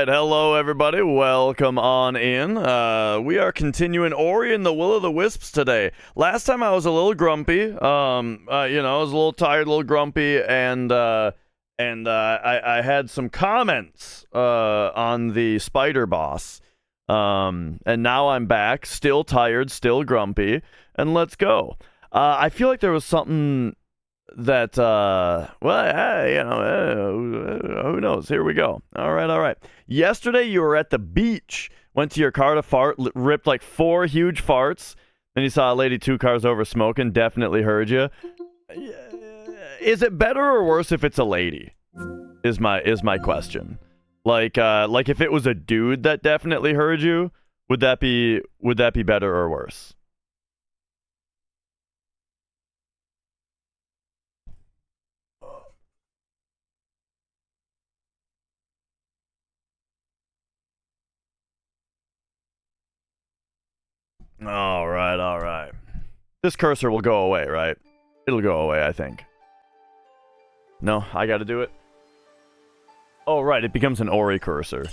right, hello everybody. Welcome on in. We are continuing Ori and the Will of the Wisps today. Last time I was a little grumpy. You know, I was a little tired, a little grumpy, and I had some comments on the spider boss. And now I'm back, still tired, still grumpy, and let's go. I feel like there was something that who knows. Here we go. All right. Yesterday you were at the beach, went to your car to fart, ripped like 4 huge farts, then you saw a lady 2 cars over smoking. Definitely heard you. Is it better or worse if it's a lady is my question. Like if it was a dude that definitely heard you, would that be better or worse? All right. This cursor will go away, right? It'll go away, I think. No, I gotta do it. Oh, right, it becomes an Ori cursor.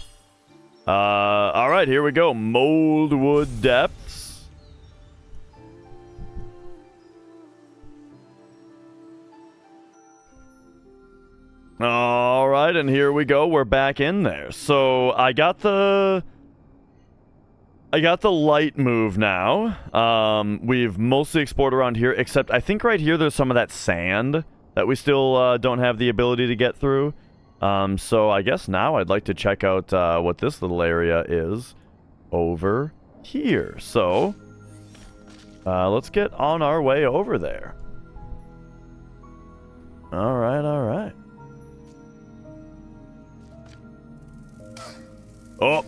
All right, here we go. Moldwood Depths. All right, and here we go. We're back in there. So I got the light move now. We've mostly explored around here, except I think right here there's some of that sand that we still don't have the ability to get through. So I guess now I'd like to check out what this little area is over here. So let's get on our way over there. All right. Oh!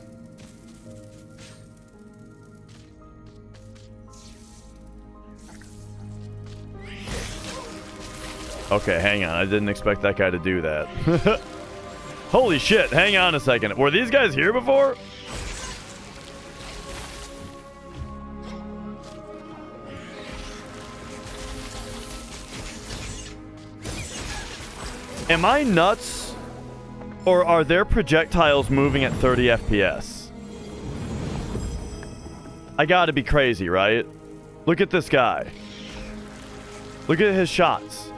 Okay, hang on. I didn't expect that guy to do that. Holy shit, hang on a second. Were these guys here before? Am I nuts? Or are their projectiles moving at 30 FPS? I gotta be crazy, right? Look at this guy. Look at his shots.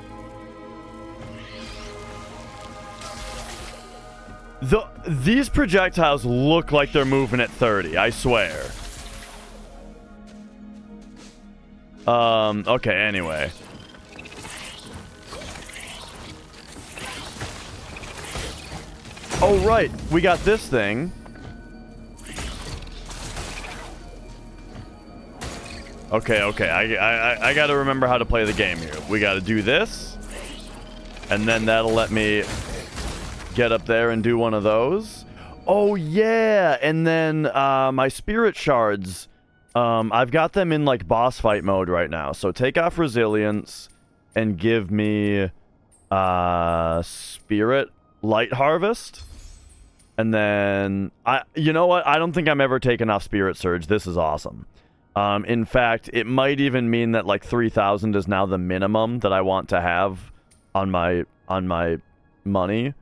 These projectiles look like they're moving at 30, I swear. Okay, anyway. Oh, right, we got this thing. Okay, I gotta remember how to play the game here. We gotta do this, and then that'll let me get up there and do one of those. Oh yeah, and then my spirit shards, I've got them in like boss fight mode right now. So take off resilience and give me spirit light harvest, and then you know what, I don't think I'm ever taking off spirit surge. This is awesome. In fact, it might even mean that like 3,000 is now the minimum that I want to have on my money.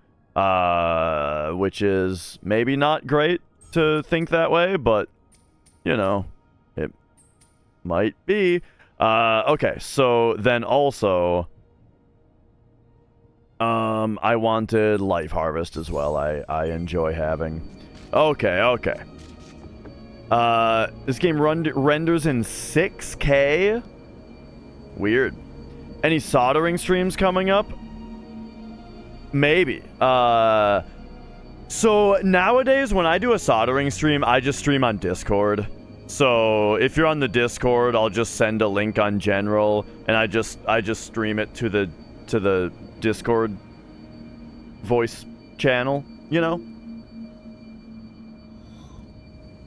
Which is maybe not great to think that way, but, you know, it might be. Okay, so then also, I wanted life harvest as well. I enjoy having. Okay. This game renders in 6K? Weird. Any soldering streams coming up? Maybe. So nowadays when I do a soldering stream, I just stream on Discord. So if you're on the Discord, I'll just send a link on general, and I just stream it to the Discord voice channel, you know?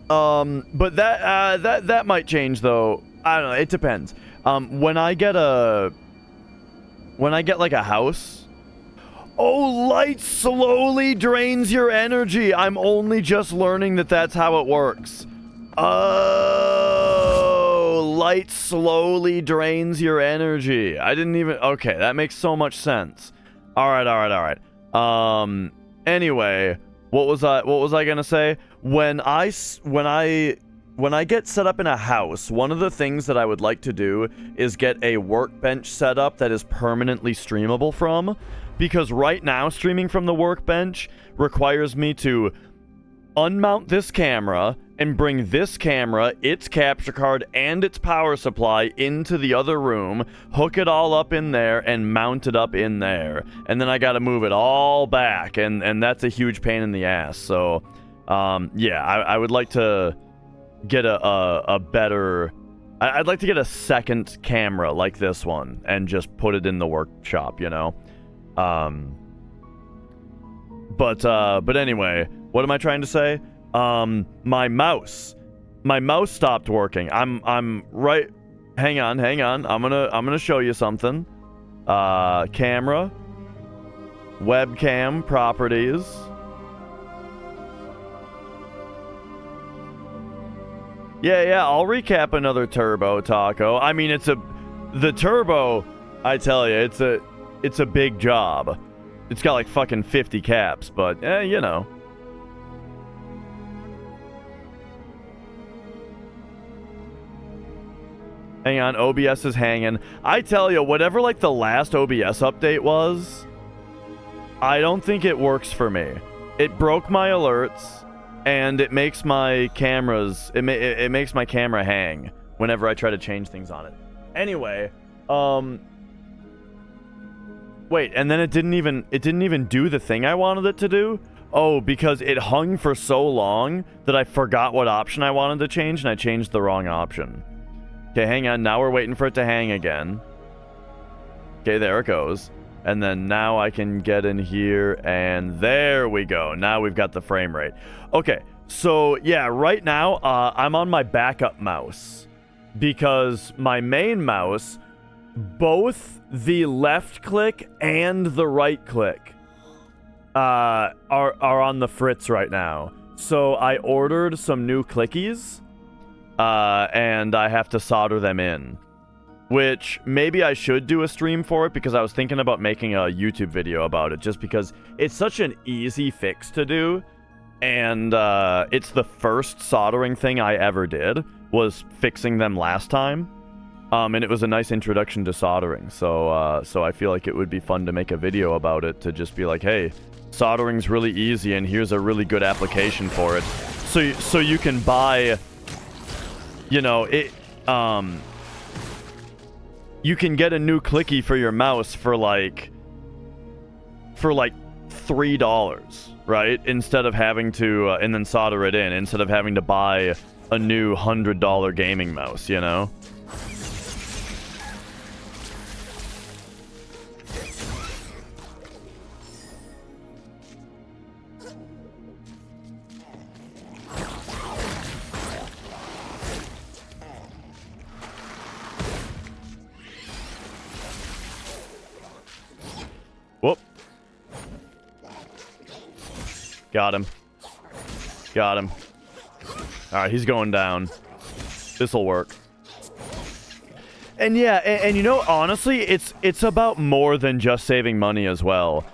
But that might change though. I don't know, it depends. When I get like a house. Oh, light slowly drains your energy. I'm only just learning that that's how it works. Oh, light slowly drains your energy. I didn't even... Okay, that makes so much sense. All right. Anyway, what was I gonna say? When I get set up in a house, one of the things that I would like to do is get a workbench set up that is permanently streamable from, because right now streaming from the workbench requires me to unmount this camera and bring this camera, its capture card, and its power supply into the other room, hook it all up in there, and mount it up in there. And then I gotta move it all back, and that's a huge pain in the ass. So, yeah, I would like to get a better... I'd like to get a second camera like this one, and just put it in the workshop, you know? But anyway, what am I trying to say? My mouse stopped working. I'm right. Hang on. I'm gonna show you something. Camera, webcam properties. Yeah. I'll recap another turbo, Taco. I mean, the turbo. I tell you, it's a big job. It's got like fucking 50 caps, but you know. Hang on, OBS is hanging. I tell you, whatever like the last OBS update was, I don't think it works for me. It broke my alerts, and it makes my cameras, it makes my camera hang whenever I try to change things on it. Anyway, wait, and then it didn't even do the thing I wanted it to do? Oh, because it hung for so long that I forgot what option I wanted to change, and I changed the wrong option. Okay, hang on. Now we're waiting for it to hang again. Okay, there it goes. And then now I can get in here, and there we go. Now we've got the frame rate. Okay, so yeah, right now I'm on my backup mouse because my main mouse, both the left click and the right click are on the fritz right now. So I ordered some new clickies. And I have to solder them in, which maybe I should do a stream for it, because I was thinking about making a YouTube video about it, just because it's such an easy fix to do, and it's the first soldering thing I ever did, was fixing them last time, and it was a nice introduction to soldering, so I feel like it would be fun to make a video about it, to just be like, hey, soldering's really easy, and here's a really good application for it, so you can buy... You know, you can get a new clicky for your mouse for like $3, right? Instead of having to, and then solder it in, instead of having to buy a new $100 gaming mouse, you know? Whoop. Got him. Alright, he's going down. This'll work. And yeah, and you know, honestly, it's about more than just saving money as well.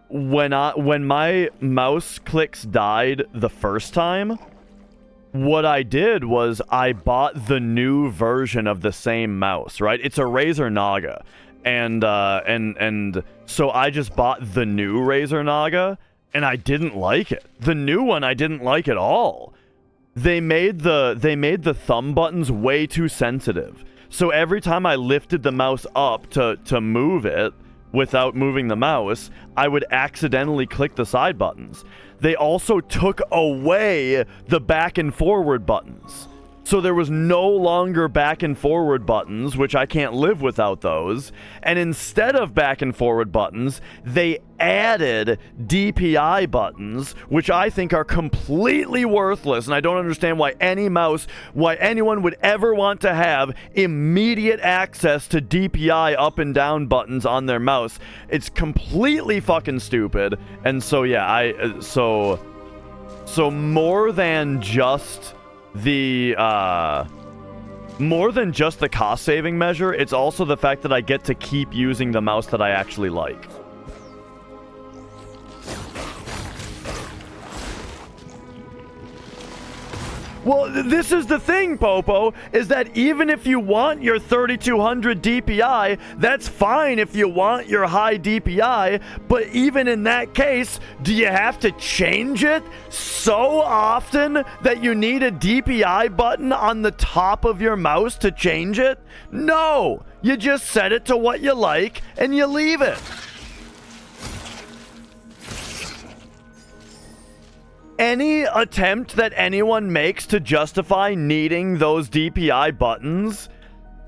When my mouse clicks died the first time, what I did was I bought the new version of the same mouse, right? It's a Razer Naga. And so I just bought the new Razer Naga, and I didn't like it. The new one I didn't like at all. They made the thumb buttons way too sensitive. So every time I lifted the mouse up to move it without moving the mouse, I would accidentally click the side buttons. They also took away the back and forward buttons. So there was no longer back and forward buttons, which I can't live without those. And instead of back and forward buttons, they added DPI buttons, which I think are completely worthless. And I don't understand why anyone would ever want to have immediate access to DPI up and down buttons on their mouse. It's completely fucking stupid. And so yeah, so more than just the cost saving measure, it's also the fact that I get to keep using the mouse that I actually like. Well, this is the thing, Popo, is that even if you want your 3200 DPI, that's fine if you want your high DPI, but even in that case, do you have to change it so often that you need a DPI button on the top of your mouse to change it? No! You just set it to what you like, and you leave it. Any attempt that anyone makes to justify needing those DPI buttons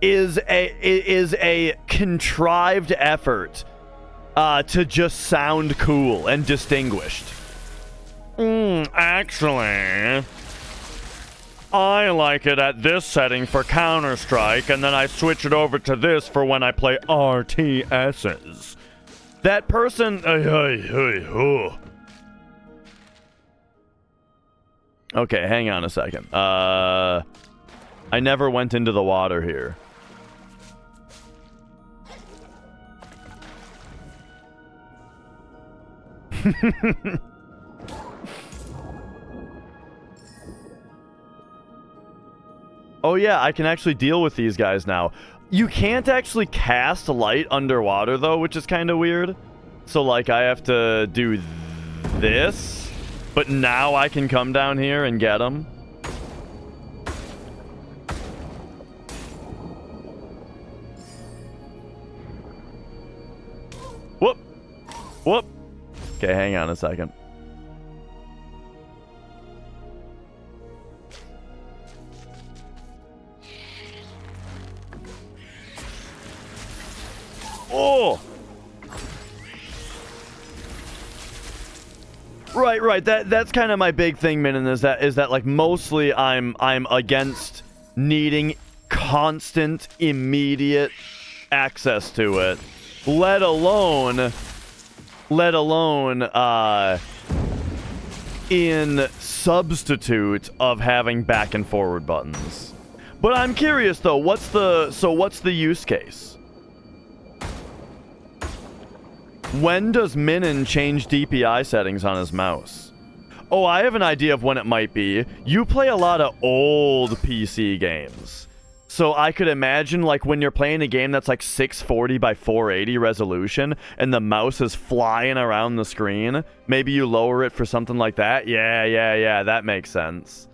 is a contrived effort to just sound cool and distinguished. Actually, I like it at this setting for Counter-Strike, and then I switch it over to this for when I play RTSs. That person... Okay, hang on a second. I never went into the water here. Oh yeah, I can actually deal with these guys now. You can't actually cast light underwater though, which is kind of weird. So like I have to do this. But now I can come down here and get them. Whoop. Whoop. Okay, hang on a second. Oh! Right. That's kind of my big thing, Minin, is that like mostly I'm against needing constant, immediate access to it, let alone in substitute of having back and forward buttons. But I'm curious though, what's the use case? When does Minin change DPI settings on his mouse? Oh, I have an idea of when it might be. You play a lot of old PC games. So I could imagine like when you're playing a game that's like 640 by 480 resolution and the mouse is flying around the screen, maybe you lower it for something like that. Yeah, that makes sense.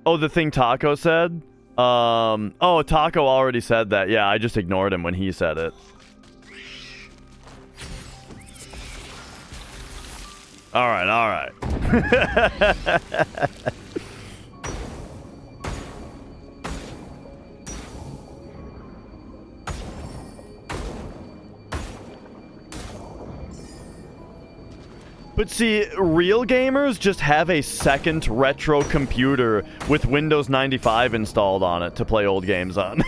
Oh, the thing Taco said? Oh, Taco already said that. Yeah, I just ignored him when he said it. All right. But see, real gamers just have a second retro computer with Windows 95 installed on it to play old games on.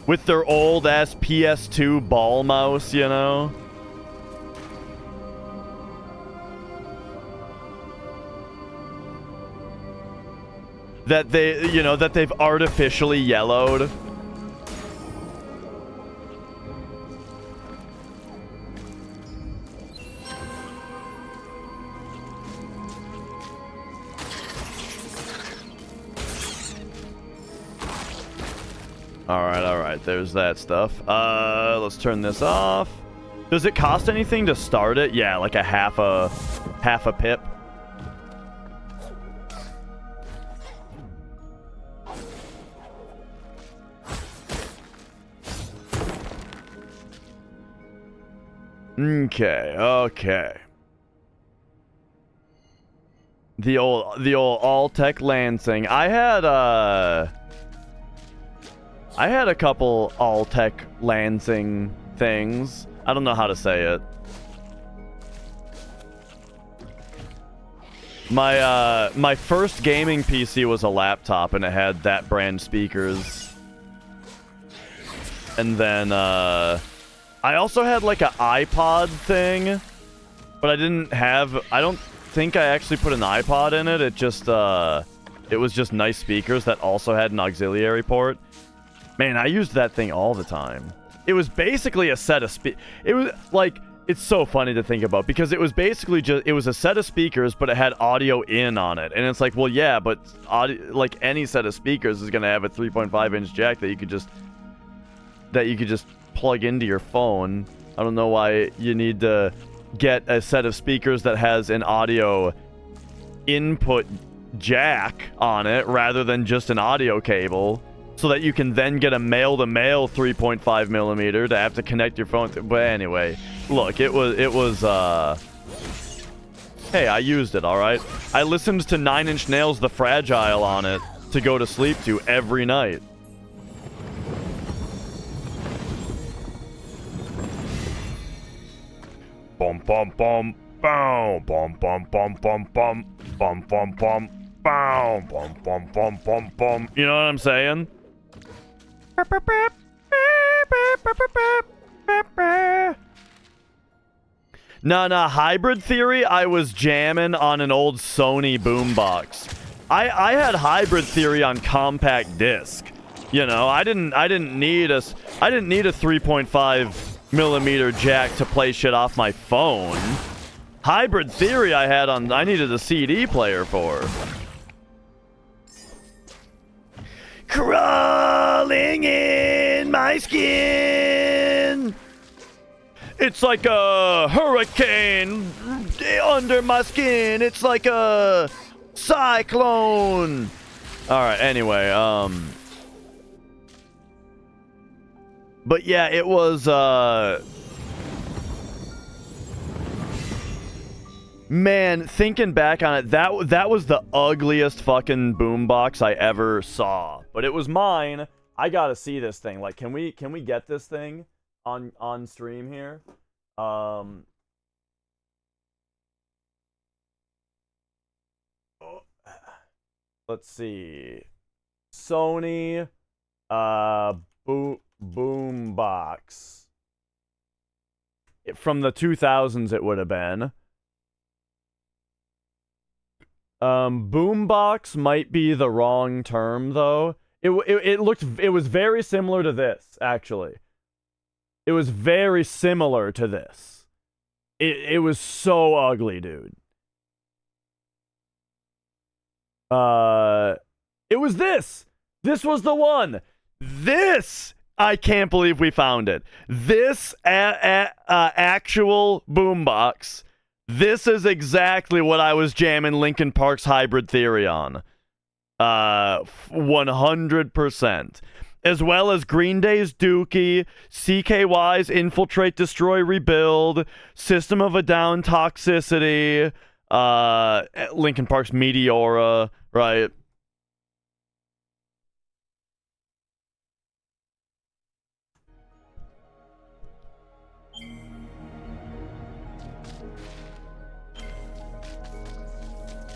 With their old-ass PS2 ball mouse, you know? That they've artificially yellowed. Alright, there's that stuff. Let's turn this off. Does it cost anything to start it? Yeah, like a half a pip. Okay. The old Alltech Lansing. I had a couple Alltech Lansing things. I don't know how to say it. My first gaming PC was a laptop, and it had that brand speakers. And then I also had like an iPod thing, but I don't think I actually put an iPod in it. It was just nice speakers that also had an auxiliary port. Man, I used that thing all the time. It was basically a set of it was like it's so funny to think about because it was basically just, it was a set of speakers, but it had audio in on it. And it's like, well, yeah, but audio, like any set of speakers is going to have a 3.5-inch jack that you could just plug into your phone. I don't know why you need to get a set of speakers that has an audio input jack on it rather than just an audio cable, so that you can then get a male-to-male 3.5 millimeter to have to connect your phone to. But anyway, look, it was hey, I used it, all right? I listened to 9 Inch Nails' The Fragile on it to go to sleep to every night. Bum bum bum bow bum bum bum bum bum bum bum bum bow bum bum bum bum bum. You know what I'm saying? Nah, Hybrid Theory, I was jamming on an old Sony boombox. I had Hybrid Theory on compact disc. You know, I didn't need a 3.5 millimeter jack to play shit off my phone. Hybrid Theory I needed a CD player for. Crawling in my skin. It's like a hurricane under my skin. It's like a cyclone. All right, anyway, but yeah, it was, man, thinking back on it, that was the ugliest fucking boombox I ever saw. But it was mine. I gotta see this thing. Like, can we get this thing on stream here? Let's see. Sony, boombox. From the 2000s, it would have been. Boombox might be the wrong term, though. It was very similar to this, actually. It was very similar to this. It was so ugly, dude. It was this. This was the one. This, I can't believe we found it. This actual boombox. This is exactly what I was jamming Linkin Park's Hybrid Theory on. 100%. As well as Green Day's Dookie, CKY's Infiltrate, Destroy, Rebuild, System of a Down, Toxicity, Linkin Park's Meteora, right?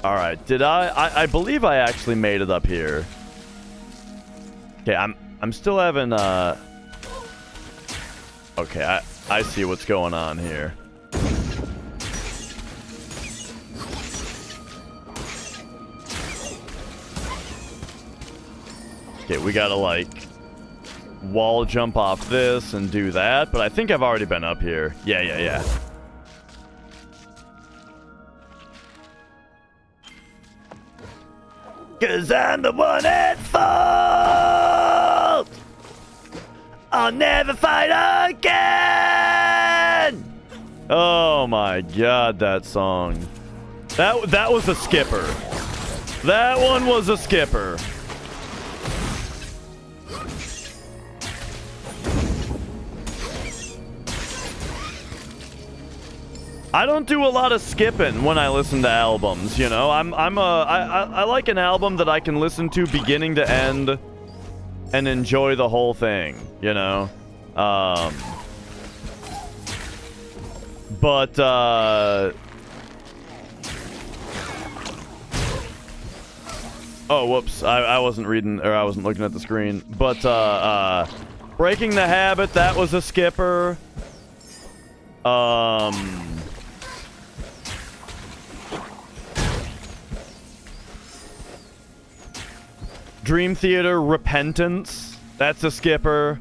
All right, did I believe I actually made it up here. Okay, I'm still having okay, I see what's going on here. Okay, we gotta like wall jump off this and do that, but I think I've already been up here. Yeah. Cause I'm the one at fault. I'll never fight again. Oh my god, that song. That was a skipper. That one was a skipper. I don't do a lot of skipping when I listen to albums, you know. I like an album that I can listen to beginning to end and enjoy the whole thing, you know. Oh, whoops. I wasn't reading, or I wasn't looking at the screen. But Breaking the Habit, that was a skipper. Dream Theater, Repentance. That's a skipper.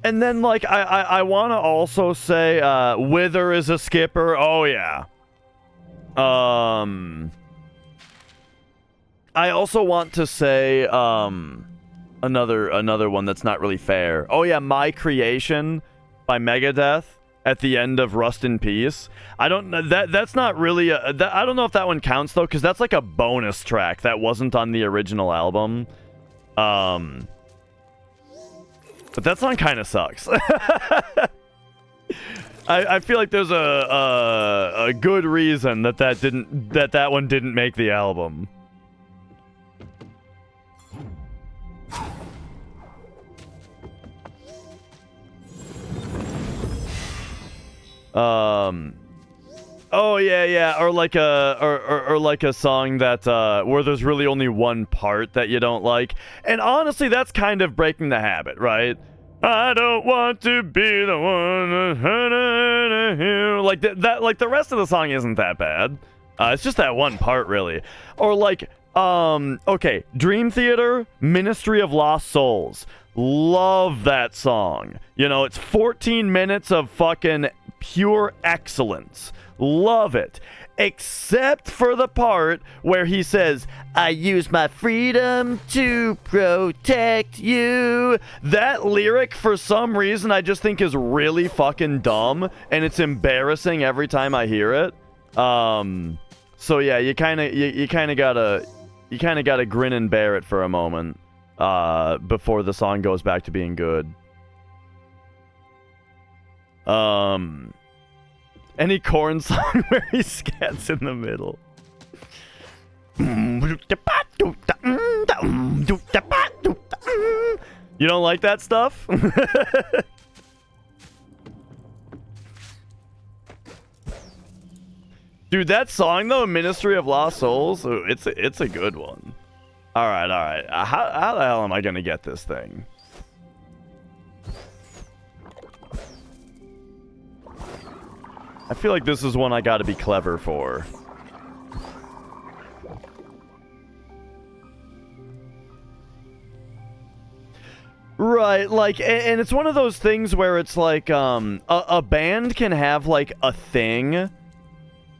And then, like, I want to also say, Wither is a skipper. Oh, yeah. I also want to say, another one that's not really fair. Oh, yeah, My Creation by Megadeth at the end of Rust in Peace. I don't know, that's not really, I don't know if that one counts, though, because that's like a bonus track that wasn't on the original album. But that song kind of sucks. I feel like there's a good reason that one didn't make the album. Oh yeah, or like or like a song that where there's really only one part that you don't like. And honestly, that's kind of breaking the habit, right? I don't want to be the one like that like the rest of the song isn't that bad. It's just that one part, really. Or like okay, Dream Theater, Ministry of Lost Souls. Love that song. You know, it's 14 minutes of fucking pure excellence. Love it. Except for the part where he says, I use my freedom to protect you. That lyric, for some reason, I just think is really fucking dumb, and it's embarrassing every time I hear it. So yeah, you kind of gotta grin and bear it for a moment before the song goes back to being good. Any Korn song where he scats in the middle. You don't like that stuff? Dude, that song though, Ministry of Lost Souls, it's a good one. All right. How the hell am I gonna get this thing? I feel like this is one I gotta be clever for. Right, like, and it's one of those things where it's like, a band can have, like, a thing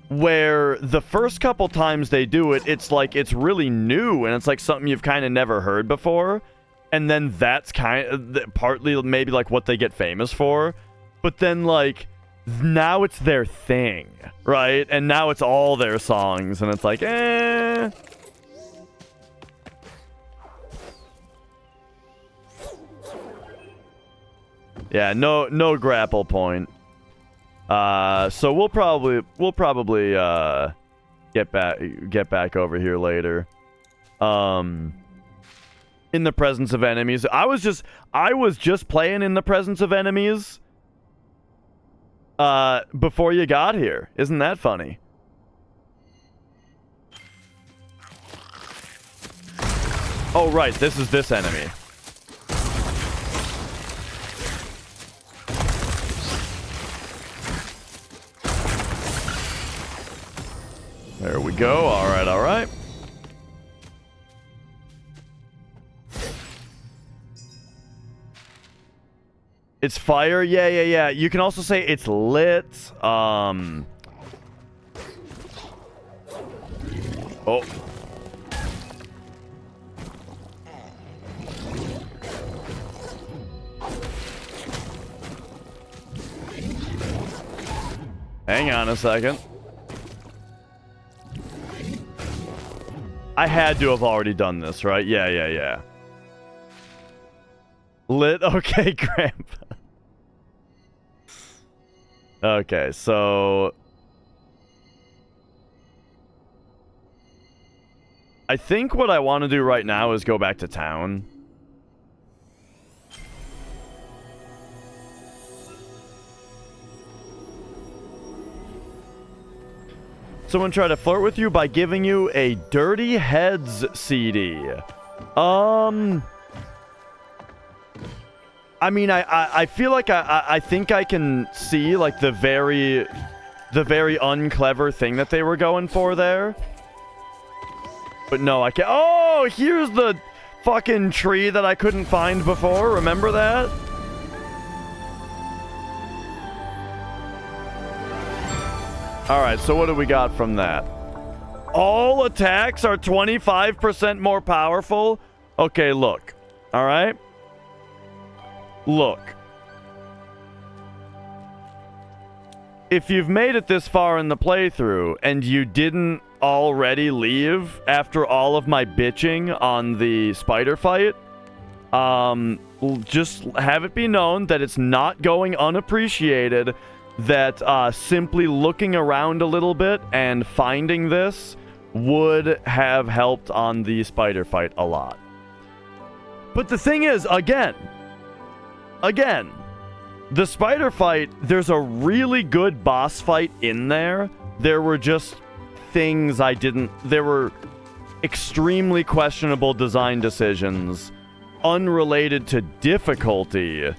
where the first couple times they do it, it's like, it's really new, and it's like something you've kind of never heard before, and then that's kind of, partly maybe, like, what they get famous for, but then, like, now it's their thing, right? And now it's all their songs, and it's like, eh. Yeah, no grapple point. So we'll probably get back over here later. In the presence of enemies. I was just playing in the presence of enemies. Before you got here. Isn't that funny? Oh, right. This is this enemy. There we go. All right. It's fire? Yeah. You can also say it's lit. Oh. Hang on a second. I had to have already done this, right? Yeah. Lit? Okay, Grandpa. Okay, so I think what I want to do right now is go back to town. Someone tried to flirt with you by giving you a Dirty Heads CD. I mean, I feel like I think I can see, like, the very unclever thing that they were going for there. But no, I can't. Oh, here's the fucking tree that I couldn't find before. Remember that? Alright, so what do we got from that? All attacks are 25% more powerful? Okay, look. Alright? Look. If you've made it this far in the playthrough and you didn't already leave after all of my bitching on the spider fight, just have it be known that it's not going unappreciated, that simply looking around a little bit and finding this would have helped on the spider fight a lot. But the thing is, again, the spider fight, there's a really good boss fight in there. There were just things there were extremely questionable design decisions unrelated to difficulty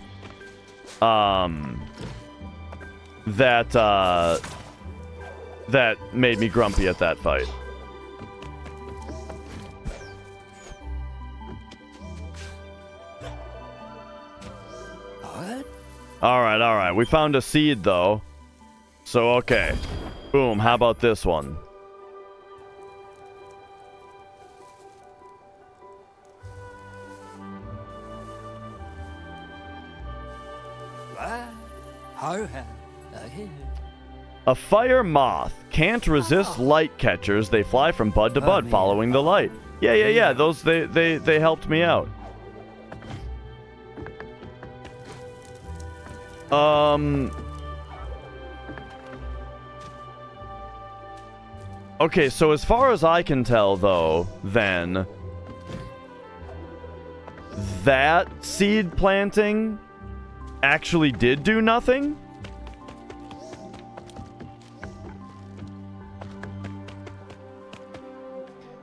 that made me grumpy at that fight. Alright. We found a seed, though. So, okay. Boom. How about this one? A fire moth can't resist light catchers. They fly from bud to bud, following the light. Yeah. Those, they helped me out. Okay, so as far as I can tell, though, then that seed planting actually did do nothing?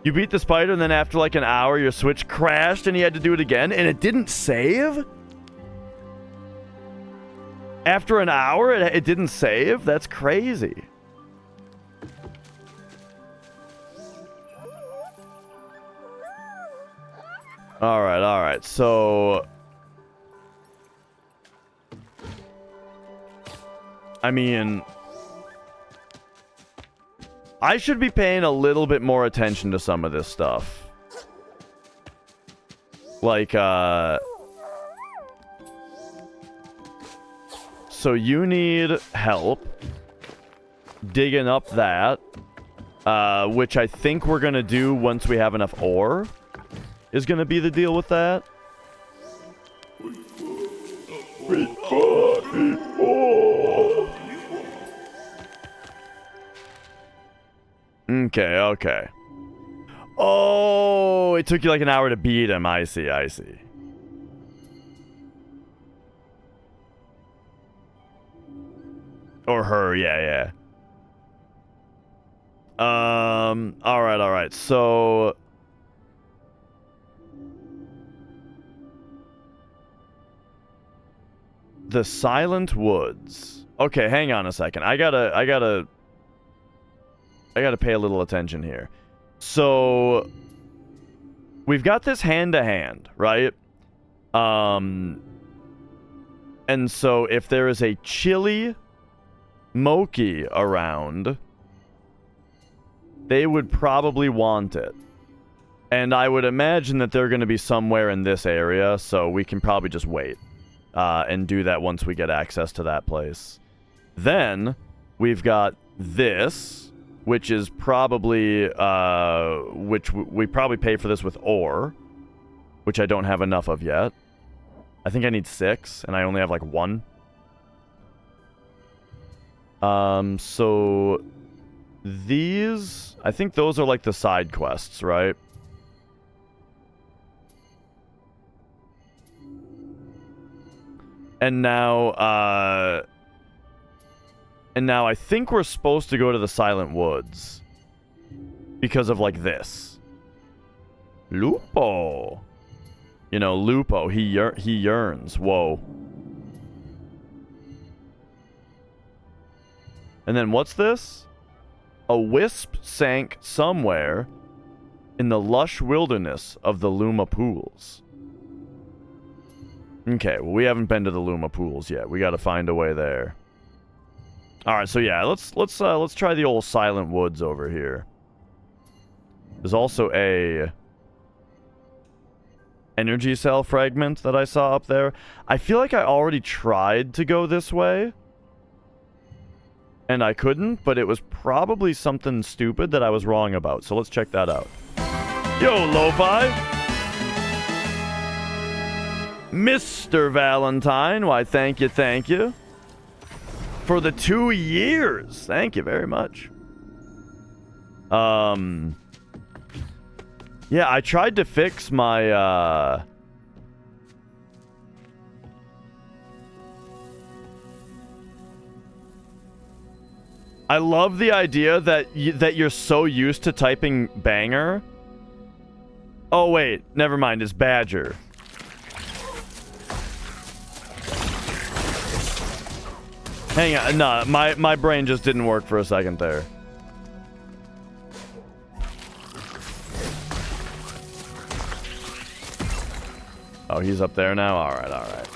You beat the spider, and then after like an hour, your Switch crashed, and you had to do it again, and it didn't save? After an hour, it didn't save? That's crazy. Alright. So, I mean, I should be paying a little bit more attention to some of this stuff. Like, so you need help digging up that, which I think we're going to do once we have enough ore, is going to be the deal with that. Okay. Oh, it took you like an hour to beat him. I see. Or her, yeah. Alright. So, the Silent Woods. Okay, hang on a second. I gotta pay a little attention here. So, we've got this hand-to-hand, right? And so if there is a chili Moki around, they would probably want it. And I would imagine that they're going to be somewhere in this area, so we can probably just wait and do that once we get access to that place. Then, we've got this, which is probably, which we probably pay for this with ore, which I don't have enough of yet. I think I need 6, and I only have like 1. So these, I think those are like the side quests, right? And now I think we're supposed to go to the Silent Woods because of like this. Lupo. You know, Lupo, he yearns. Whoa. And then what's this? A wisp sank somewhere in the lush wilderness of the Luma Pools. Okay, well, we haven't been to the Luma Pools yet. We gotta find a way there. All right, so yeah, let's try the old Silent Woods over here. There's also a energy cell fragment that I saw up there. I feel like I already tried to go this way, and I couldn't, but it was probably something stupid that I was wrong about. So let's check that out. Yo, Lo-Fi! Mr. Valentine, why thank you. For the 2 years. Thank you very much. Yeah, I tried to fix my, I love the idea that you're so used to typing banger. Oh, wait. Never mind. It's Badger. Hang on. No, my brain just didn't work for a second there. Oh, he's up there now? Alright, alright.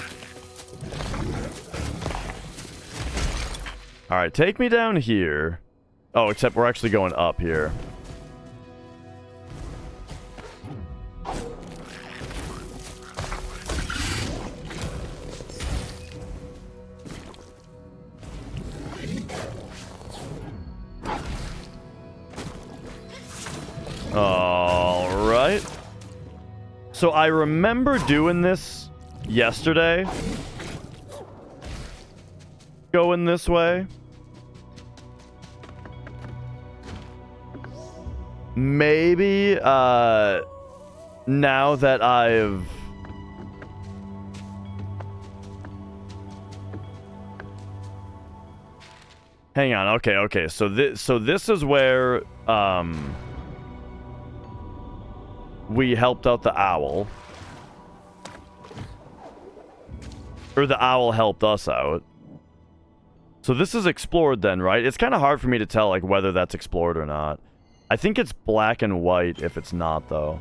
Alright, take me down here. Oh, except we're actually going up here. Alright. So I remember doing this yesterday. Going this way. Maybe, now that I've... Hang on, okay. So this is where, we helped out the owl. Or the owl helped us out. So this is explored then, right? It's kind of hard for me to tell, like, whether that's explored or not. I think it's black and white if it's not, though.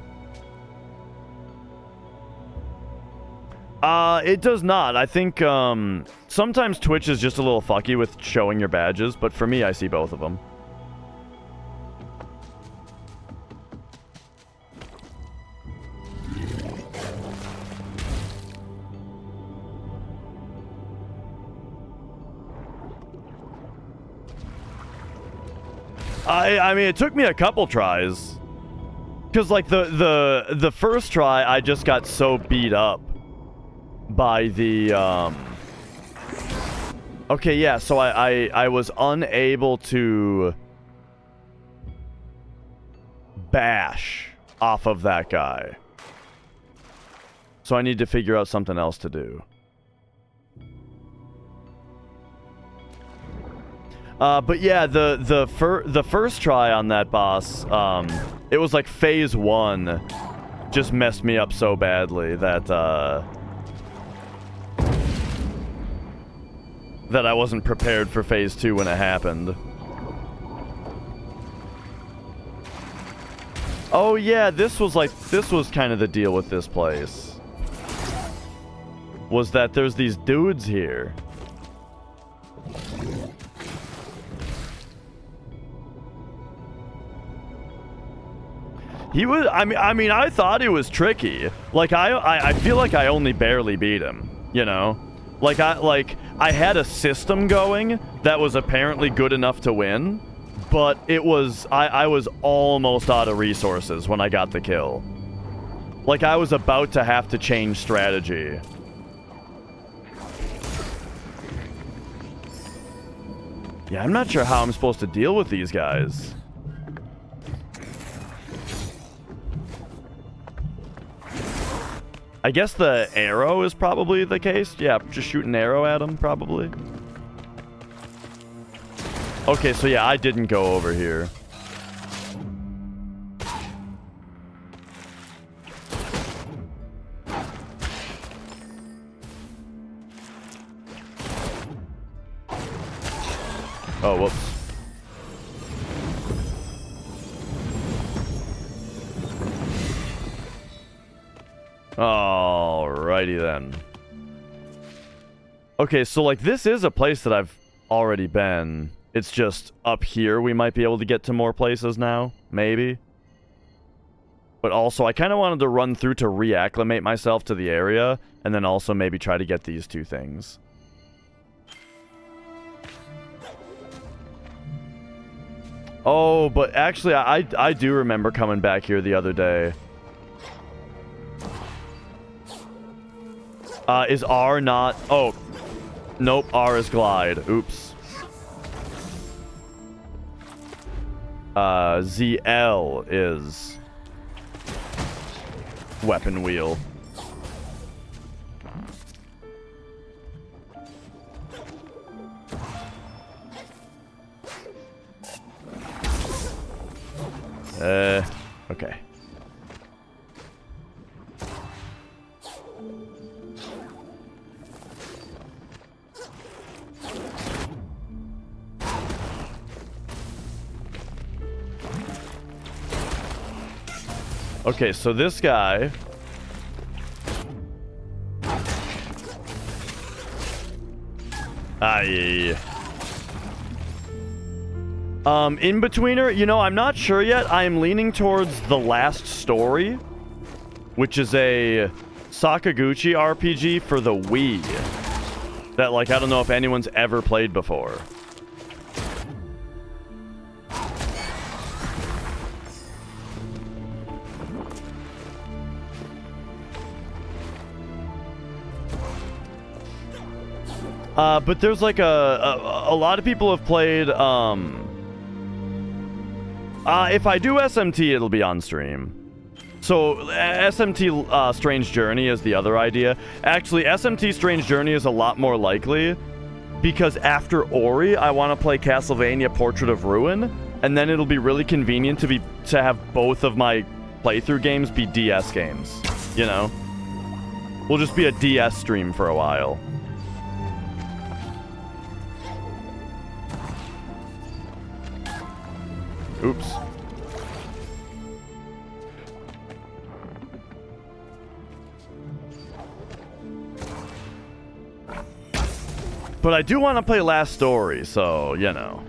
It does not. I think, sometimes Twitch is just a little fucky with showing your badges, but for me, I see both of them. I mean, it took me a couple tries. Because, like, the first try, I just got so beat up by the, Okay, yeah, so I was unable to bash off of that guy. So I need to figure out something else to do. But yeah, the first try on that boss, it was like phase 1 just messed me up so badly that, that I wasn't prepared for phase 2 when it happened. Oh yeah, this was kind of the deal with this place. Was that there's these dudes here. He was, I mean, I thought he was tricky. Like, I feel like I only barely beat him, you know? Like, I had a system going that was apparently good enough to win, but it was, I was almost out of resources when I got the kill. Like, I was about to have to change strategy. Yeah, I'm not sure how I'm supposed to deal with these guys. I guess the arrow is probably the case. Yeah, just shoot an arrow at him, probably. Okay, so yeah, I didn't go over here. Oh, whoops. Alrighty then. Okay, so like this is a place that I've already been. It's just up here we might be able to get to more places now, maybe. But also, I kind of wanted to run through to reacclimate myself to the area, and then also maybe try to get these two things. Oh, but actually, I do remember coming back here the other day. Is R not... Oh, nope, R is glide. Oops. ZL is... weapon wheel. Okay. Okay, so this guy... yeah. In-betweener, you know, I'm not sure yet. I am leaning towards the last story, which is a Sakaguchi RPG for the Wii. That, like, I don't know if anyone's ever played before. But there's like a lot of people have played, if I do SMT, it'll be on stream. So, SMT Strange Journey is the other idea. Actually, SMT Strange Journey is a lot more likely, because after Ori, I want to play Castlevania Portrait of Ruin, and then it'll be really convenient to have both of my playthrough games be DS games, you know? We'll just be a DS stream for a while. Oops. But I do want to play Last Story, so, you know.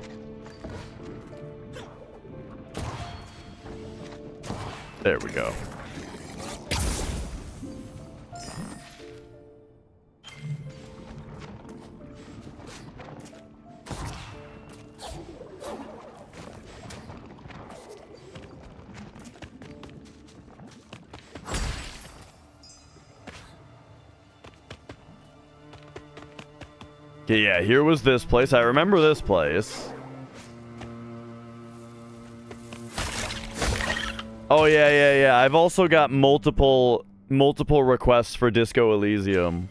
There we go. Okay, yeah, here was this place. I remember this place. Oh, yeah. I've also got multiple requests for Disco Elysium.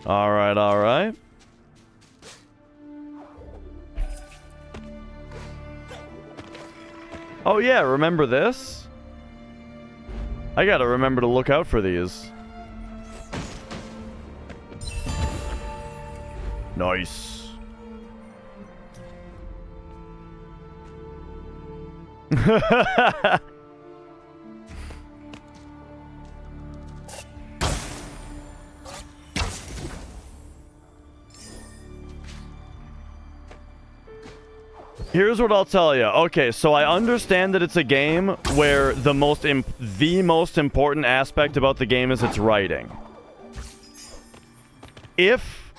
All right. Oh yeah, remember this? I gotta remember to look out for these. Nice. Here's what I'll tell you. Okay, so I understand that it's a game where the most important aspect about the game is its writing. If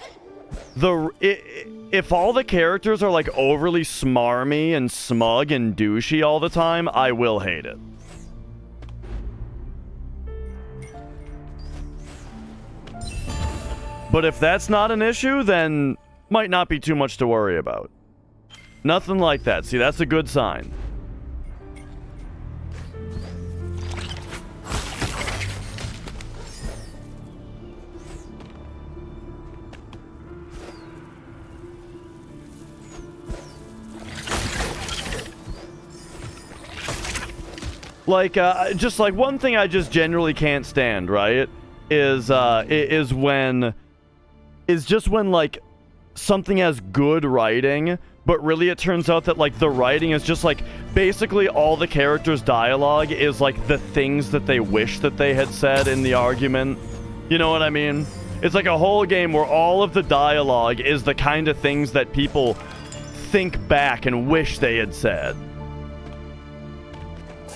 all the characters are like overly smarmy and smug and douchey all the time, I will hate it. But if that's not an issue, then might not be too much to worry about. Nothing like that. See, that's a good sign. Like, just like one thing I just generally can't stand, right? Is when like something has good writing, but really it turns out that like the writing is just like basically all the characters' dialogue is like the things that they wish that they had said in the argument. You know what I mean? It's like a whole game where all of the dialogue is the kind of things that people think back and wish they had said.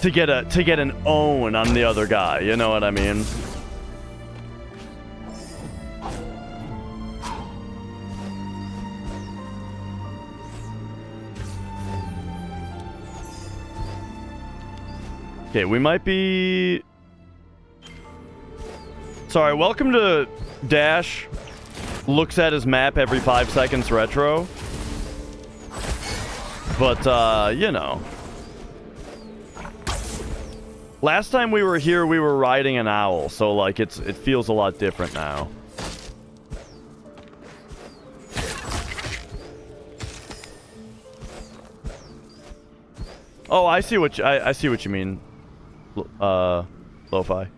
To get an own on the other guy, you know what I mean? Okay, we might be... Sorry, welcome to Dash. Looks at his map every 5 seconds retro. But, you know. Last time we were here, we were riding an owl, so, like, it feels a lot different now. Oh, I see what you mean. Lo-fi.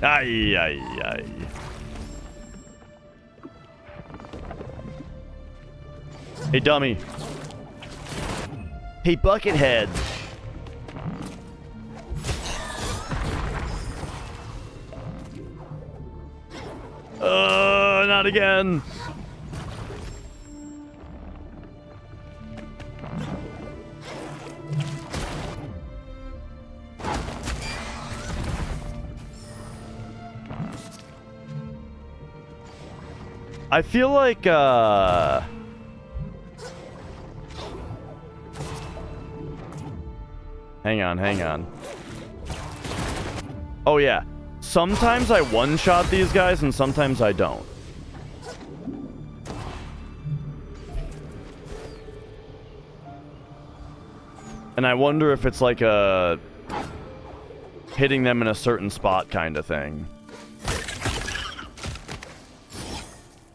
Ay, ay, ay. Hey, dummy. Hey, Buckethead. Not again. I feel like, hang on. Oh, yeah. Sometimes I one-shot these guys, and sometimes I don't. And I wonder if it's like a hitting them in a certain spot kind of thing.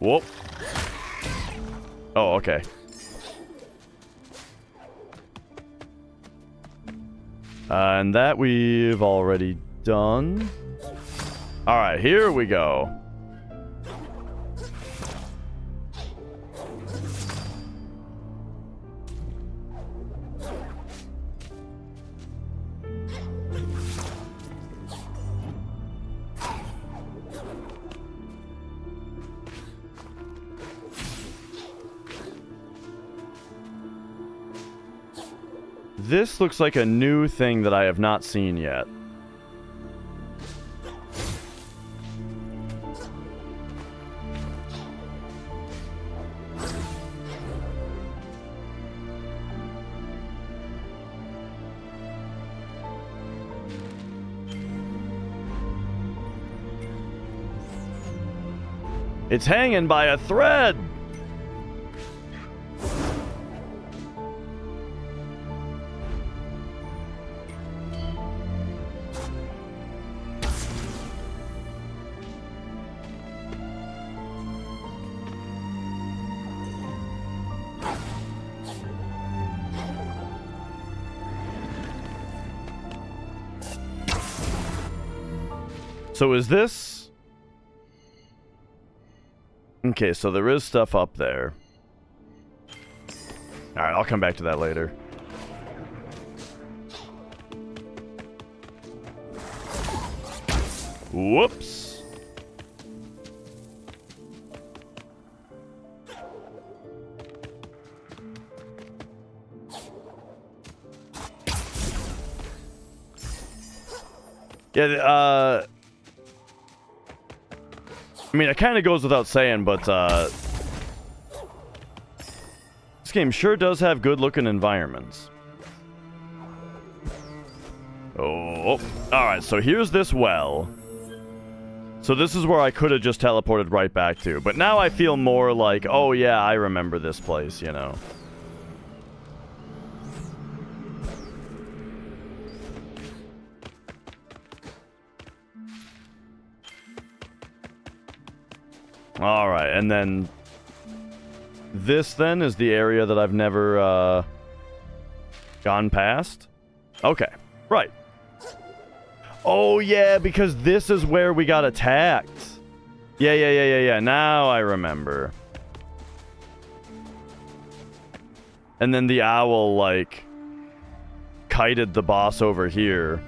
Whoop. Oh, okay. And that we've already done. Alright, here we go. This looks like a new thing that I have not seen yet. It's hanging by a thread! So is this... Okay, so there is stuff up there. Alright, I'll come back to that later. Whoops. Yeah, I mean, it kind of goes without saying, but, this game sure does have good-looking environments. Oh, alright, so here's this well. So this is where I could have just teleported right back to. But now I feel more like, oh yeah, I remember this place, you know. Alright, and then... this, then, is the area that I've never, gone past? Okay, right. Oh, yeah, because this is where we got attacked. Yeah. Now I remember. And then the owl, like, kited the boss over here.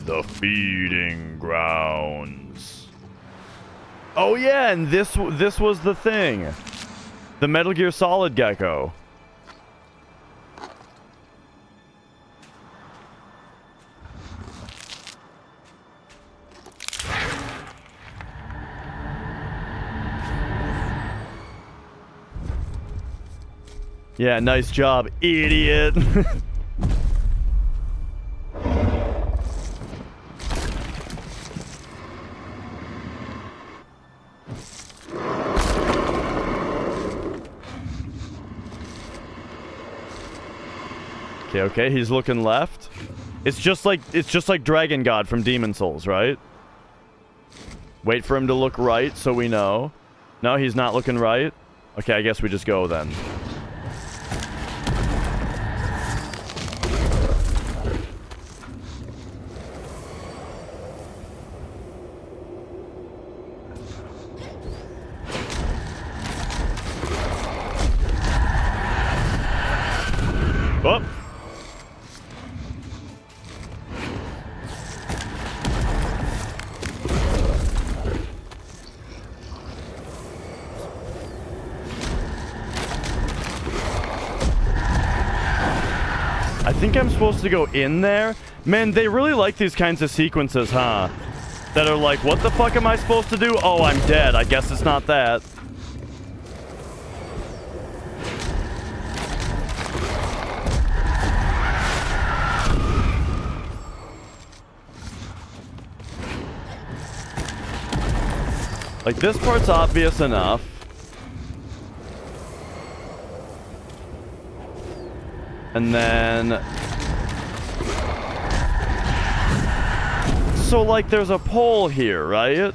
The feeding grounds. Oh yeah, and this was the thing. The Metal Gear Solid gecko. Yeah, nice job, idiot. Okay, he's looking left. It's just like Dragon God from Demon Souls, right? Wait for him to look right so we know. No, he's not looking right. Okay, I guess we just go then. Oh. I think I'm supposed to go in there. Man, they really like these kinds of sequences, huh? That are like, what the fuck am I supposed to do? Oh, I'm dead. I guess it's not that. Like, this part's obvious enough. And then... so, like, there's a pole here, right?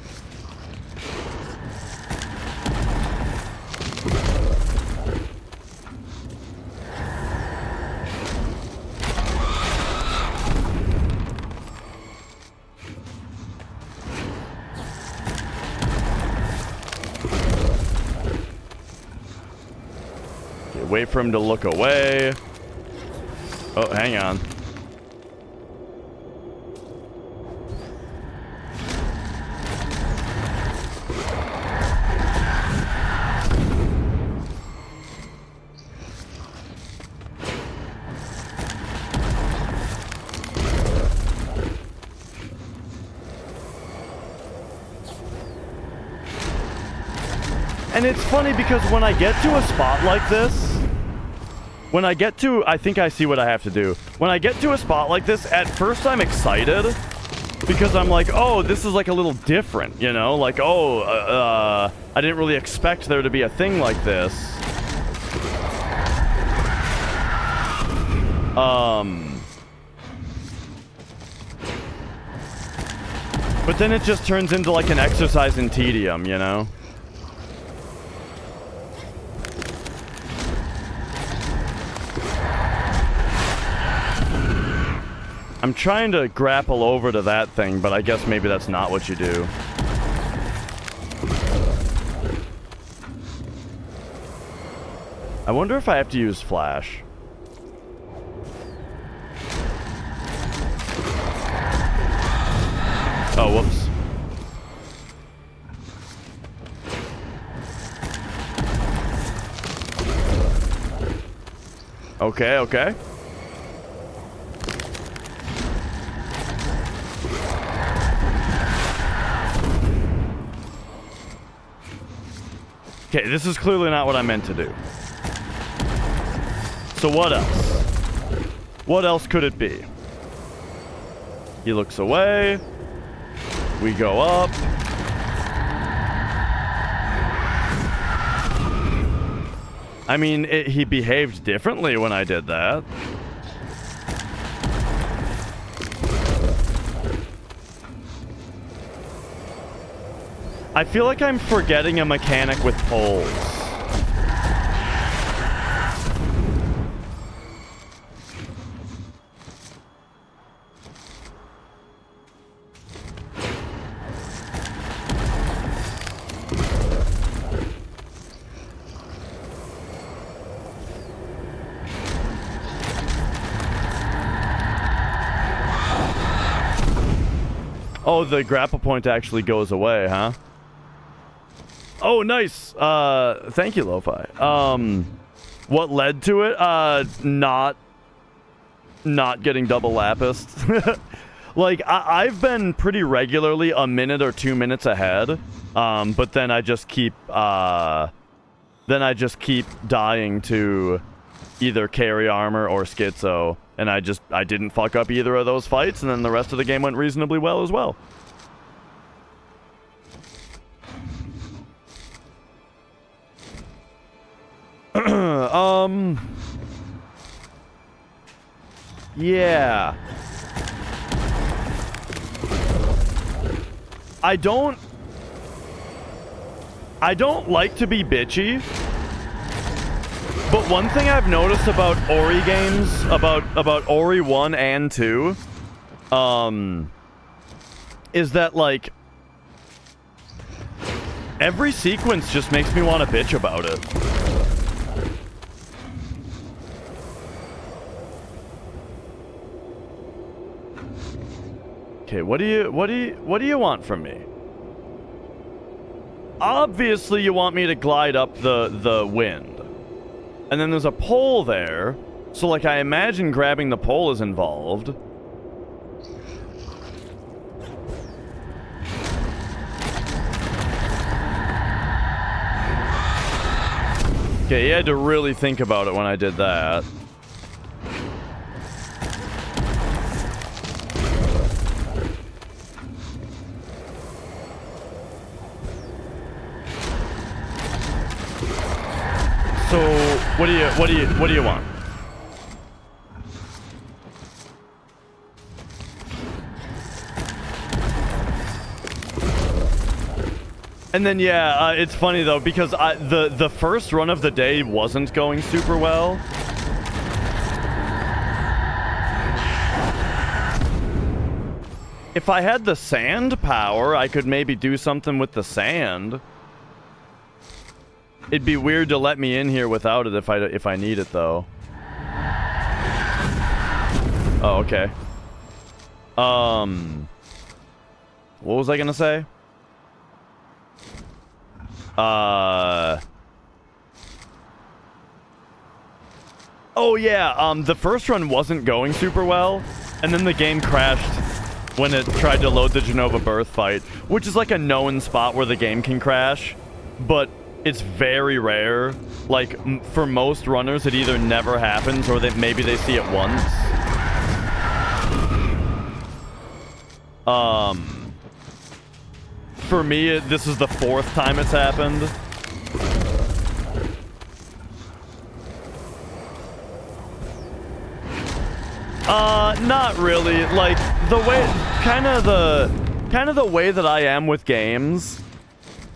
Okay, wait for him to look away. Oh, hang on. And it's funny because when I get to a spot like this, when I get to, I think I see what I have to do. When I get to a spot like this, at first I'm excited because I'm like, oh, this is like a little different, you know? Like, oh, I didn't really expect there to be a thing like this. But then it just turns into like an exercise in tedium, you know? I'm trying to grapple over to that thing, but I guess maybe that's not what you do. I wonder if I have to use flash. Oh, whoops. Okay, okay. Okay, this is clearly not what I meant to do. So what else? What else could it be? He looks away. We go up. I mean, he behaved differently when I did that. I feel like I'm forgetting a mechanic with poles. Oh, the grapple point actually goes away, huh? Oh, nice. Thank you, Lo-Fi. What led to it? Not getting double lapis. Like, I've been pretty regularly a minute or 2 minutes ahead. But then I just keep dying to either carry armor or schizo. And I didn't fuck up either of those fights, and then the rest of the game went reasonably well as well. Yeah. I don't like to be bitchy. But one thing I've noticed about Ori games, about Ori 1 and 2, is that, like, every sequence just makes me want to bitch about it. Okay, what do you want from me? Obviously, you want me to glide up the wind. And then there's a pole there. So, like, I imagine grabbing the pole is involved. Okay, you had to really think about it when I did that. So, what do you want? And then yeah, it's funny though because the first run of the day wasn't going super well. If I had the sand power, I could maybe do something with the sand. It'd be weird to let me in here without it if I need it though. Oh, okay. What was I gonna say? Oh yeah, the first run wasn't going super well, and then the game crashed when it tried to load the Genova Birth fight, which is like a known spot where the game can crash, but it's very rare. Like, for most runners, it either never happens or maybe they see it once. For me, this is the 4th time it's happened. Not really. Like, the way, kind of the way that I am with games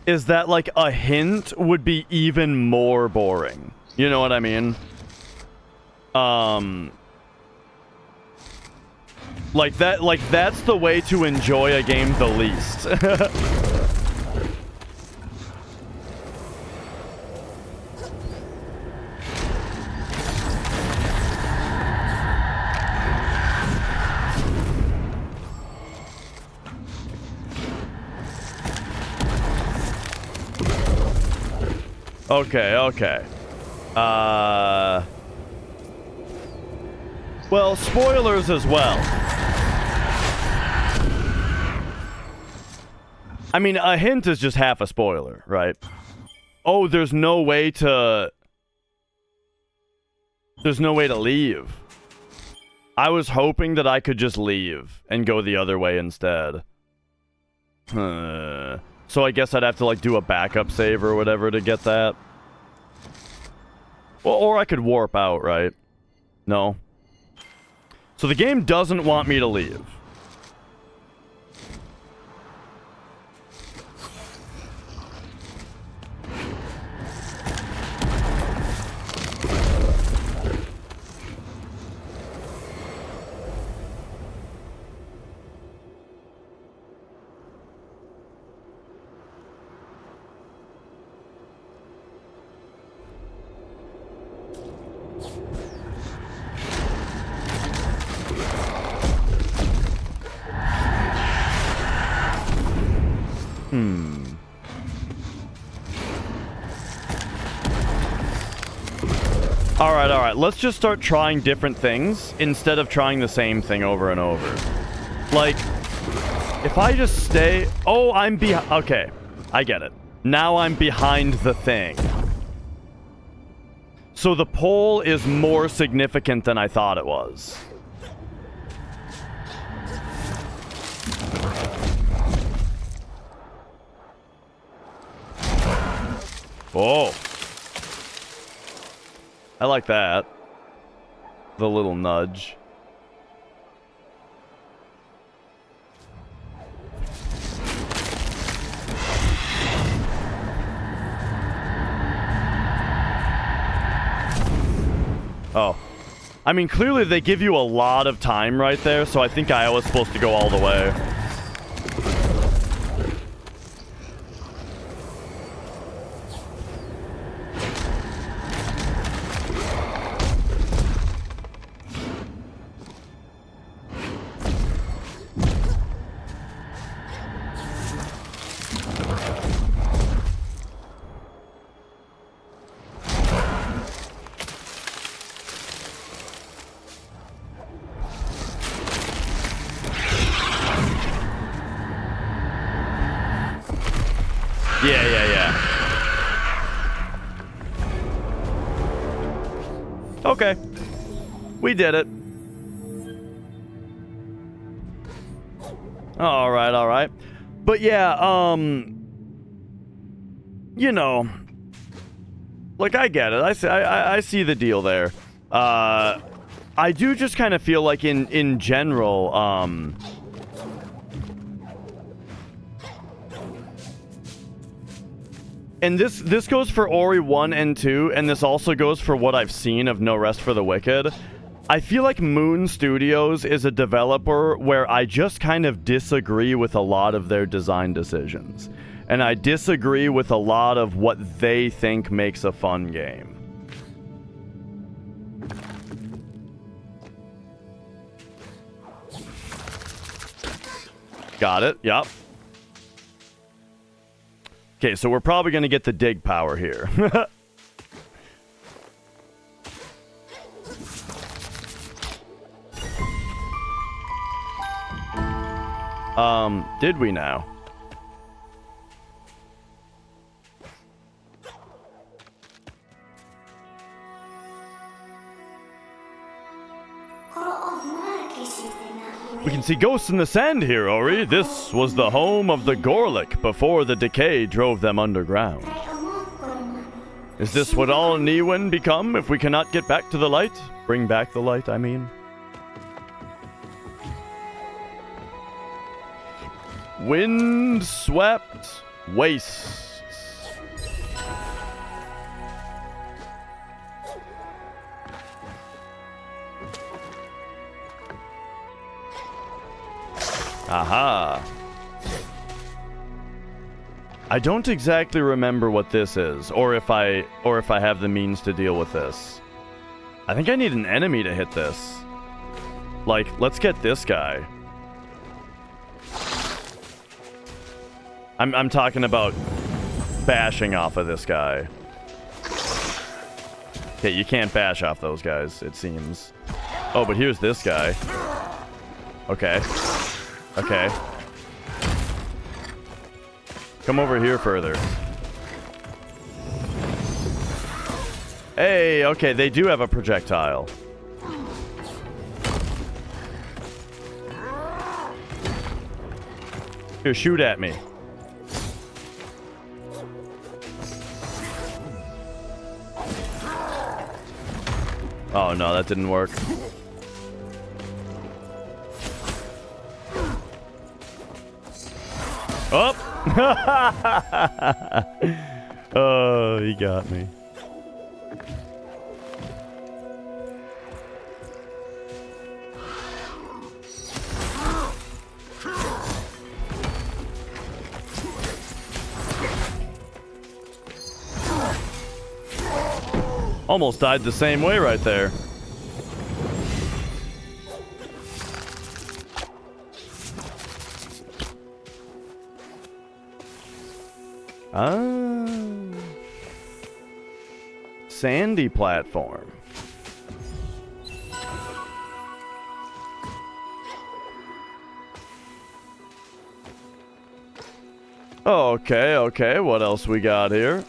is that, like, a hint would be even more boring. You know what I mean? Like, that's the way to enjoy a game the least. Okay, okay. Well, spoilers as well. I mean, a hint is just half a spoiler, right? Oh, there's no way to... There's no way to leave. I was hoping that I could just leave and go the other way instead. So I guess I'd have to, like, do a backup save or whatever to get that. Well, or I could warp out, right? No. So the game doesn't want me to leave. Alright, let's just start trying different things instead of trying the same thing over and over. Like, if I just stay... Oh, I'm behind... Okay, I get it. Now I'm behind the thing. So the pole is more significant than I thought it was. Oh. I like that. The little nudge. Oh. I mean, clearly they give you a lot of time right there, so I think I was supposed to go all the way. Yeah. Okay. We did it. Alright. But yeah, you know, like, I get it. I see the deal there. I do just kind of feel like in general, and this goes for Ori 1 and 2, and this also goes for what I've seen of No Rest for the Wicked. I feel like Moon Studios is a developer where I just kind of disagree with a lot of their design decisions. And I disagree with a lot of what they think makes a fun game. Got it, yep. Okay, so we're probably going to get the dig power here. Did we now? We can see ghosts in the sand here, Ori. This was the home of the Gorlick before the decay drove them underground. Is this what all Niwen become if we cannot get back to the light? Bring back the light, I mean. Wind-swept wastes. Aha. I don't exactly remember what this is, or if I have the means to deal with this. I think I need an enemy to hit this. Like, let's get this guy. I'm talking about bashing off of this guy. Okay, you can't bash off those guys, it seems. Oh, but here's this guy. Okay. Okay. Come over here further. Hey, okay, they do have a projectile. Here, shoot at me. Oh no, that didn't work. Oh! Oh, he got me. Almost died the same way right there. Ah. Sandy platform. Okay, okay. What else we got here?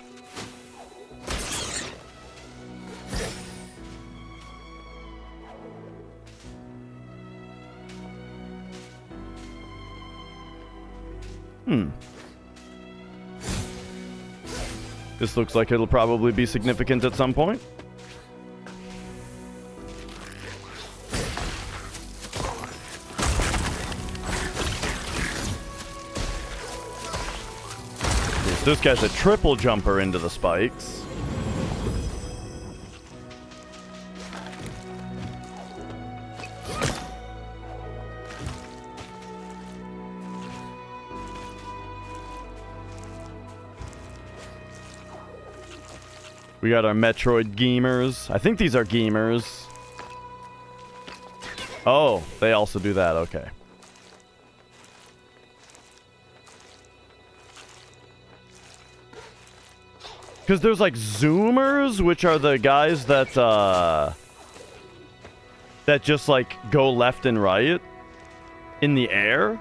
This looks like it'll probably be significant at some point. Yes, this guy's a triple jumper into the spikes. We got our Metroid Gamers. I think these are Gamers. Oh, they also do that. Okay. Because there's like Zoomers, which are the guys that that just like go left and right in the air.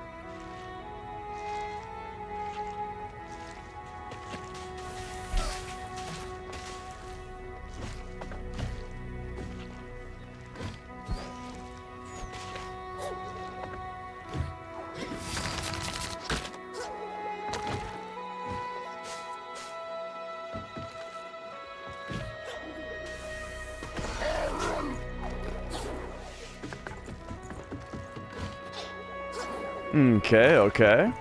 Okay, okay.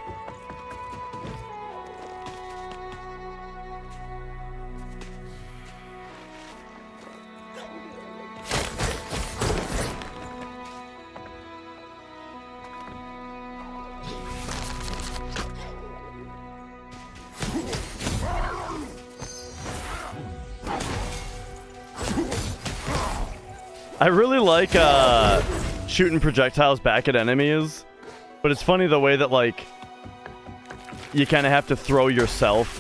I really like shooting projectiles back at enemies. But it's funny the way that, like, you kind of have to throw yourself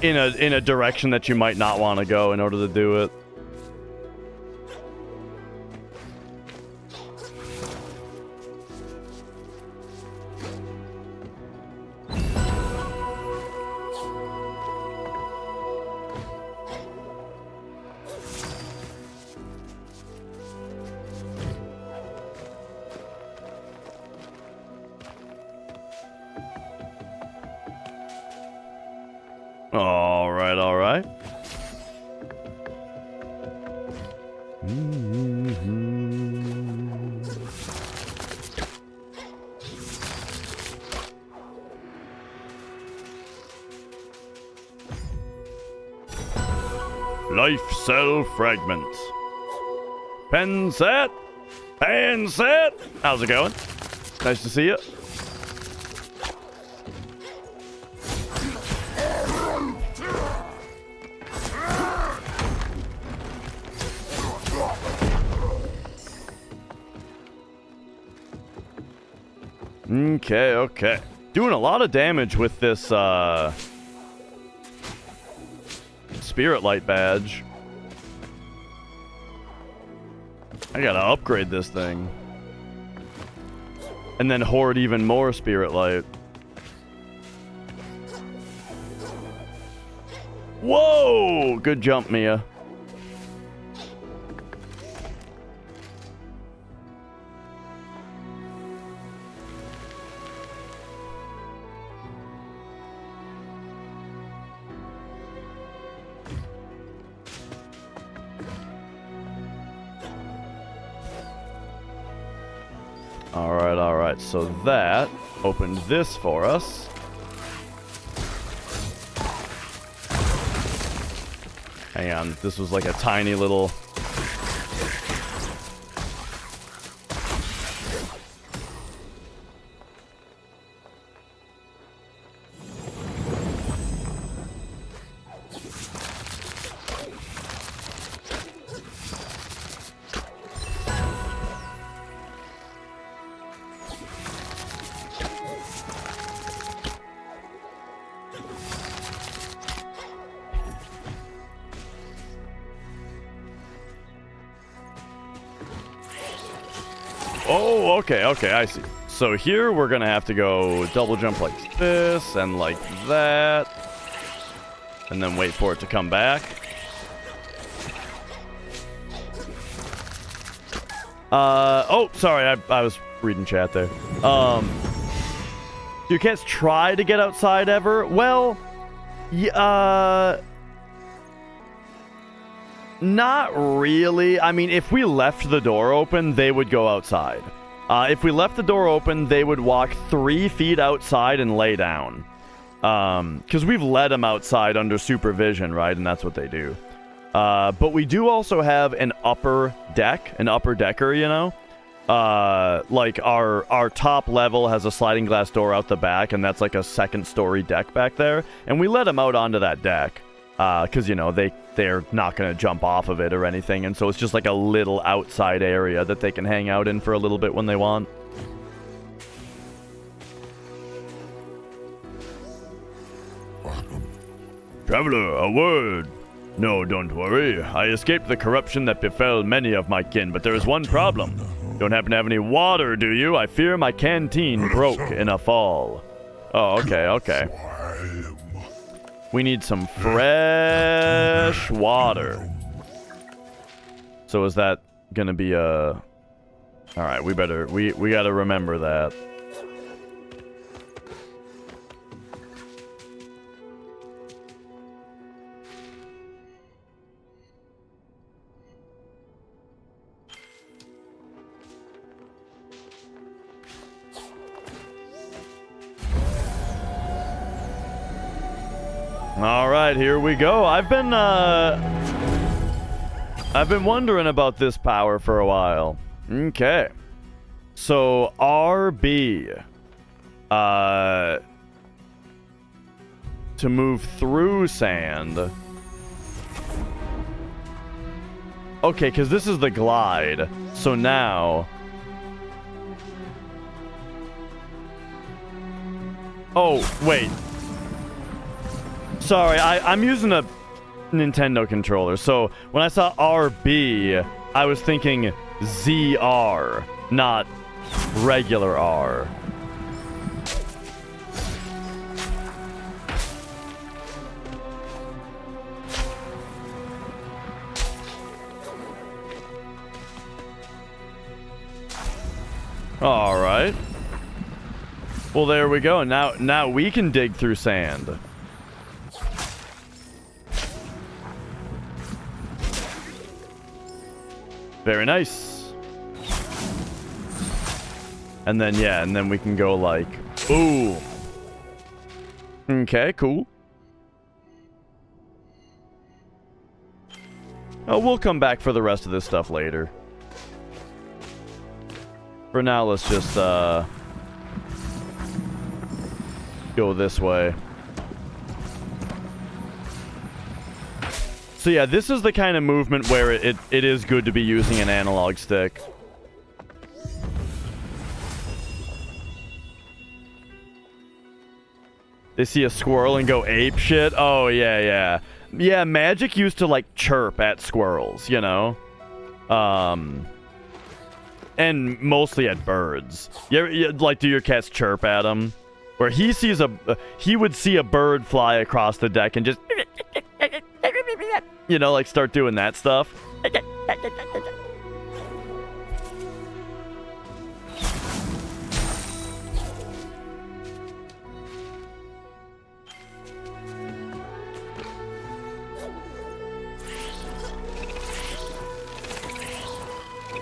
in a direction that you might not want to go in order to do it. All right, all right. Life cell fragment. Pen set. Pen set. How's it going? Nice to see you. Okay, okay. Doing a lot of damage with this spirit light badge. I gotta upgrade this thing. And then hoard even more spirit light. Whoa! Good jump, Mia. Alright, so that opened this for us. Hang on, this was like a tiny little... Oh, okay, I see. So here we're gonna have to go double jump like this and like that. And then wait for it to come back. Oh, sorry, I was reading chat there. You can't try to get outside ever? Well, not really. I mean, if we left the door open, they would go outside. If we left the door open, they would walk 3 feet outside and lay down. Because we've let them outside under supervision, right? And that's what they do. But we do also have an upper deck, an upper decker, you know? Like our top level has a sliding glass door out the back, and that's like a 2nd story deck back there. And we let them out onto that deck. Because, you know, they're not going to jump off of it or anything. And so it's just like a little outside area that they can hang out in for a little bit when they want. Traveler, a word. No, don't worry. I escaped the corruption that befell many of my kin, but there is one problem. Don't happen to have any water, do you? I fear my canteen broke in a fall. Oh, okay. We need some fresh water. So is that gonna be a... Alright, we gotta remember that. All right, here we go. I've been wondering about this power for a while. Okay. So RB to move through sand. Okay, because this is the glide. So now... Oh, wait. Sorry, I'm using a Nintendo controller. So when I saw RB, I was thinking ZR, not regular R. All right. Well, there we go. Now we can dig through sand. Very nice. And then, yeah, and then we can go like, boom. Okay, cool. Oh, we'll come back for the rest of this stuff later. For now, let's just, go this way. So yeah, this is the kind of movement where it is good to be using an analog stick. They see a squirrel and go ape shit? Oh, yeah. Yeah, magic used to, like, chirp at squirrels, you know? And mostly at birds. Like, do your cats chirp at them? Where he sees he would see a bird fly across the deck and just, you know, like, start doing that stuff.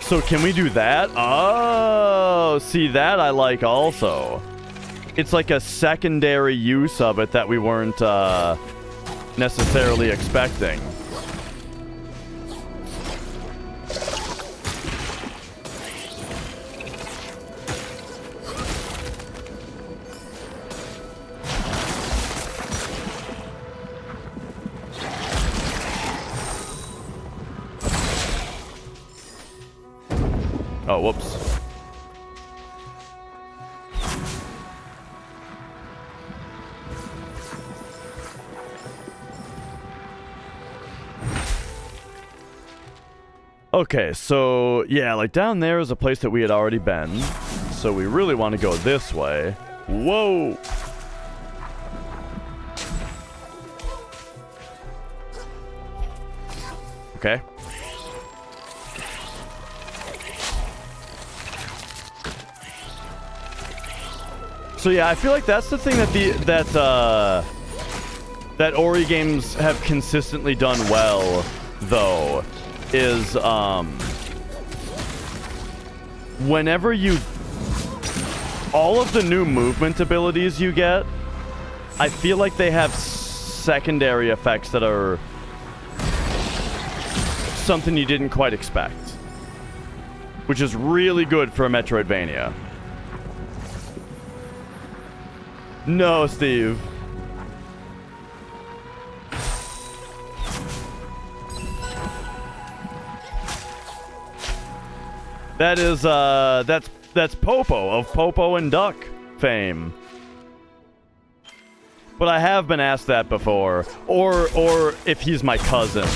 So can we do that? Oh, see, that I like also. It's like a secondary use of it that we weren't necessarily expecting. Oh, whoops. Okay, so, yeah, like, down there is a place that we had already been. So we really want to go this way. Whoa! Okay. So yeah, I feel like that's the thing that that Ori games have consistently done well, though, is whenever all of the new movement abilities you get, I feel like they have secondary effects that are something you didn't quite expect, which is really good for a Metroidvania. No, Steve. That is, that's Popo of Popo and Duck fame. But I have been asked that before. Or if he's my cousin.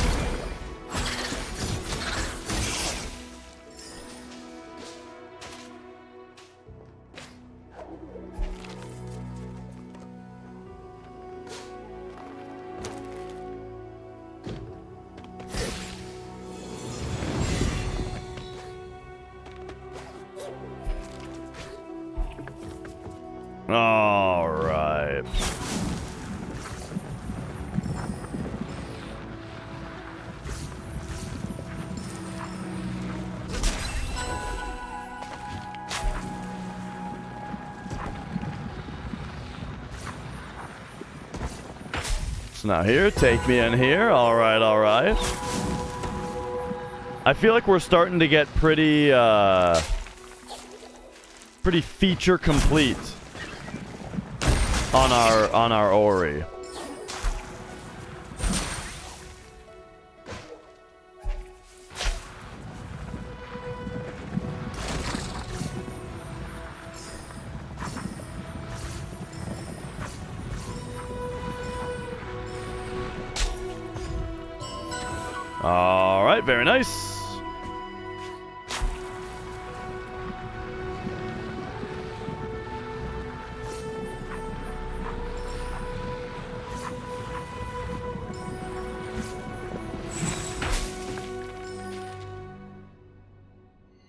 All right. So now here, take me in here. All right, all right. I feel like we're starting to get pretty feature complete on our Ori. All right, very nice.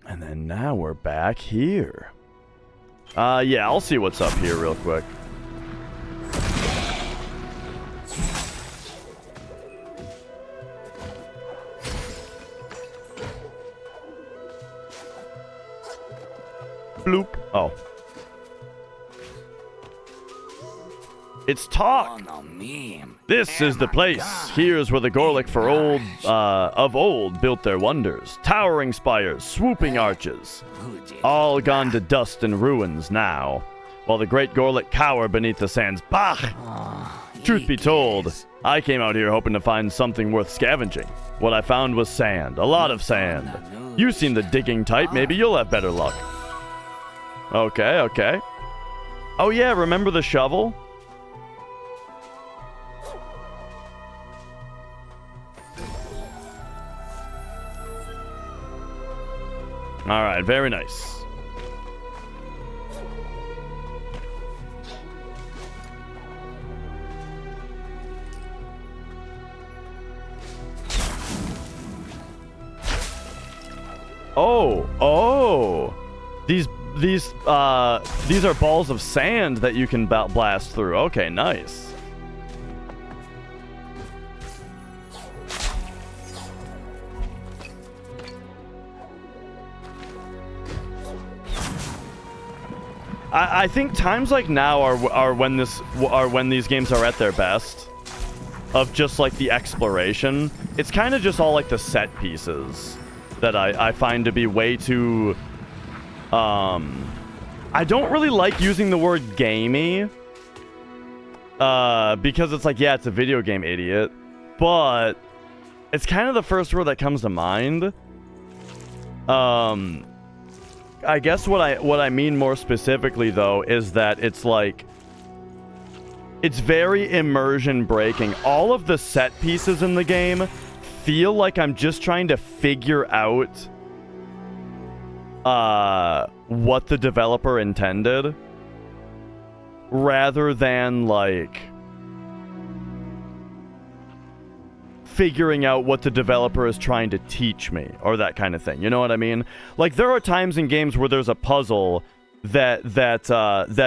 And then now we're back here. Yeah, I'll see what's up here real quick. Bloop. Oh. It's talk. This is the place. Here's where the Gorlick of old built their wonders. Towering spires, swooping arches. All gone to dust and ruins now. While the great Gorlick cower beneath the sands. Bah! Truth be told, I came out here hoping to find something worth scavenging. What I found was sand. A lot of sand. You seem the digging type. Maybe you'll have better luck. Okay, okay. Oh yeah, remember the shovel? All right, very nice. Oh. These are balls of sand that you can blast through. Okay, nice. I think times like now are when these games are at their best, of just like the exploration. It's kind of just all like the set pieces that I find to be way too I don't really like using the word gamey because it's like, yeah, it's a video game, idiot, but it's kind of the first word that comes to mind. I guess what I mean more specifically though is that it's like, it's very immersion breaking. All of the set pieces in the game feel like I'm just trying to figure out what the developer intended, rather than like figuring out what the developer is trying to teach me, or that kind of thing. You know what I mean? Like, there are times in games where there's a puzzle that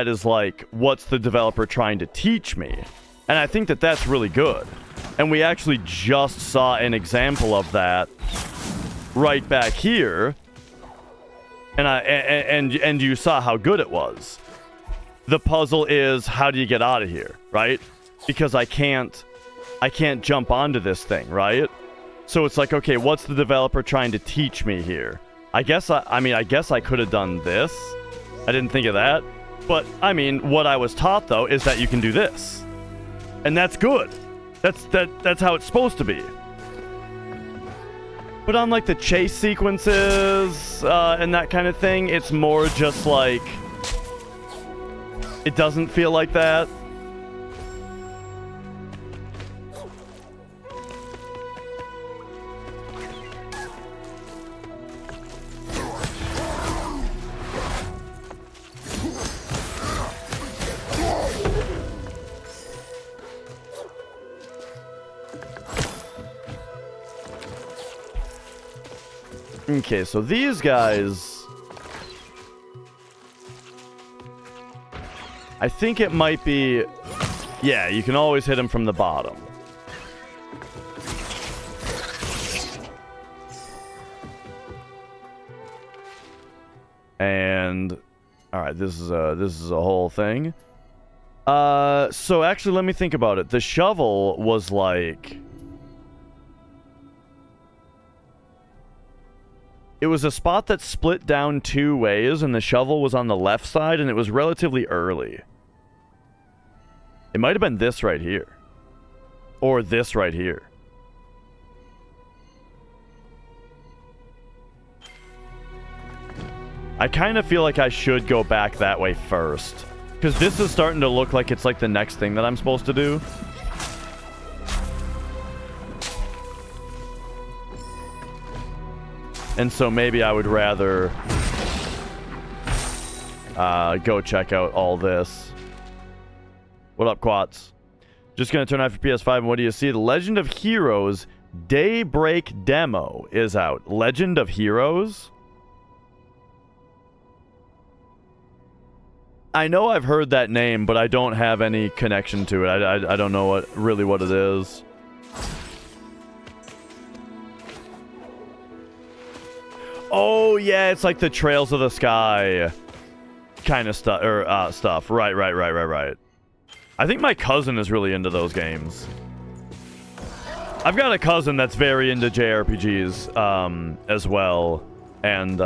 is like, what's the developer trying to teach me? And I think that that's really good. And we actually just saw an example of that right back here. And you saw how good it was. The puzzle is, how do you get out of here, right? Because I can't jump onto this thing, right? So it's like, okay, what's the developer trying to teach me here? I guess I could have done this. I didn't think of that. But I mean, what I was taught though is that you can do this. And that's good. That's how it's supposed to be. But on like the chase sequences and that kind of thing, it's more just like, it doesn't feel like that. Okay, so these guys, I think it might be, yeah, you can always hit them from the bottom. And all right, this is a whole thing. So actually, let me think about it. The shovel was like, it was a spot that split down two ways, and the shovel was on the left side, and it was relatively early. It might have been this right here. Or this right here. I kind of feel like I should go back that way first, because this is starting to look like it's like the next thing that I'm supposed to do. And so maybe I would rather go check out all this. What up, Quats? Just gonna turn on for PS5, and what do you see? The Legend of Heroes Daybreak demo is out. Legend of Heroes? I know I've heard that name, but I don't have any connection to it. I don't know what it is. Oh yeah, it's like the Trails of the Sky kind of stuff, or stuff. Right. I think my cousin is really into those games. I've got a cousin that's very into JRPGs as well, and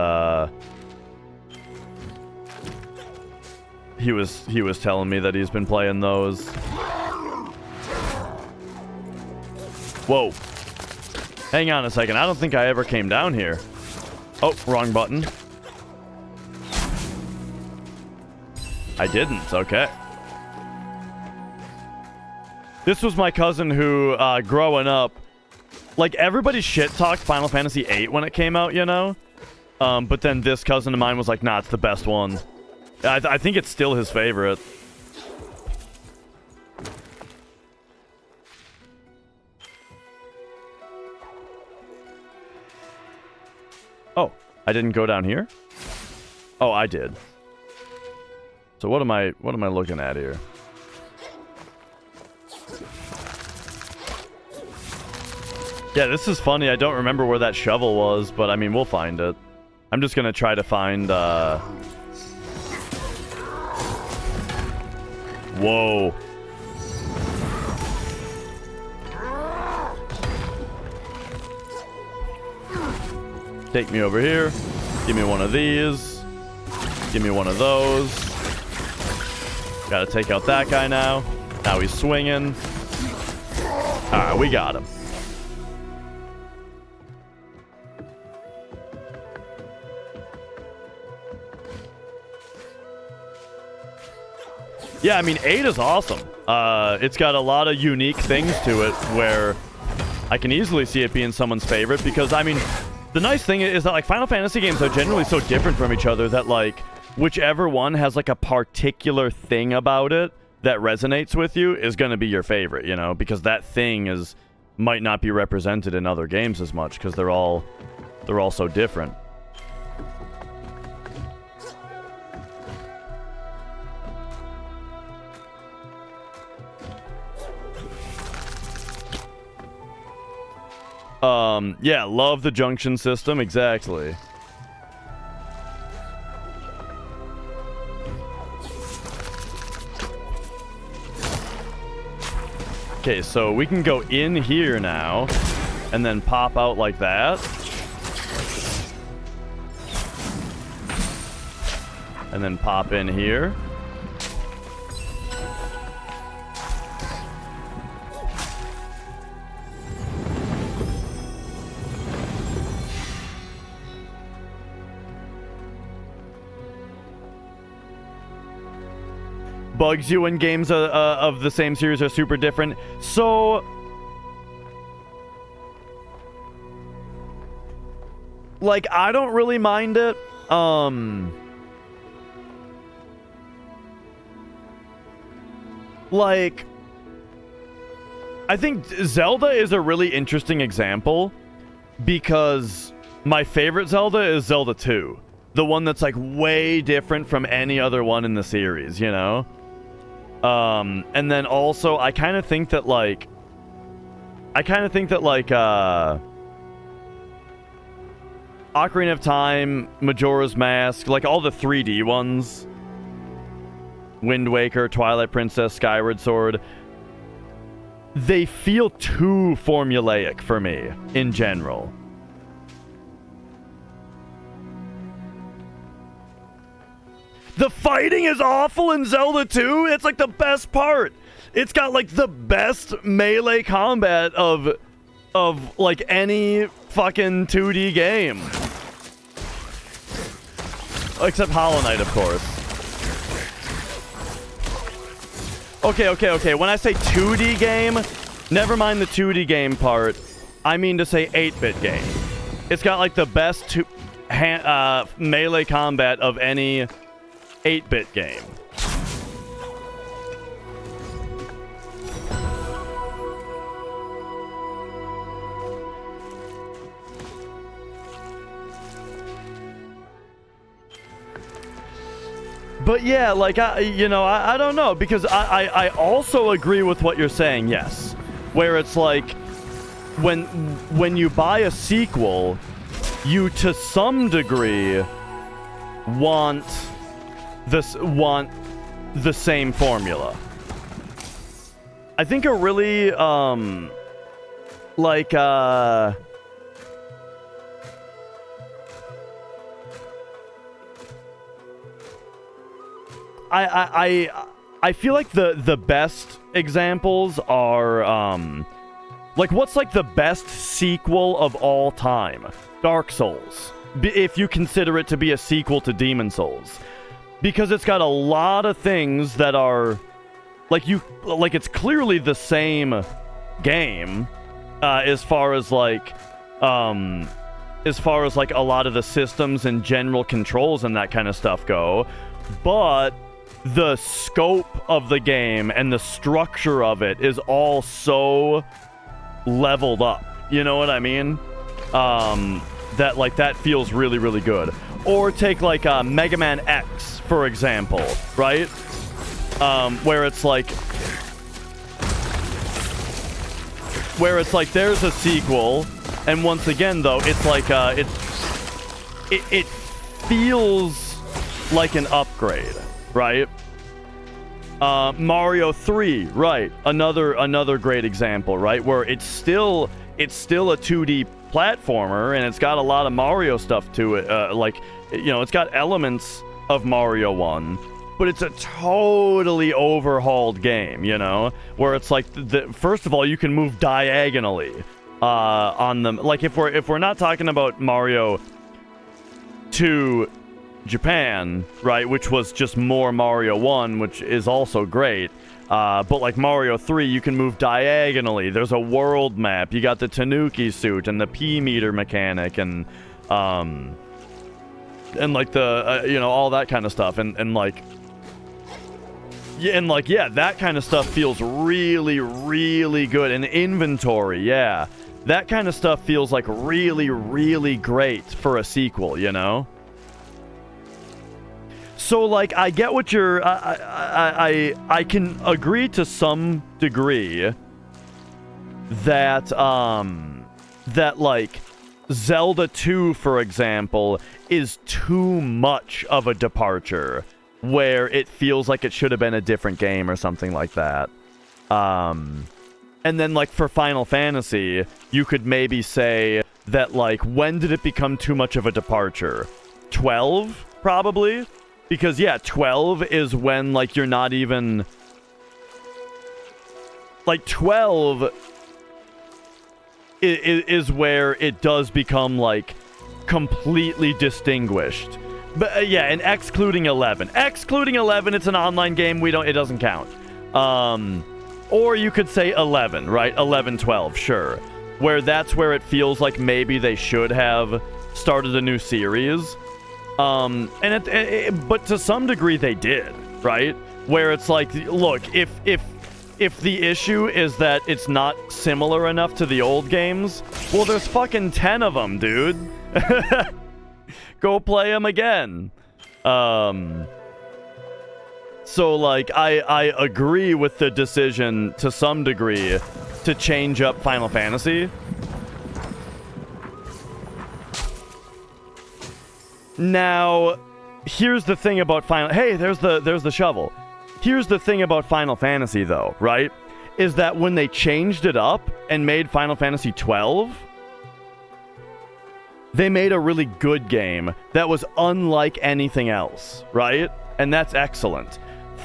he was telling me that he's been playing those. Whoa. Hang on a second. I don't think I ever came down here. Oh, wrong button. I didn't. Okay. This was my cousin who, growing up, like, everybody shit-talked Final Fantasy VIII when it came out, you know? But then this cousin of mine was like, nah, it's the best one. I think it's still his favorite. Oh, I didn't go down here? Oh, I did. So what am I looking at here? Yeah, this is funny. I don't remember where that shovel was, but I mean, we'll find it. I'm just gonna try to find, Whoa. Take me over here. Give me one of these. Give me one of those. Gotta take out that guy now. Now he's swinging. Alright, we got him. Yeah, I mean, 8 is awesome. It's got a lot of unique things to it where I can easily see it being someone's favorite because, I mean, the nice thing is that, like, Final Fantasy games are generally so different from each other that, like, whichever one has, like, a particular thing about it that resonates with you is going to be your favorite, you know, because that thing might not be represented in other games as much because they're all so different. Yeah, love the junction system, exactly. Okay, so we can go in here now, and then pop out like that. And then pop in here. Bugs you when games of the same series are super different. So, like, I don't really mind it. Like, I think Zelda is a really interesting example because my favorite Zelda is Zelda 2. The one that's, like, way different from any other one in the series, you know? And then also, I kind of think that, like, Ocarina of Time, Majora's Mask, like, all the 3D ones, Wind Waker, Twilight Princess, Skyward Sword, they feel too formulaic for me, in general. The fighting is awful in Zelda 2. It's like the best part. It's got like the best melee combat of like any fucking 2D game. Except Hollow Knight, of course. Okay. When I say 2D game, never mind the 2D game part. I mean to say 8-bit game. It's got like the best melee combat of any 8-bit game. But yeah, like, I don't know, because I also agree with what you're saying, yes. Where it's like, when you buy a sequel, you to some degree want the same formula. I think a really I feel like the best examples are like, what's like the best sequel of all time? Dark Souls, if you consider it to be a sequel to Demon Souls. Because it's got a lot of things that are like it's clearly the same game as far as like as far as like a lot of the systems and general controls and that kind of stuff go, but the scope of the game and the structure of it is all so leveled up. You know what I mean? That like that feels really, really good. Or take like Mega Man X, for example, right? Where it's like there's a sequel, and once again though, it's like it feels like an upgrade, right? Mario 3, right? Another great example, right? Where it's still a 2D platformer, and it's got a lot of Mario stuff to it. Like, you know, it's got elements of Mario 1, but it's a totally overhauled game, you know? Where it's like, first of all, you can move diagonally on them. Like, if we're not talking about Mario 2 Japan, right, which was just more Mario 1, which is also great, but like Mario 3, you can move diagonally. There's a world map. You got the Tanuki suit and the P-meter mechanic, and like the you know, all that kind of stuff, and like, yeah, and like, yeah, that kind of stuff feels really, really good. And inventory, yeah, that kind of stuff feels like really, really great for a sequel, you know? So, like, I get what you're... I can agree to some degree that, that, like, Zelda 2, for example, is too much of a departure, where it feels like it should have been a different game or something like that. And then, like, for Final Fantasy, you could maybe say that, like, when did it become too much of a departure? 12, probably? Because, yeah, 12 is when, like, you're not even... Like, 12 is where it does become, like, completely distinguished. But, yeah, and excluding 11. Excluding 11, it's an online game. It doesn't count. Or you could say 11, right? 11, 12, sure. Where that's where it feels like maybe they should have started a new series. But to some degree they did, right? Where it's like, look, if the issue is that it's not similar enough to the old games, well, there's fucking 10 of them, dude. Go play them again. So, like, I agree with the decision to some degree to change up Final Fantasy. Now, here's the thing about Hey, there's the shovel. Here's the thing about Final Fantasy, though, right? Is that when they changed it up and made Final Fantasy 12, they made a really good game that was unlike anything else, right? And that's excellent.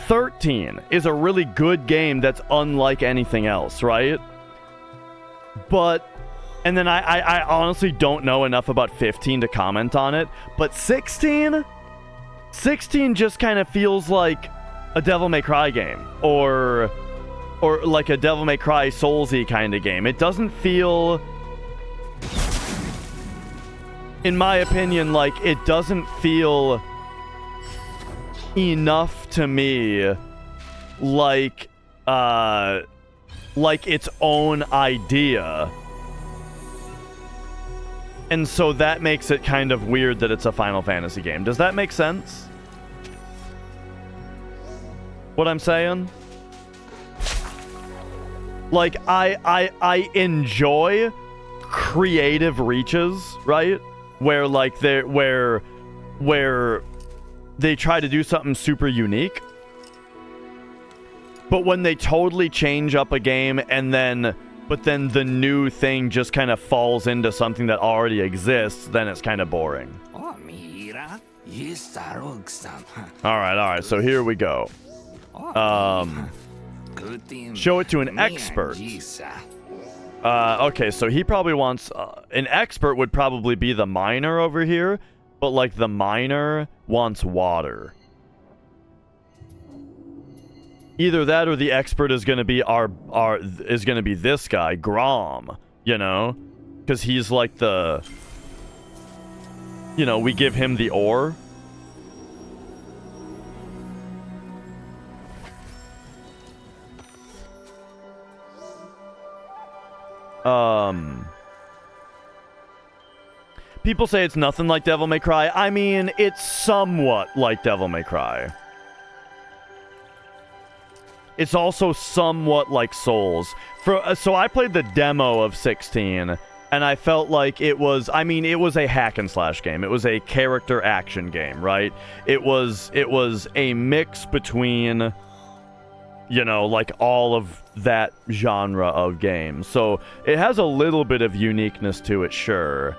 13 is a really good game that's unlike anything else, right? But... And then I honestly don't know enough about 15 to comment on it. But 16? 16 just kind of feels like a Devil May Cry game. Or like a Devil May Cry Soulsy kind of game. It doesn't feel... In my opinion, like, it doesn't feel enough to me like its own idea. And so that makes it kind of weird that it's a Final Fantasy game. Does that make sense? What I'm saying? Like, I enjoy creative reaches, right? Where, like, where they try to do something super unique. But when they totally change up a game but then the new thing just kind of falls into something that already exists, then it's kind of boring. Alright, so here we go. Show it to an expert. Okay, so he probably wants... an expert would probably be the miner over here, but, like, the miner wants water. Either that or the expert is going to be this guy, Grom, you know? Because he's like the you know, we give him the ore. People say it's nothing like Devil May Cry. I mean, it's somewhat like Devil May Cry. It's also somewhat like Souls. So I played the demo of 16, and I felt like it was, I mean, it was a hack and slash game. It was a character action game, right? It was a mix between, you know, like all of that genre of games. So it has a little bit of uniqueness to it, sure.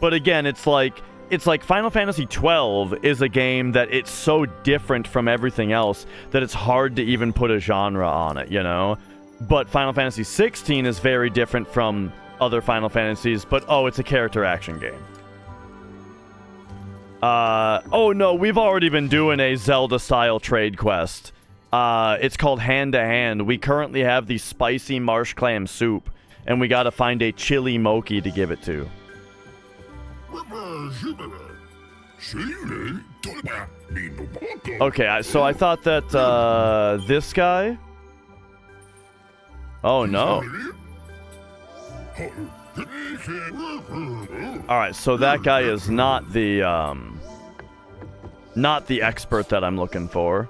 But again, it's like Final Fantasy XII is a game that it's so different from everything else that it's hard to even put a genre on it, you know? But Final Fantasy XVI is very different from other Final Fantasies, but oh, it's a character action game. Oh no, we've already been doing a Zelda-style trade quest. It's called Hand to Hand. We currently have the spicy marsh clam soup, and we gotta find a chili mochi to give it to. Okay, so I thought that, this guy... Oh, no. Alright, so that guy is not the expert that I'm looking for.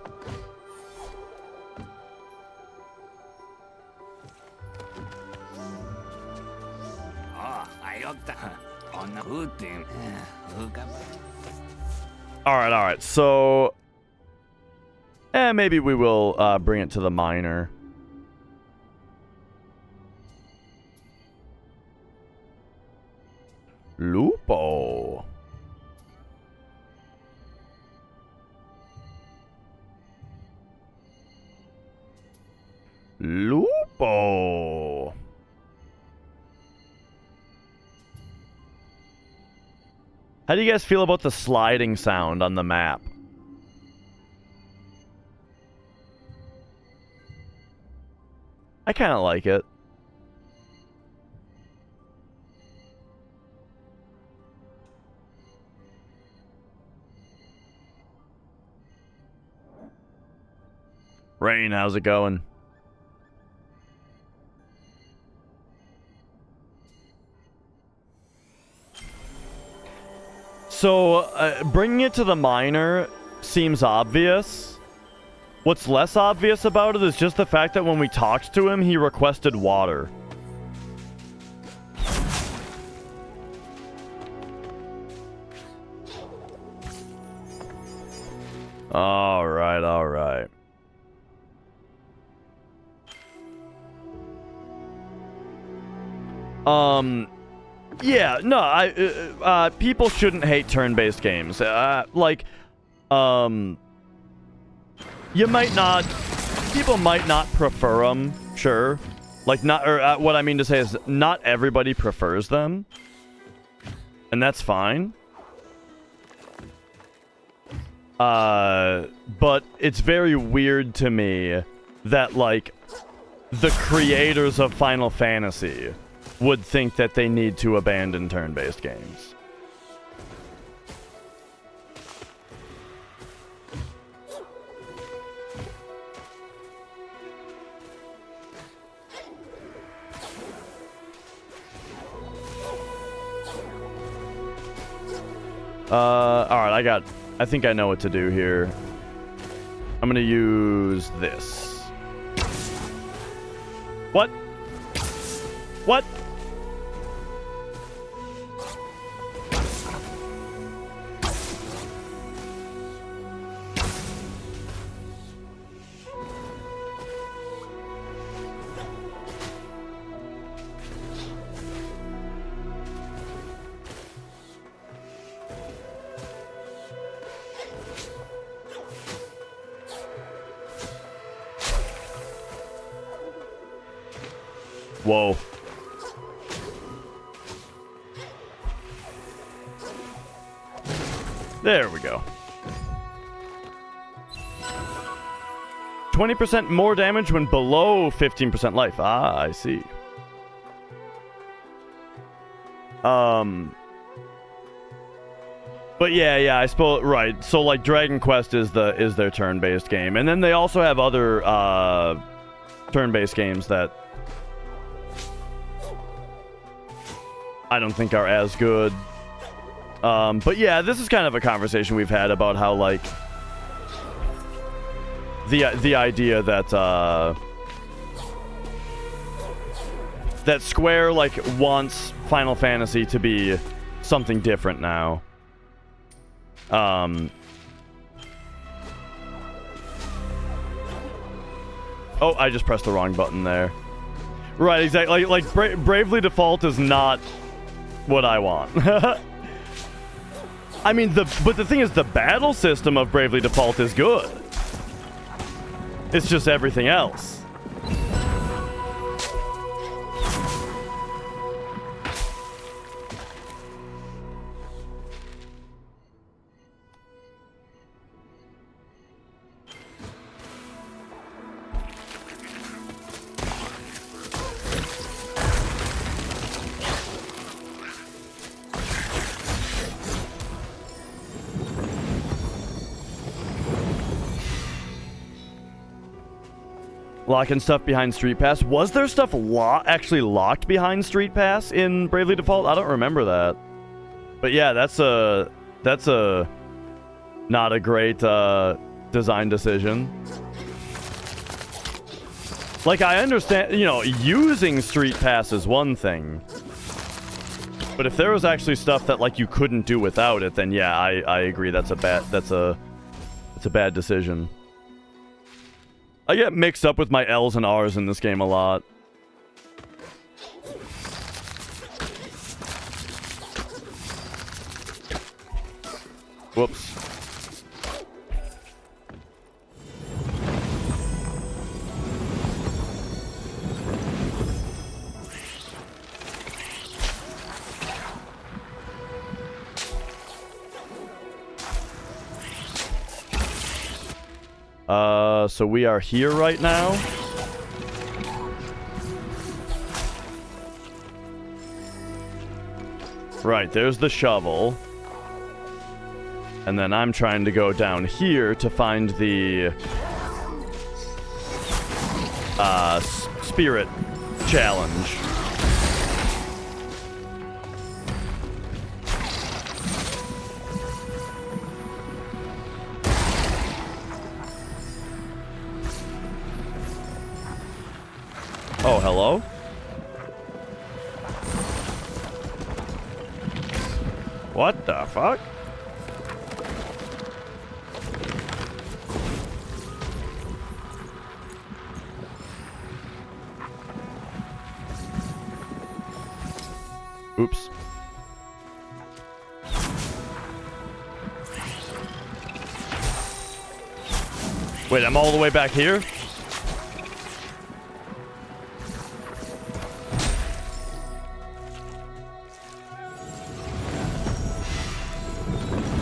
Alright, so... maybe we will, bring it to the miner. Lupo. Lupo. How do you guys feel about the sliding sound on the map? I kind of like it. Rain, how's it going? So, bringing it to the miner seems obvious. What's less obvious about it is just the fact that when we talked to him, he requested water. Alright. Yeah, no, people shouldn't hate turn-based games. You might not, people might not prefer them, sure. What I mean to say is, not everybody prefers them. And that's fine. But it's very weird to me that, like, the creators of Final Fantasy would think that they need to abandon turn-based games. Alright, I think I know what to do here. I'm gonna use this. What? What? Whoa. There we go. 20% more damage when below 15% life. Ah, I see. But yeah, I suppose right. So like Dragon Quest is their turn-based game, and then they also have other turn-based games that I don't think are as good. But yeah, this is kind of a conversation we've had about how like the idea that that Square like wants Final Fantasy to be something different now. Oh, I just pressed the wrong button there. Right, exactly. Like Bravely Default is not what I want. I mean, but the thing is, the battle system of Bravely Default is good. It's just everything else. Locking stuff behind Street Pass. Was there stuff actually locked behind Street Pass in Bravely Default? I don't remember that. But yeah, that's a not a great design decision. Like, I understand, you know, using Street Pass is one thing. But if there was actually stuff that like you couldn't do without it, then yeah, I agree that's a bad decision. I get mixed up with my L's and R's in this game a lot. Whoops. So we are here right now. Right, there's the shovel. And then I'm trying to go down here to find the spirit challenge. Oh, hello? What the fuck? Oops. Wait, I'm all the way back here?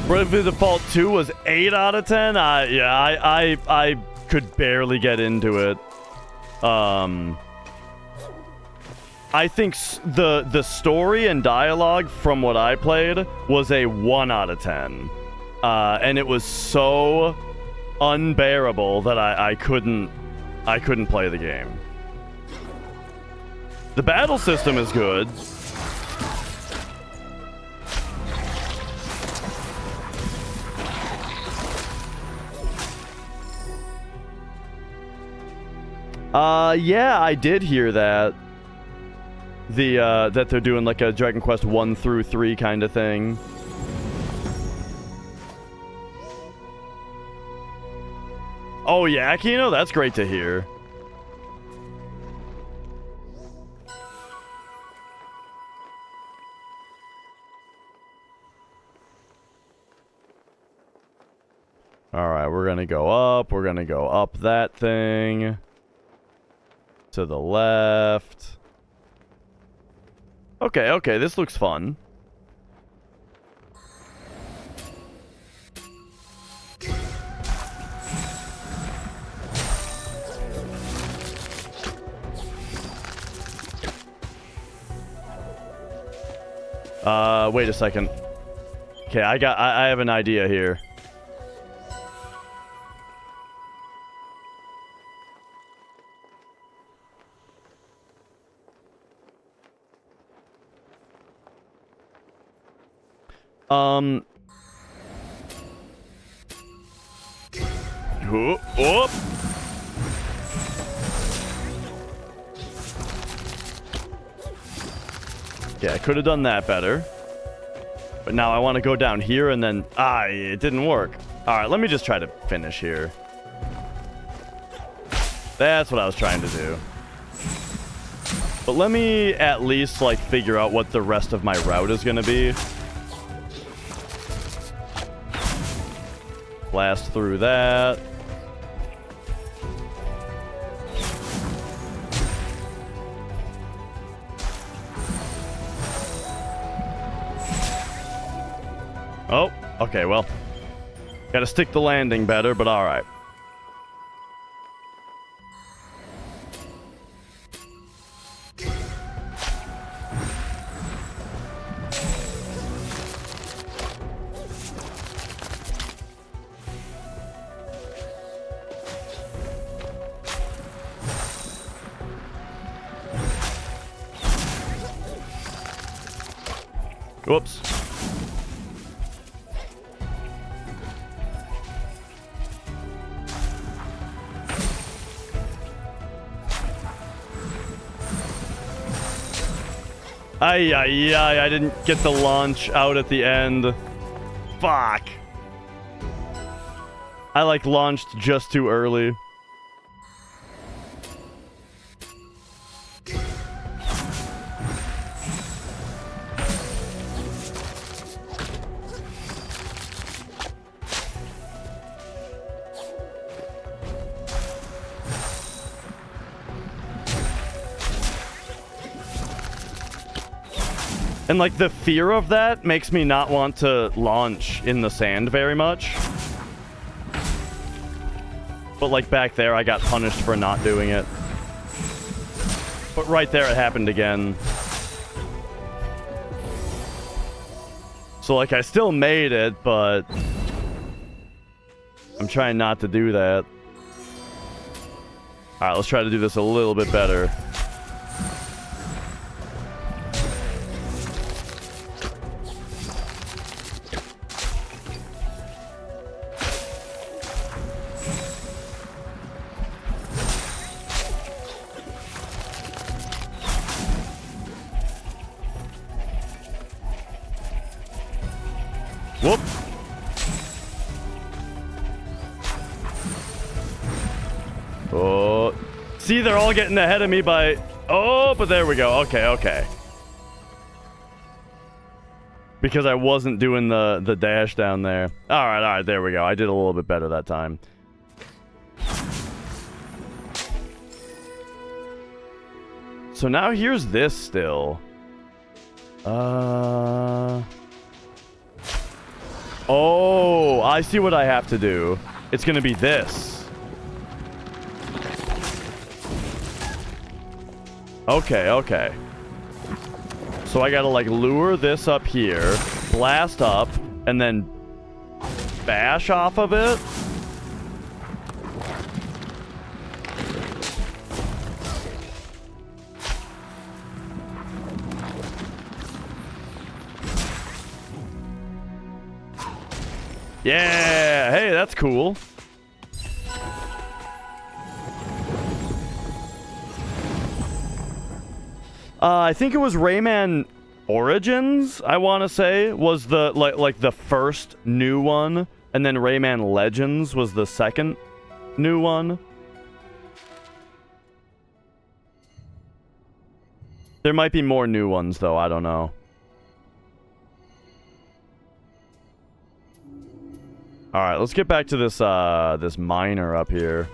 Bravely Default 2 was 8 out of 10? Yeah, I could barely get into it. I think the story and dialogue from what I played was a 1 out of 10. And it was so unbearable that I couldn't play the game. The battle system is good. Yeah, I did hear that. That they're doing like a Dragon Quest 1 through 3 kind of thing. Oh yeah, Akino, that's great to hear. Alright, we're gonna go up. We're gonna go up that thing. To the left. Okay, this looks fun. Wait a second. Okay, I have an idea here. Oh. Yeah, I could have done that better. But now I want to go down here and then... it didn't work. Alright, let me just try to finish here. That's what I was trying to do. But let me at least, like, figure out what the rest of my route is going to be. Blast through that. Oh, okay, well. Gotta stick the landing better, but alright. Whoops. I didn't get the launch out at the end. Fuck. I, like, launched just too early. And, like, the fear of that makes me not want to launch in the sand very much. But, like, back there, I got punished for not doing it. But right there, it happened again. So, like, I still made it, but... I'm trying not to do that. Alright, let's try to do this a little bit better. Whoop. Oh. See, they're all getting ahead of me by... Oh, but there we go. Okay, okay. Because I wasn't doing the dash down there. Alright, there we go. I did a little bit better that time. So now here's this still. Oh, I see what I have to do. It's gonna be this. Okay, okay. So I gotta, like, lure this up here, blast up, and then bash off of it. Yeah! Hey, that's cool. I think it was Rayman Origins, I want to say, was the like the first new one, and then Rayman Legends was the second new one. There might be more new ones though, I don't know. All right, let's get back to this this miner up here.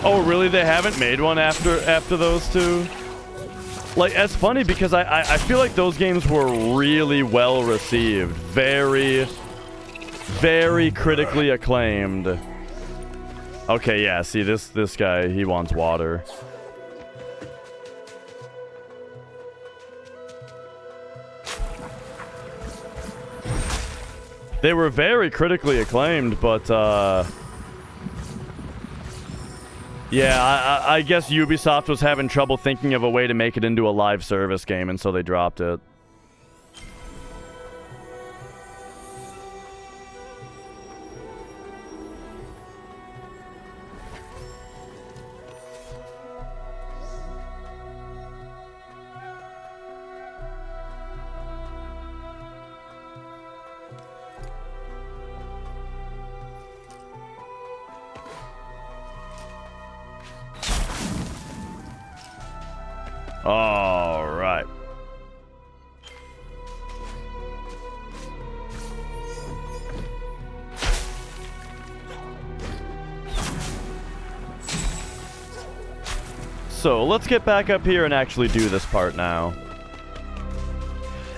Oh, really? They haven't made one after those two? Like, it's funny because I feel like those games were really well received. Very, very critically acclaimed. Okay, yeah, see, this guy, he wants water. They were very critically acclaimed, but, yeah, I guess Ubisoft was having trouble thinking of a way to make it into a live service game, and so they dropped it. All right. So let's get back up here and actually do this part now.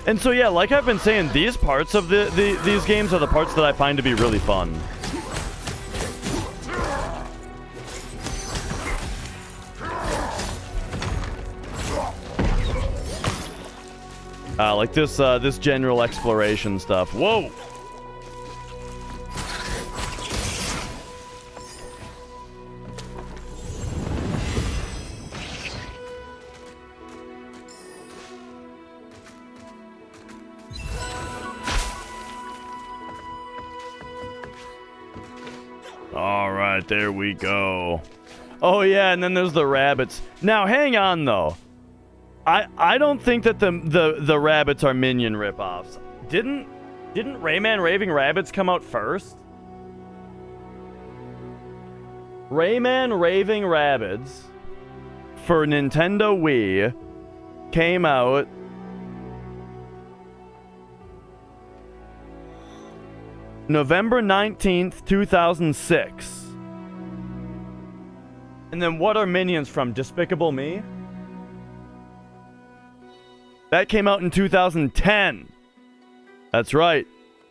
And so yeah, like I've been saying, these parts of these games are the parts that I find to be really fun. Like this general exploration stuff. Whoa! All right, there we go. Oh yeah, and then there's the rabbits. Now hang on though. I don't think that the rabbits are minion ripoffs. Didn't Rayman Raving Rabbids come out first? Rayman Raving Rabbids for Nintendo Wii came out November 19th, 2006. And then what are Minions from? Despicable Me? That came out in 2010. That's right.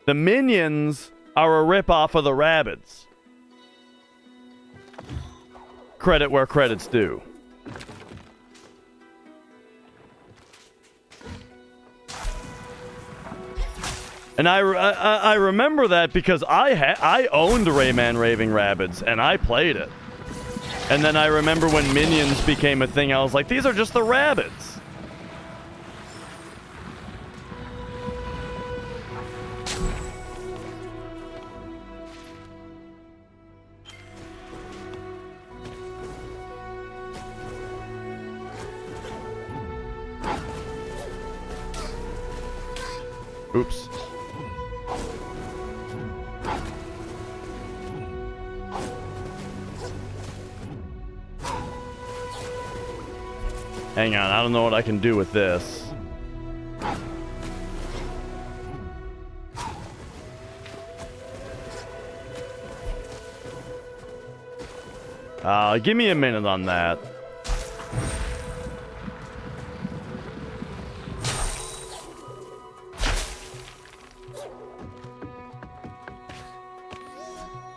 The Minions are a ripoff of the Rabbids. Credit where credit's due. And I remember that because I owned Rayman Raving Rabbids and I played it. And then I remember when Minions became a thing, I was like, these are just the Rabbids. Oops. Hang on, I don't know what I can do with this. Give me a minute on that.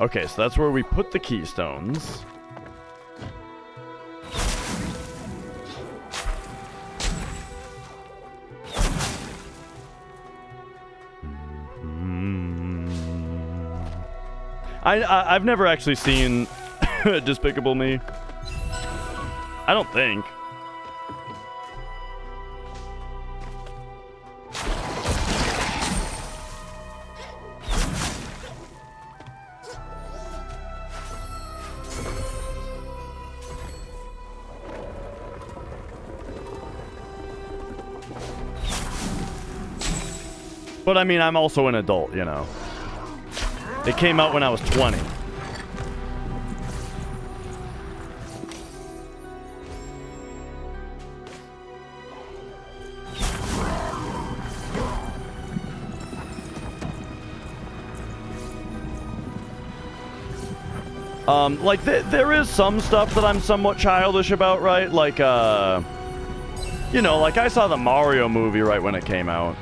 Okay, so that's where we put the keystones. I've never actually seen Despicable Me. I don't think. But I mean, I'm also an adult, you know. It came out when I was 20. Like, there is some stuff that I'm somewhat childish about, right? Like, You know, like I saw the Mario movie right when it came out.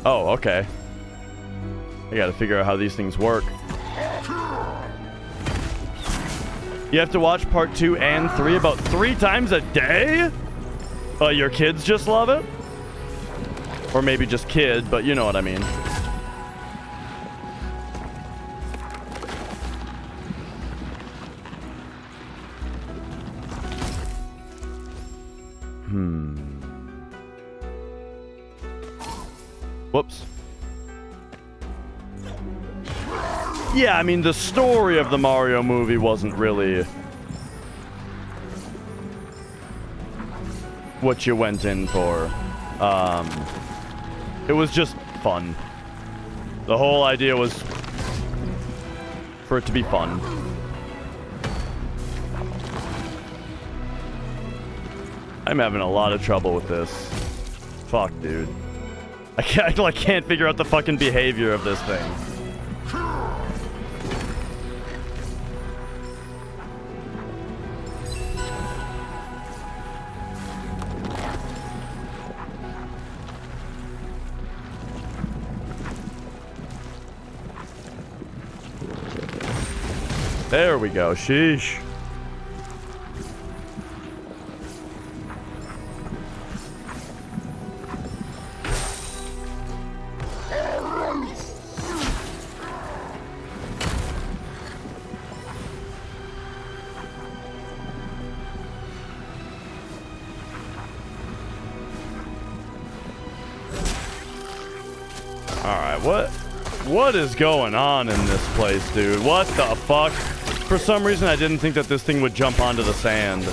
Oh, okay. I gotta figure out how these things work. You have to watch part 2 and 3 about 3 times a day? Your kids just love it? Or maybe just kid, but you know what I mean. Whoops. Yeah, I mean, the story of the Mario movie wasn't really what you went in for. It was just fun. The whole idea was for it to be fun. I'm having a lot of trouble with this. Fuck, dude. I can't figure out the fucking behavior of this thing. There we go. Sheesh. What is going on in this place, dude? What the fuck? For some reason, I didn't think that this thing would jump onto the sand.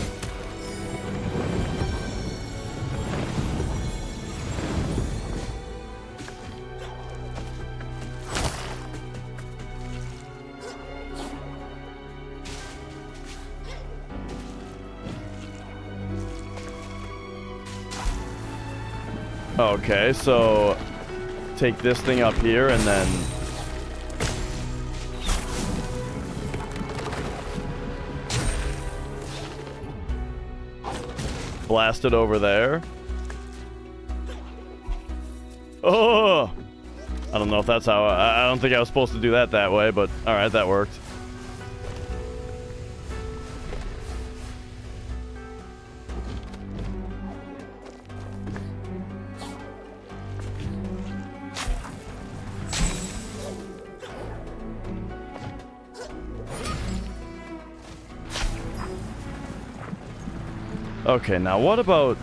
Okay, so take this thing up here and then blast it over there. Oh, I don't know if that's how I don't think I was supposed to do that way, but all right, that worked. Okay, now what about...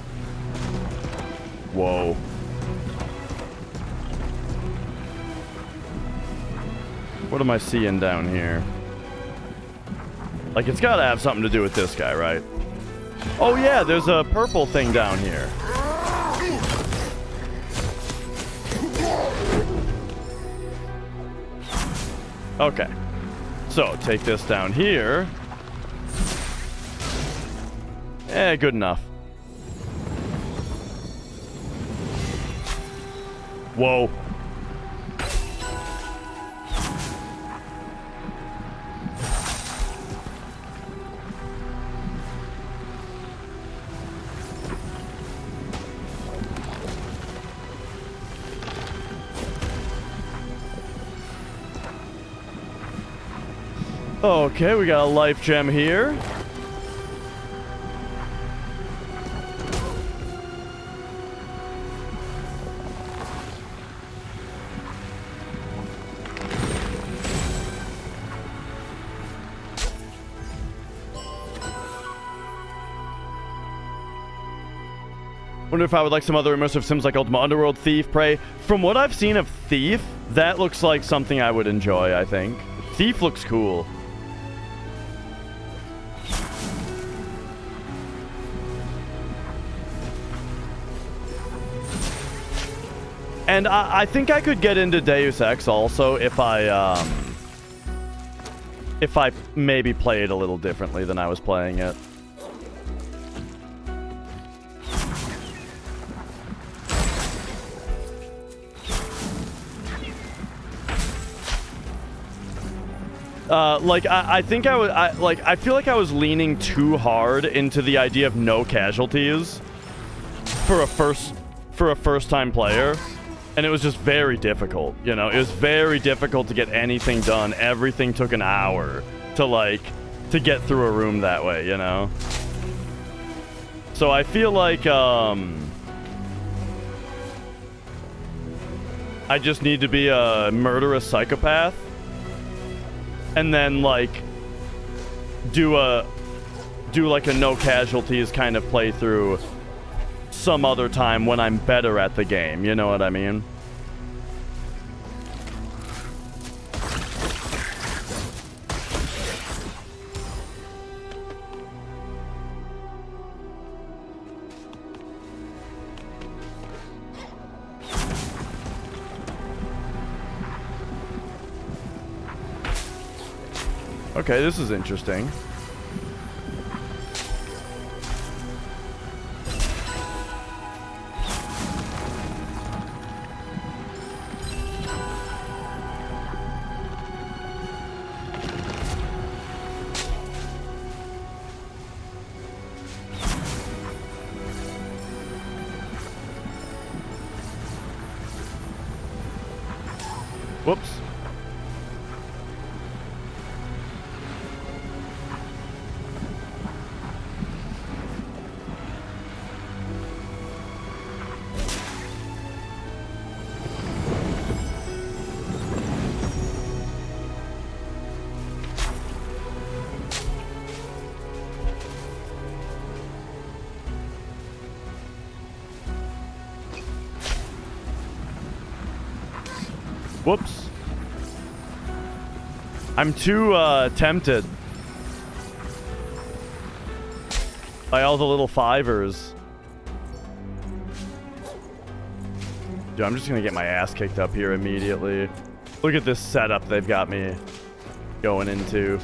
Whoa. What am I seeing down here? Like, it's gotta have something to do with this guy, right? Oh yeah, there's a purple thing down here. Okay. So, take this down here. Eh, good enough. Whoa. Okay, we got a life gem here. Wonder if I would like some other immersive sims like Ultima Underworld, Thief, Prey. From what I've seen of Thief, that looks like something I would enjoy, I think. Thief looks cool. And I think I could get into Deus Ex also if I maybe play it a little differently than I was playing it. Like I think I feel like I was leaning too hard into the idea of no casualties for a first time player, and it was just very difficult. You know, it was very difficult to get anything done. Everything took an hour to get through a room that way. You know, so I feel like I just need to be a murderous psychopath. And then, like, do like a no casualties kind of playthrough some other time when I'm better at the game. You know what I mean? Okay, this is interesting. Whoops. Whoops. I'm too tempted by all the little fivers. Dude, I'm just gonna get my ass kicked up here immediately. Look at this setup they've got me going into.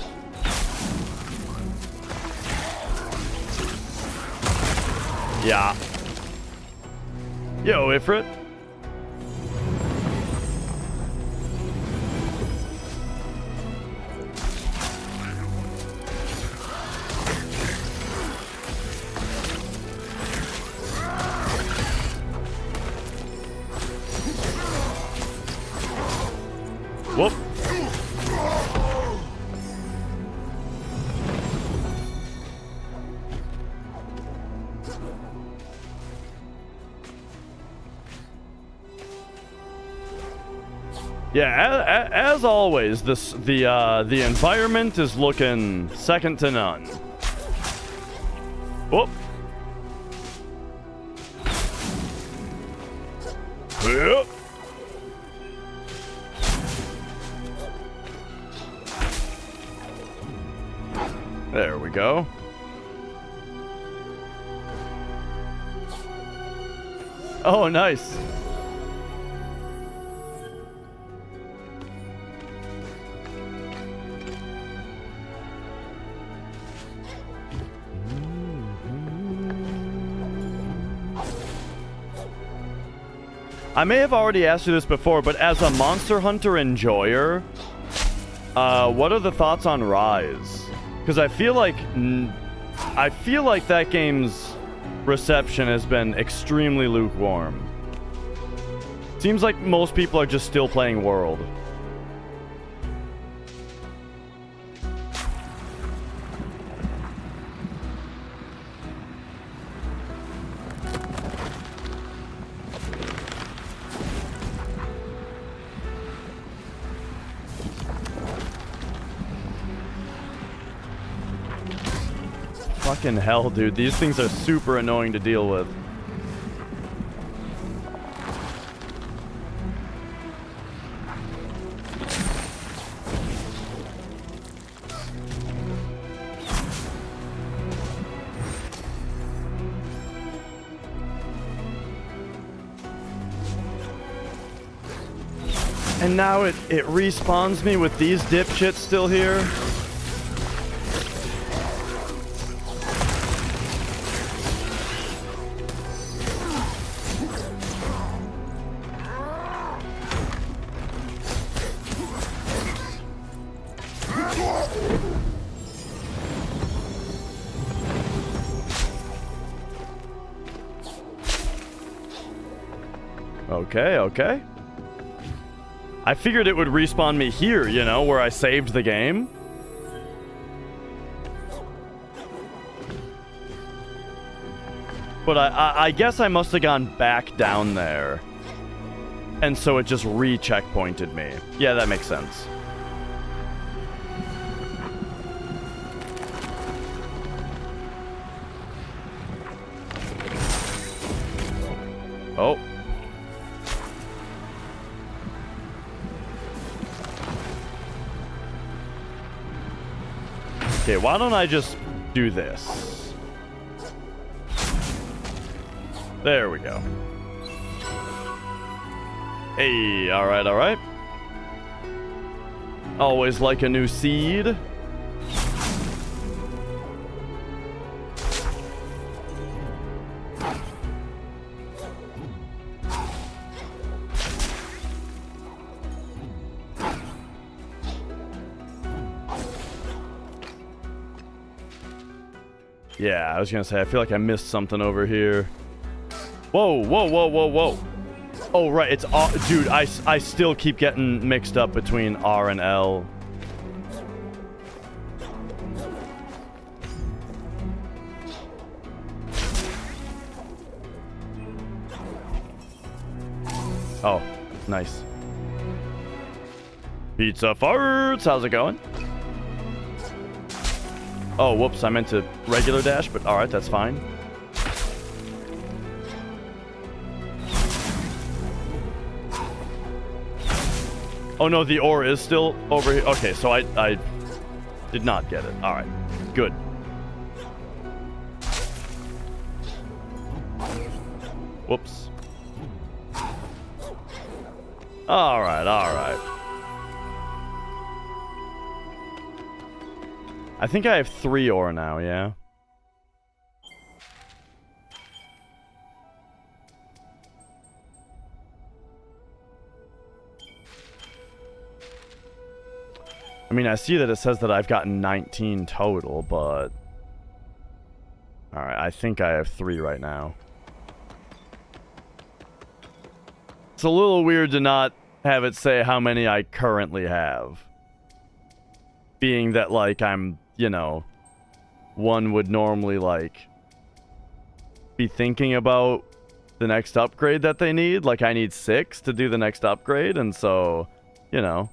Yeah. Yo, Ifrit. Whoop. Yeah, as always, the environment is looking second to none. Whoop. Yep. There we go. Oh, nice. I may have already asked you this before, but as a Monster Hunter enjoyer, what are the thoughts on Rise? Because I feel like that game's reception has been extremely lukewarm. Seems like most people are just still playing World. Fucking hell, dude. These things are super annoying to deal with. And now it respawns me with these dipshits still here. Okay, okay. I figured it would respawn me here, you know, where I saved the game. But I guess I must have gone back down there. And so it just re-checkpointed me. Yeah, that makes sense. Oh. Okay, why don't I just do this? There we go. Hey, alright, alright. Always like a new seed. Yeah, I was gonna say, I feel like I missed something over here. Whoa, whoa, whoa, whoa, whoa. Oh, right, it's... Dude, I still keep getting mixed up between R and L. Oh, nice. Pizza farts! How's it going? Oh, whoops, I meant to regular dash, but alright, that's fine. Oh no, the ore is still over here. Okay, so I did not get it. Alright, good. Whoops. Alright, alright. I think I have 3 ore now, yeah? I mean, I see that it says that I've gotten 19 total, but... Alright, I think I have 3 right now. It's a little weird to not have it say how many I currently have. Being that, like, I'm, you know, one would normally, like, be thinking about the next upgrade that they need. Like, I need 6 to do the next upgrade, and so, you know...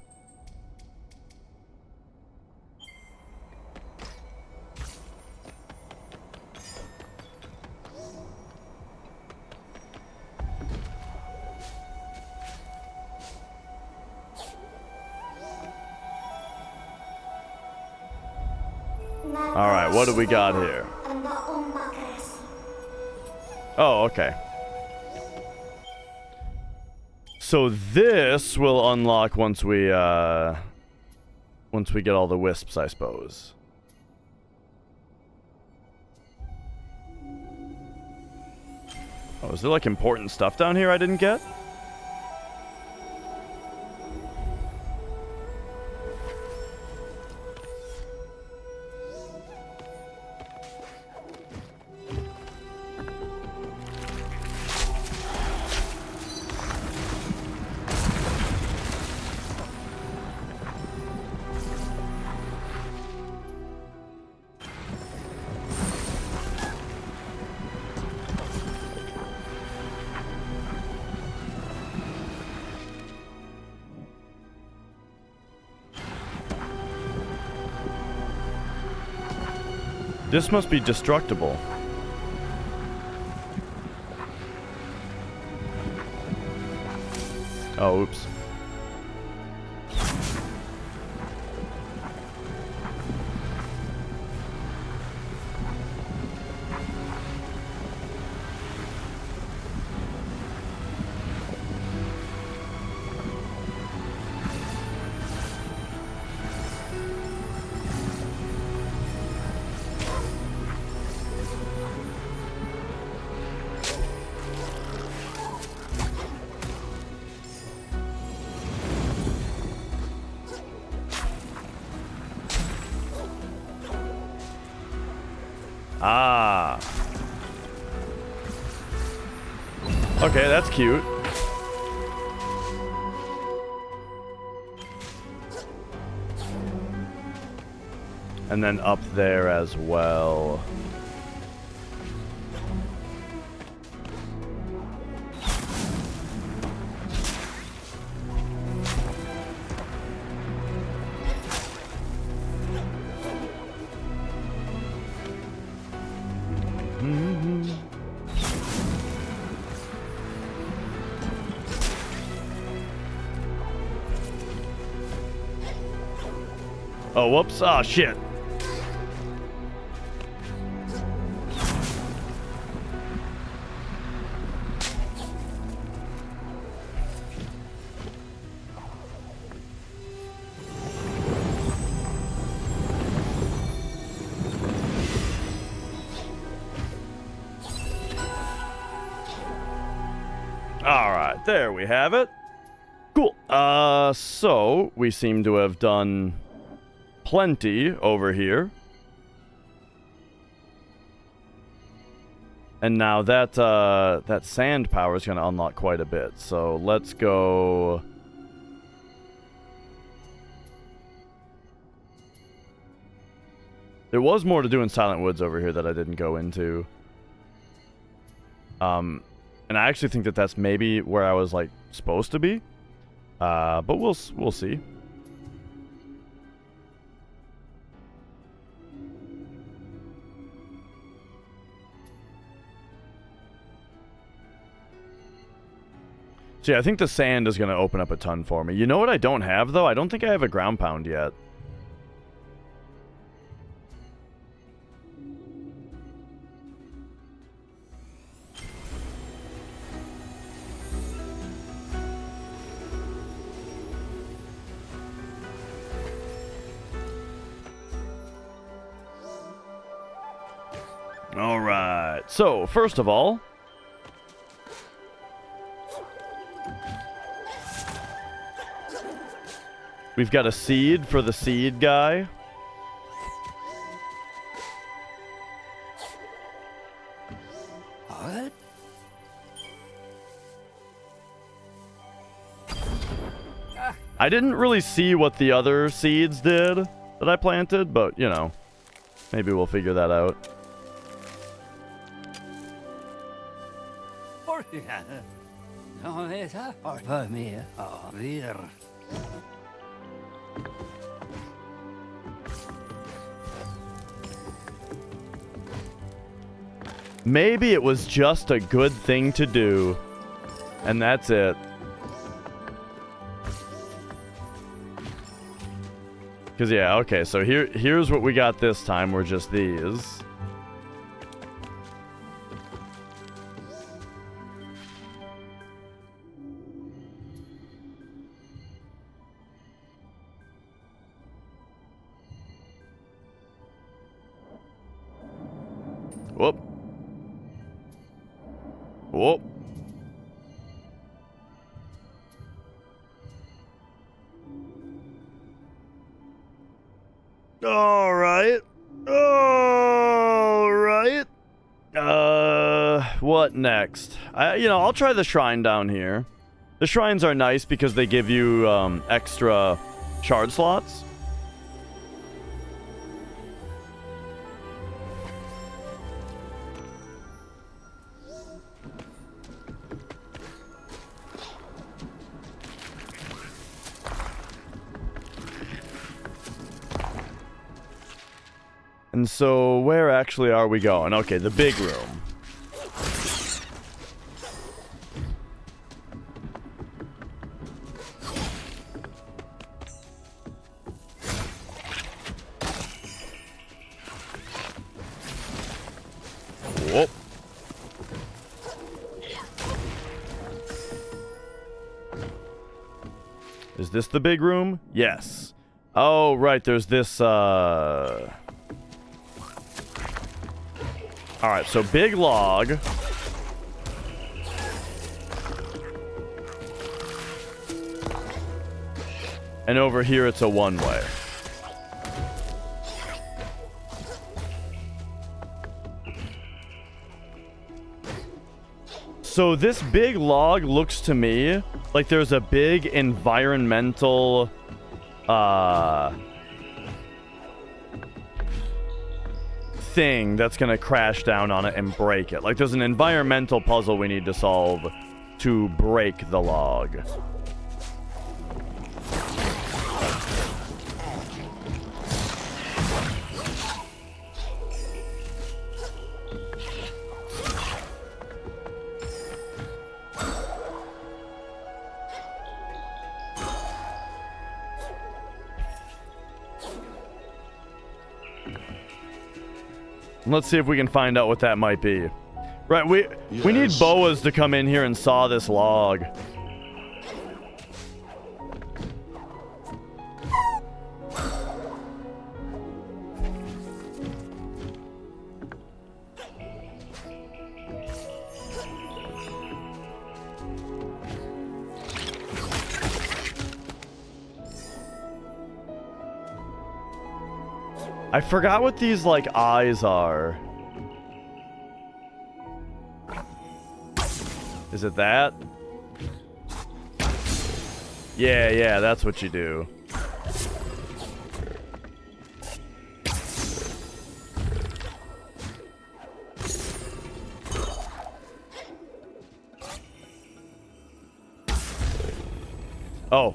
Alright, what do we got here? Oh, okay. So this will unlock once we get all the wisps, I suppose. Oh, is there like important stuff down here I didn't get? This must be destructible. Oh, oops. Ah. Okay, that's cute. And then up there as well. Oh, whoops. Oh, shit. All right, there we have it. Cool. So we seem to have done plenty over here. And now that that sand power is going to unlock quite a bit. So let's go. There was more to do in Silent Woods over here that I didn't go into. And I actually think that that's maybe where I was like supposed to be. But we'll see. So yeah, I think the sand is going to open up a ton for me. You know what I don't have, though? I don't think I have a ground pound yet. All right. So, first of all, we've got a seed for the seed guy. What? I didn't really see what the other seeds did that I planted, but, you know, maybe we'll figure that out. No esa por mí a ver. Maybe it was just a good thing to do, and that's it. Because, yeah, okay, so here's what we got this time. We're just these. Whoop. Whoop. All right. All right. What next? I'll try the shrine down here. The shrines are nice because they give you extra shard slots. And so, where actually are we going? Okay, the big room. Whoop. Is this the big room? Yes. Oh, right, there's this, Alright, so big log. And over here it's a one-way. So this big log looks to me like there's a big environmental thing that's gonna crash down on it and break it. Like there's an environmental puzzle we need to solve to break the log. Let's see if we can find out what that might be. Right, we need boas to come in here and saw this log. I forgot what these, like, eyes are. Is it that? Yeah, that's what you do. Oh.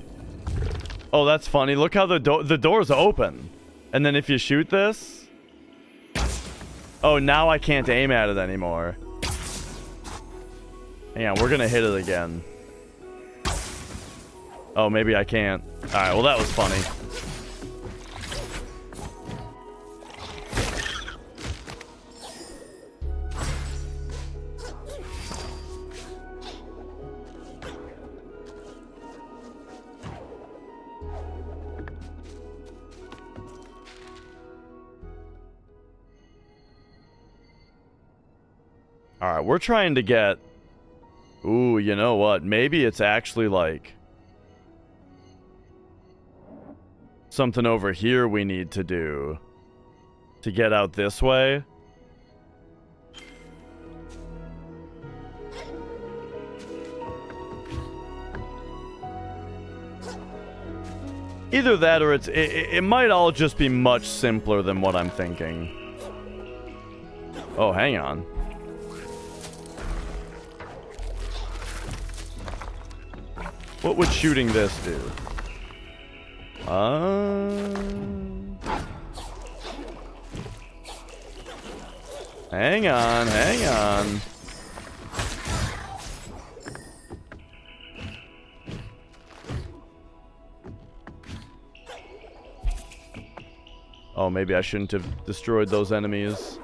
Oh, that's funny. Look how the door's open. And then if you shoot this... Oh, now I can't aim at it anymore. Hang on, we're gonna hit it again. Oh, maybe I can't. Alright, well that was funny. Alright, we're trying to get... Ooh, you know what? Maybe it's actually like... something over here we need to do. To get out this way. Either that or it might all just be much simpler than what I'm thinking. Oh, hang on. What would shooting this do? Hang on, hang on. Oh, maybe I shouldn't have destroyed those enemies.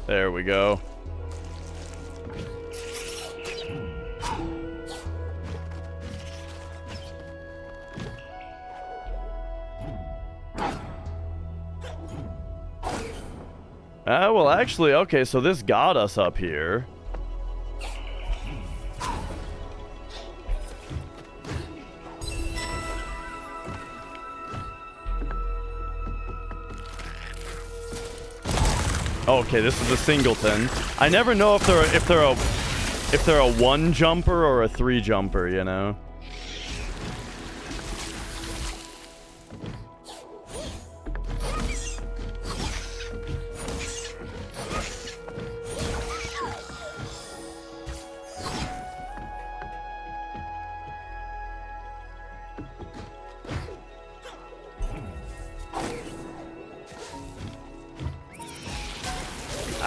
There we go. Well, actually, okay, so this got us up here. Okay, this is a singleton. I never know if they're a one jumper or a three jumper, you know.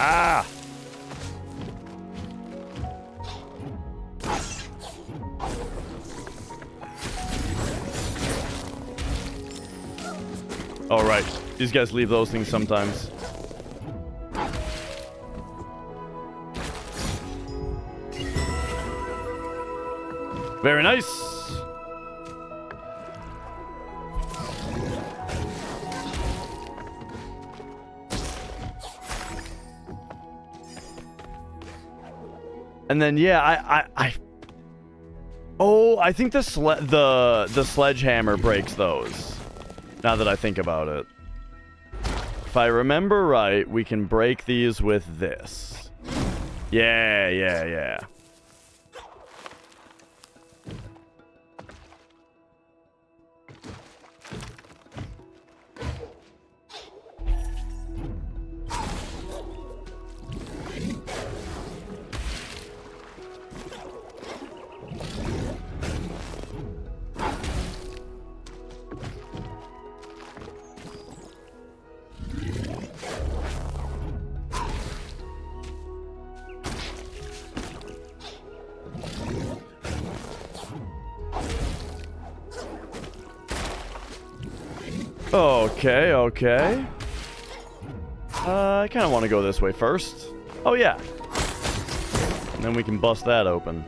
Ah! All right, these guys leave those things sometimes. Very nice. And then, yeah, Oh, I think the sledgehammer breaks those. Now that I think about it. If I remember right, we can break these with this. Yeah, yeah, yeah. Okay, okay. I kind of want to go this way first. Oh, yeah. And then we can bust that open.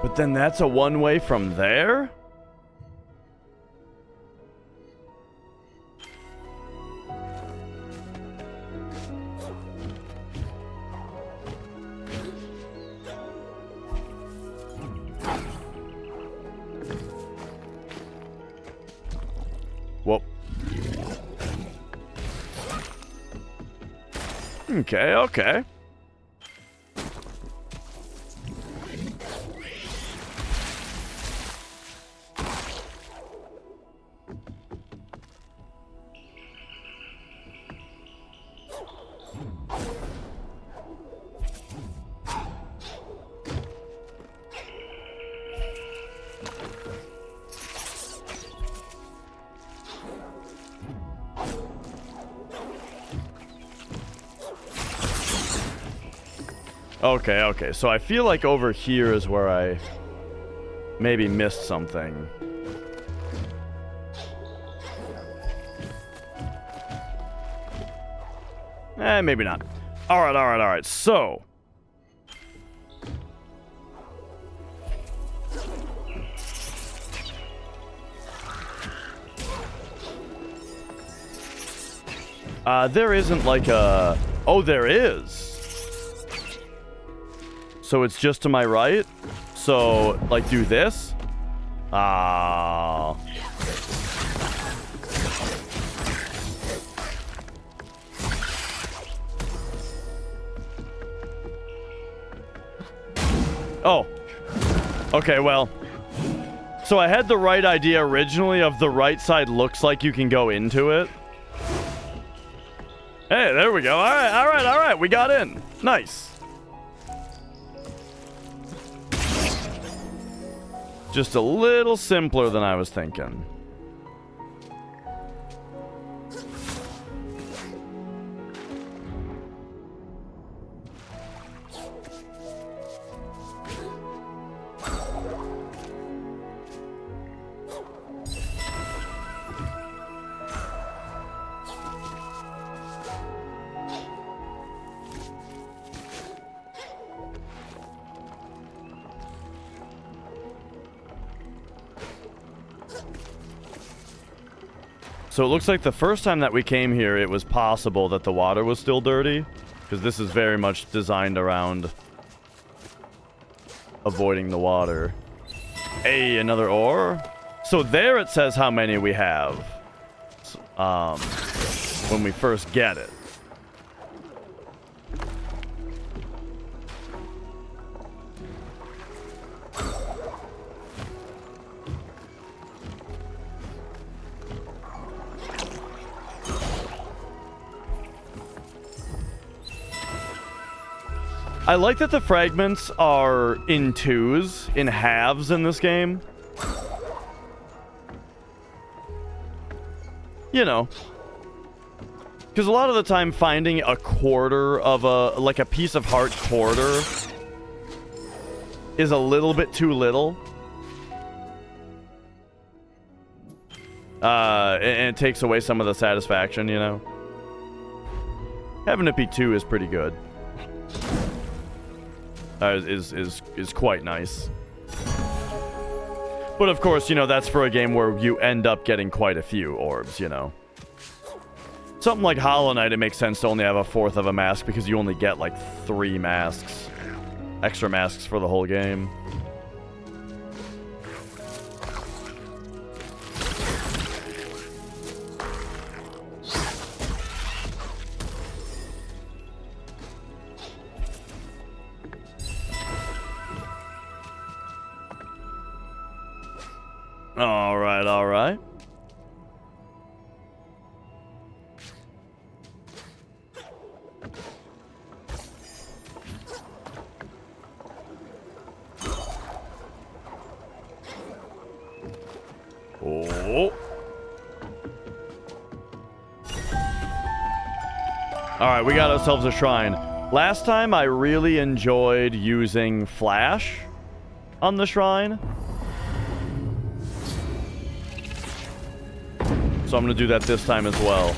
But then that's a one-way from there? Whoa. Okay, okay. Okay, okay. So I feel like over here is where I maybe missed something. Maybe not. Alright, alright, alright. So. There isn't like a... Oh, there is. So it's just to my right. So, like, do this. Ah. Oh. Okay, well. So I had the right idea originally of the right side looks like you can go into it. Hey, there we go. All right, all right, all right. We got in. Nice. Just a little simpler than I was thinking. So it looks like the first time that we came here, it was possible that the water was still dirty. Because this is very much designed around avoiding the water. Hey, another ore. So there it says how many we have. When we first get it. I like that the fragments are in twos, in halves in this game. You know. Because a lot of the time finding a quarter of like a piece of heart quarter is a little bit too little. And it takes away some of the satisfaction, you know. Having it be two is pretty good. Is quite nice. But of course, you know, that's for a game where you end up getting quite a few orbs, you know. something like Hollow Knight, it makes sense to only have a fourth of a mask because you only get like 3 masks. Extra masks for the whole game. Alright, alright. Oh. Alright, we got ourselves a shrine. Last time I really enjoyed using Flash on the shrine. So I'm going to do that this time as well.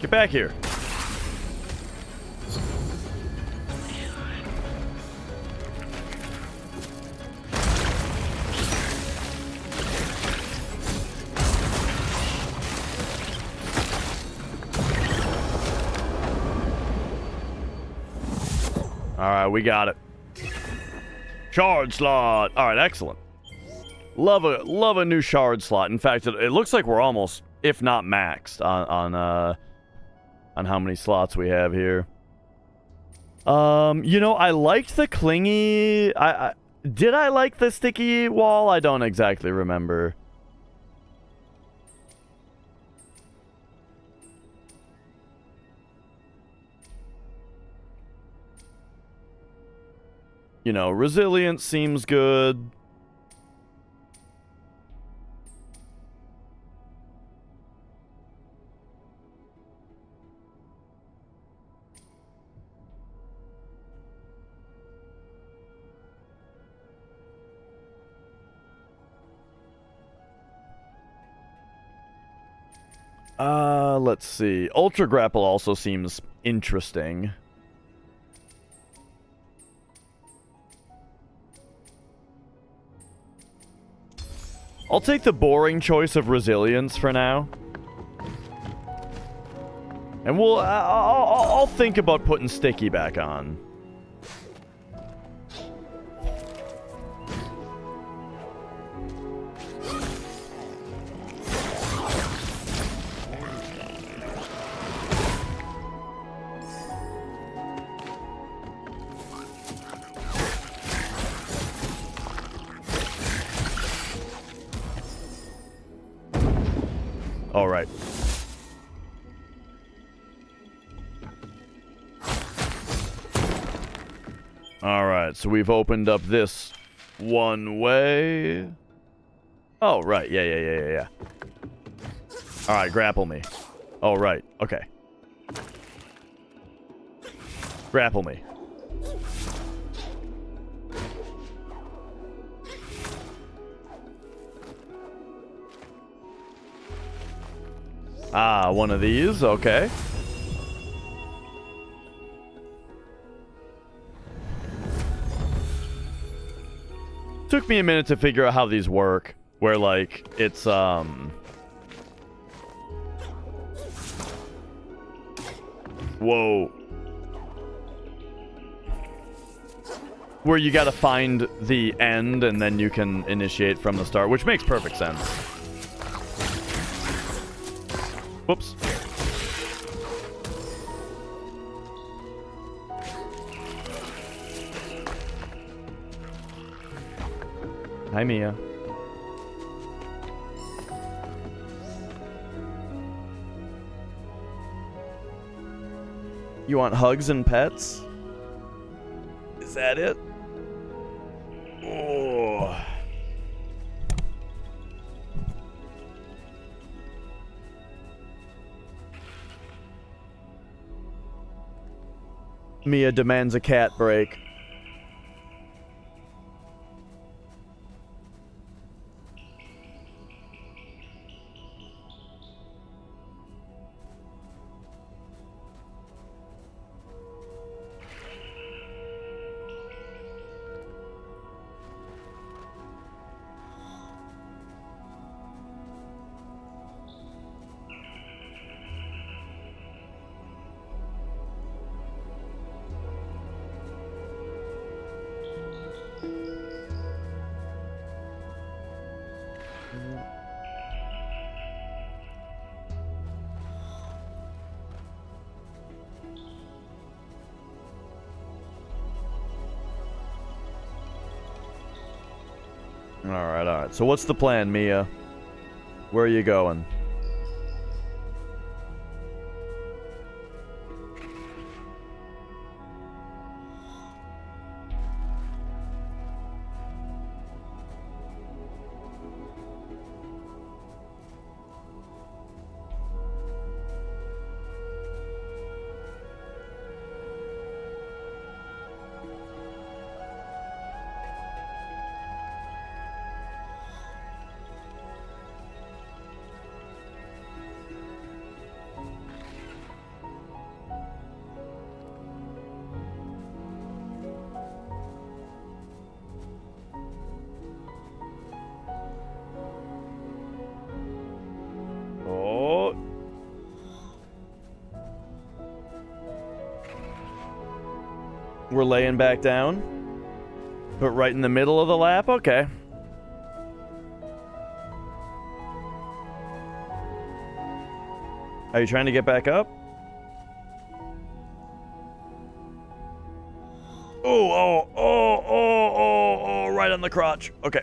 Get back here. Alright, we got it. Shard slot. Alright, excellent. Love a new shard slot. In fact, it looks like we're almost, if not maxed, on how many slots we have here. You know, I liked the clingy. Did I like the sticky wall? I don't exactly remember. You know, resilience seems good. Let's see. Ultra Grapple also seems interesting. I'll take the boring choice of resilience for now. And I'll think about putting sticky back on. All right. All right, so we've opened up this one way. Oh, right. Yeah. All right, grapple me. Oh, right. Okay. Grapple me. Ah, one of these. Okay. Took me a minute to figure out how these work. Where, like, it's, Whoa. Where you gotta find the end and then you can initiate from the start, which makes perfect sense. Whoops. Hi, Mia. You want hugs and pets? Is that it? Oh. Mia demands a cat break. Alright. So what's the plan, Mia? Where are you going? Oh. We're laying back down. But right in the middle of the lap? Okay. Are you trying to get back up? Oh, right on the crotch. Okay.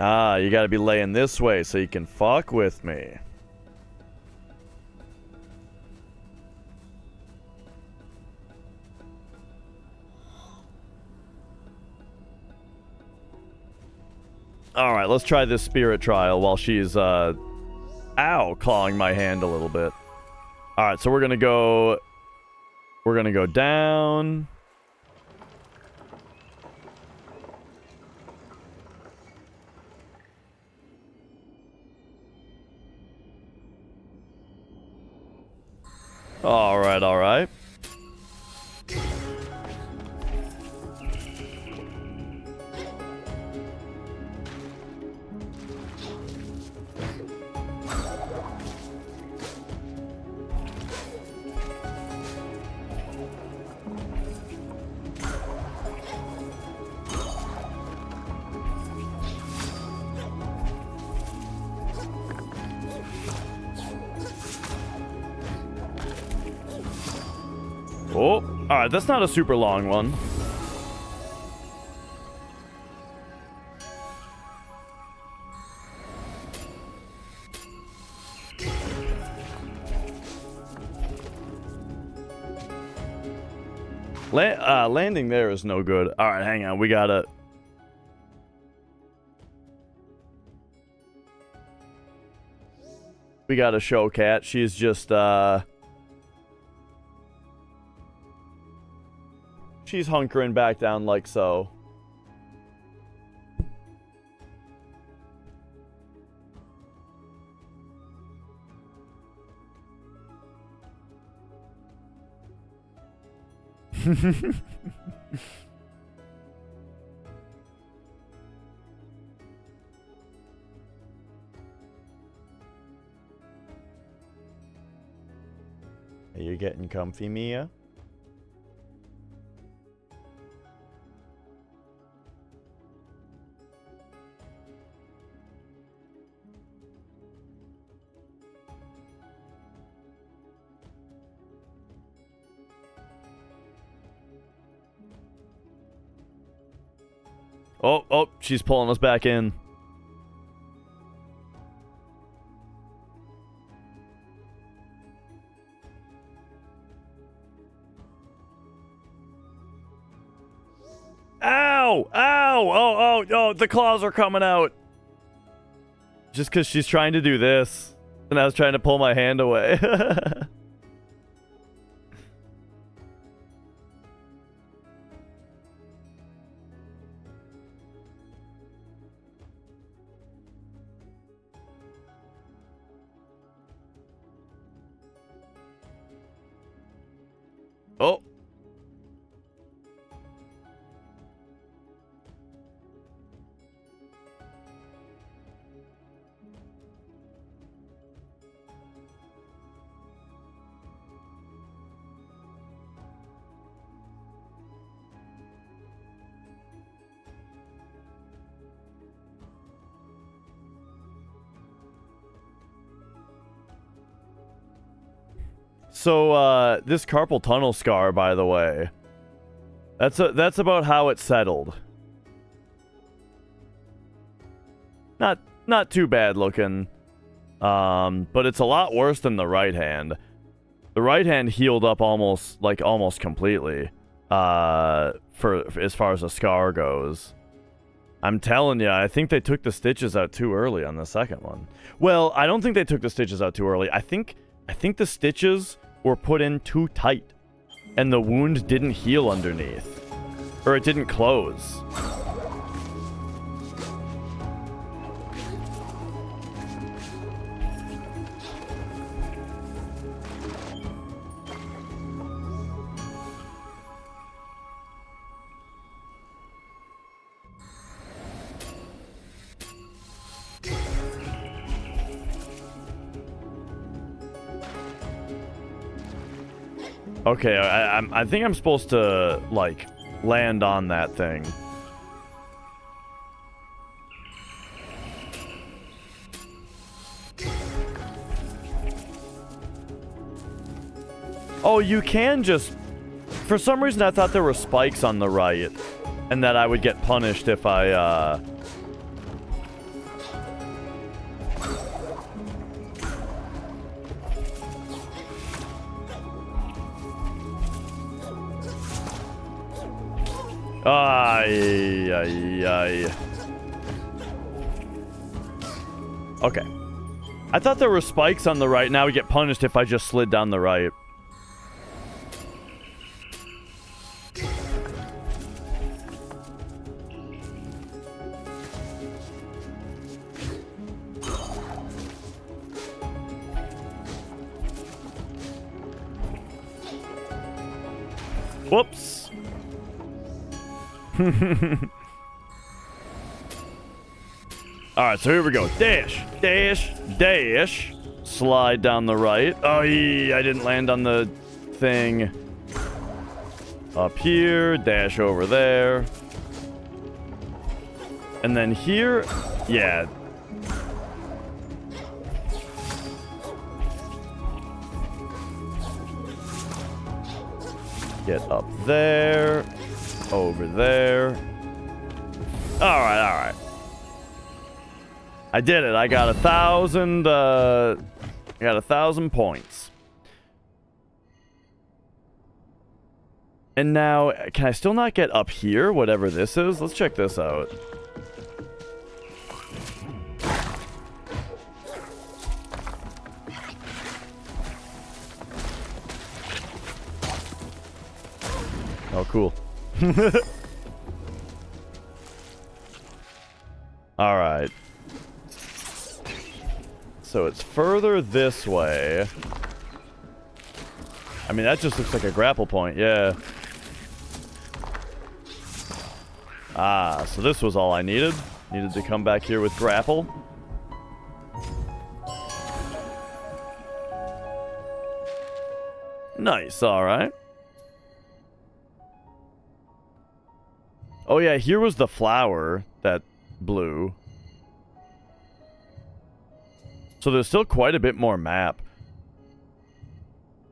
Ah, you gotta be laying this way so you can fuck with me. Alright, let's try this spirit trial while she's, clawing my hand a little bit. Alright, so we're gonna go down. Alright. Oh, alright, that's not a super long one. Landing there is no good. Alright, hang on, we gotta show Cat. She's just, she's hunkering back down like so. Are you getting comfy, Mia? Oh, she's pulling us back in. Ow! Oh, the claws are coming out. Just because she's trying to do this. And I was trying to pull my hand away. Oh. So, this carpal tunnel scar, by the way, that's about how it settled. Not too bad looking, but it's a lot worse than the right hand. The right hand healed up almost completely, for as far as a scar goes. I'm telling you, I think they took the stitches out too early on the second one. Well, I don't think they took the stitches out too early. I think the stitches were put in too tight, and the wound didn't heal underneath, or it didn't close. Okay, I think I'm supposed to, like, land on that thing. Oh, you can just... For some reason, I thought there were spikes on the right, and that I would get punished if I, Ay, ay, ay. Okay. I thought there were spikes on the right. Now we get punished if I just slid down the right. Whoops. Alright, so here we go. Dash, dash, dash. Slide down the right. Oh, I didn't land on the thing. Up here, dash over there. And then here, yeah. Get up there. Over there. Alright, alright. I did it. I got 1,000, I got 1,000 points. And now, can I still not get up here, whatever this is? Let's check this out. Oh, cool. Alright. So it's further this way. I mean, that just looks like a grapple point, yeah. Ah, so this was all I needed. Needed to come back here with grapple. Nice, alright. Oh yeah, here was the flower that blew. So there's still quite a bit more map.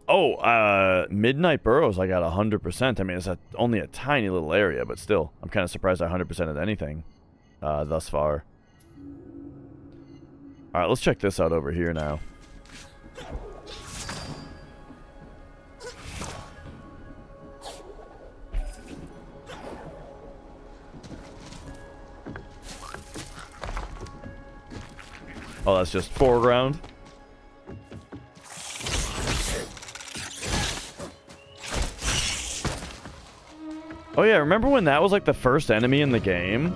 Oh, Midnight Burrows, I got 100%. I mean, it's only a tiny little area, but still. I'm kind of surprised I 100%ed anything thus far. Alright, let's check this out over here now. Oh, that's just foreground. Oh yeah, remember when that was like the first enemy in the game?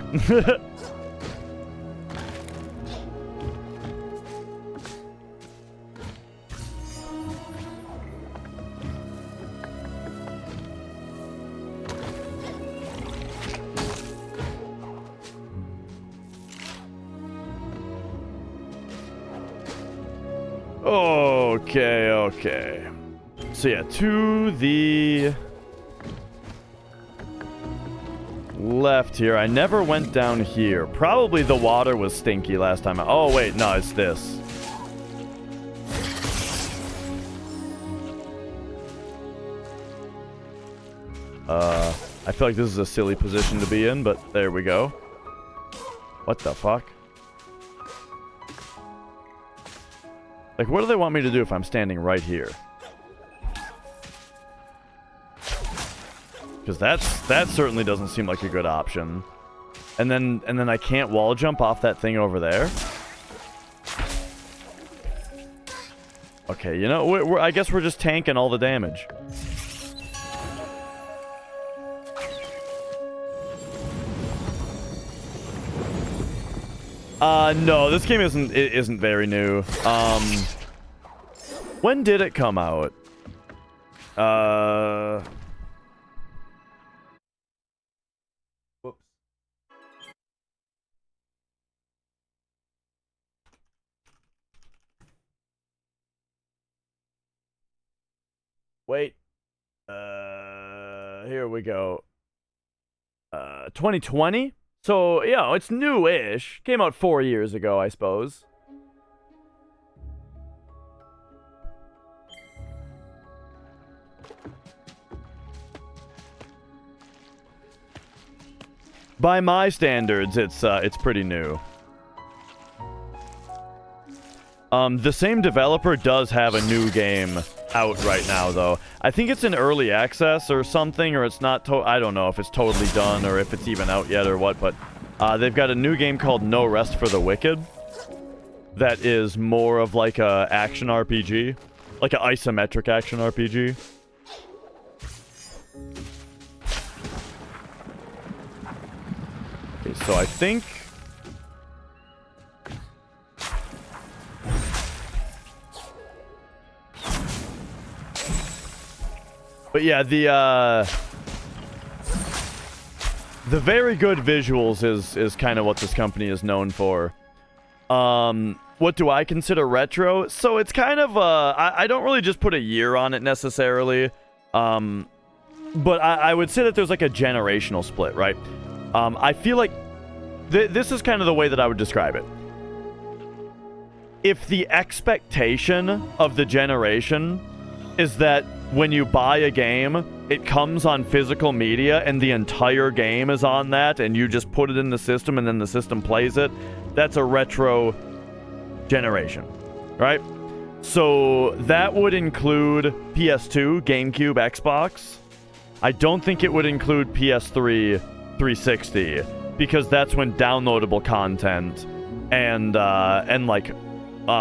Okay, okay. So yeah, to the left here. I never went down here. Probably the water was stinky last time. Oh wait, no, it's this. I feel like this is a silly position to be in, but there we go. What the fuck? Like, what do they want me to do if I'm standing right here? Because that certainly doesn't seem like a good option. And then I can't wall jump off that thing over there. Okay, you know, I guess we're just tanking all the damage. No, this game isn't very new. When did it come out? Whoops. Wait. Here we go. 2020? So, you know, it's new-ish. Came out 4 years ago, I suppose. By my standards, it's pretty new. The same developer does have a new game out right now, though. I think it's in early access or something, or it's not. I don't know if it's totally done or if it's even out yet or what. But they've got a new game called No Rest for the Wicked. That is more of like a action RPG, like an isometric action RPG. Okay, so I think. But yeah, the very good visuals is kind of what this company is known for. What do I consider retro? So it's kind of I don't really just put a year on it necessarily. But I would say that there's like a generational split, right? I feel like this is kind of the way that I would describe it. If the expectation of the generation is that when you buy a game, it comes on physical media and the entire game is on that and you just put it in the system and then the system plays it, that's a retro generation, right? So that would include PS2, GameCube, Xbox. I don't think it would include PS3, 360, because that's when downloadable content and like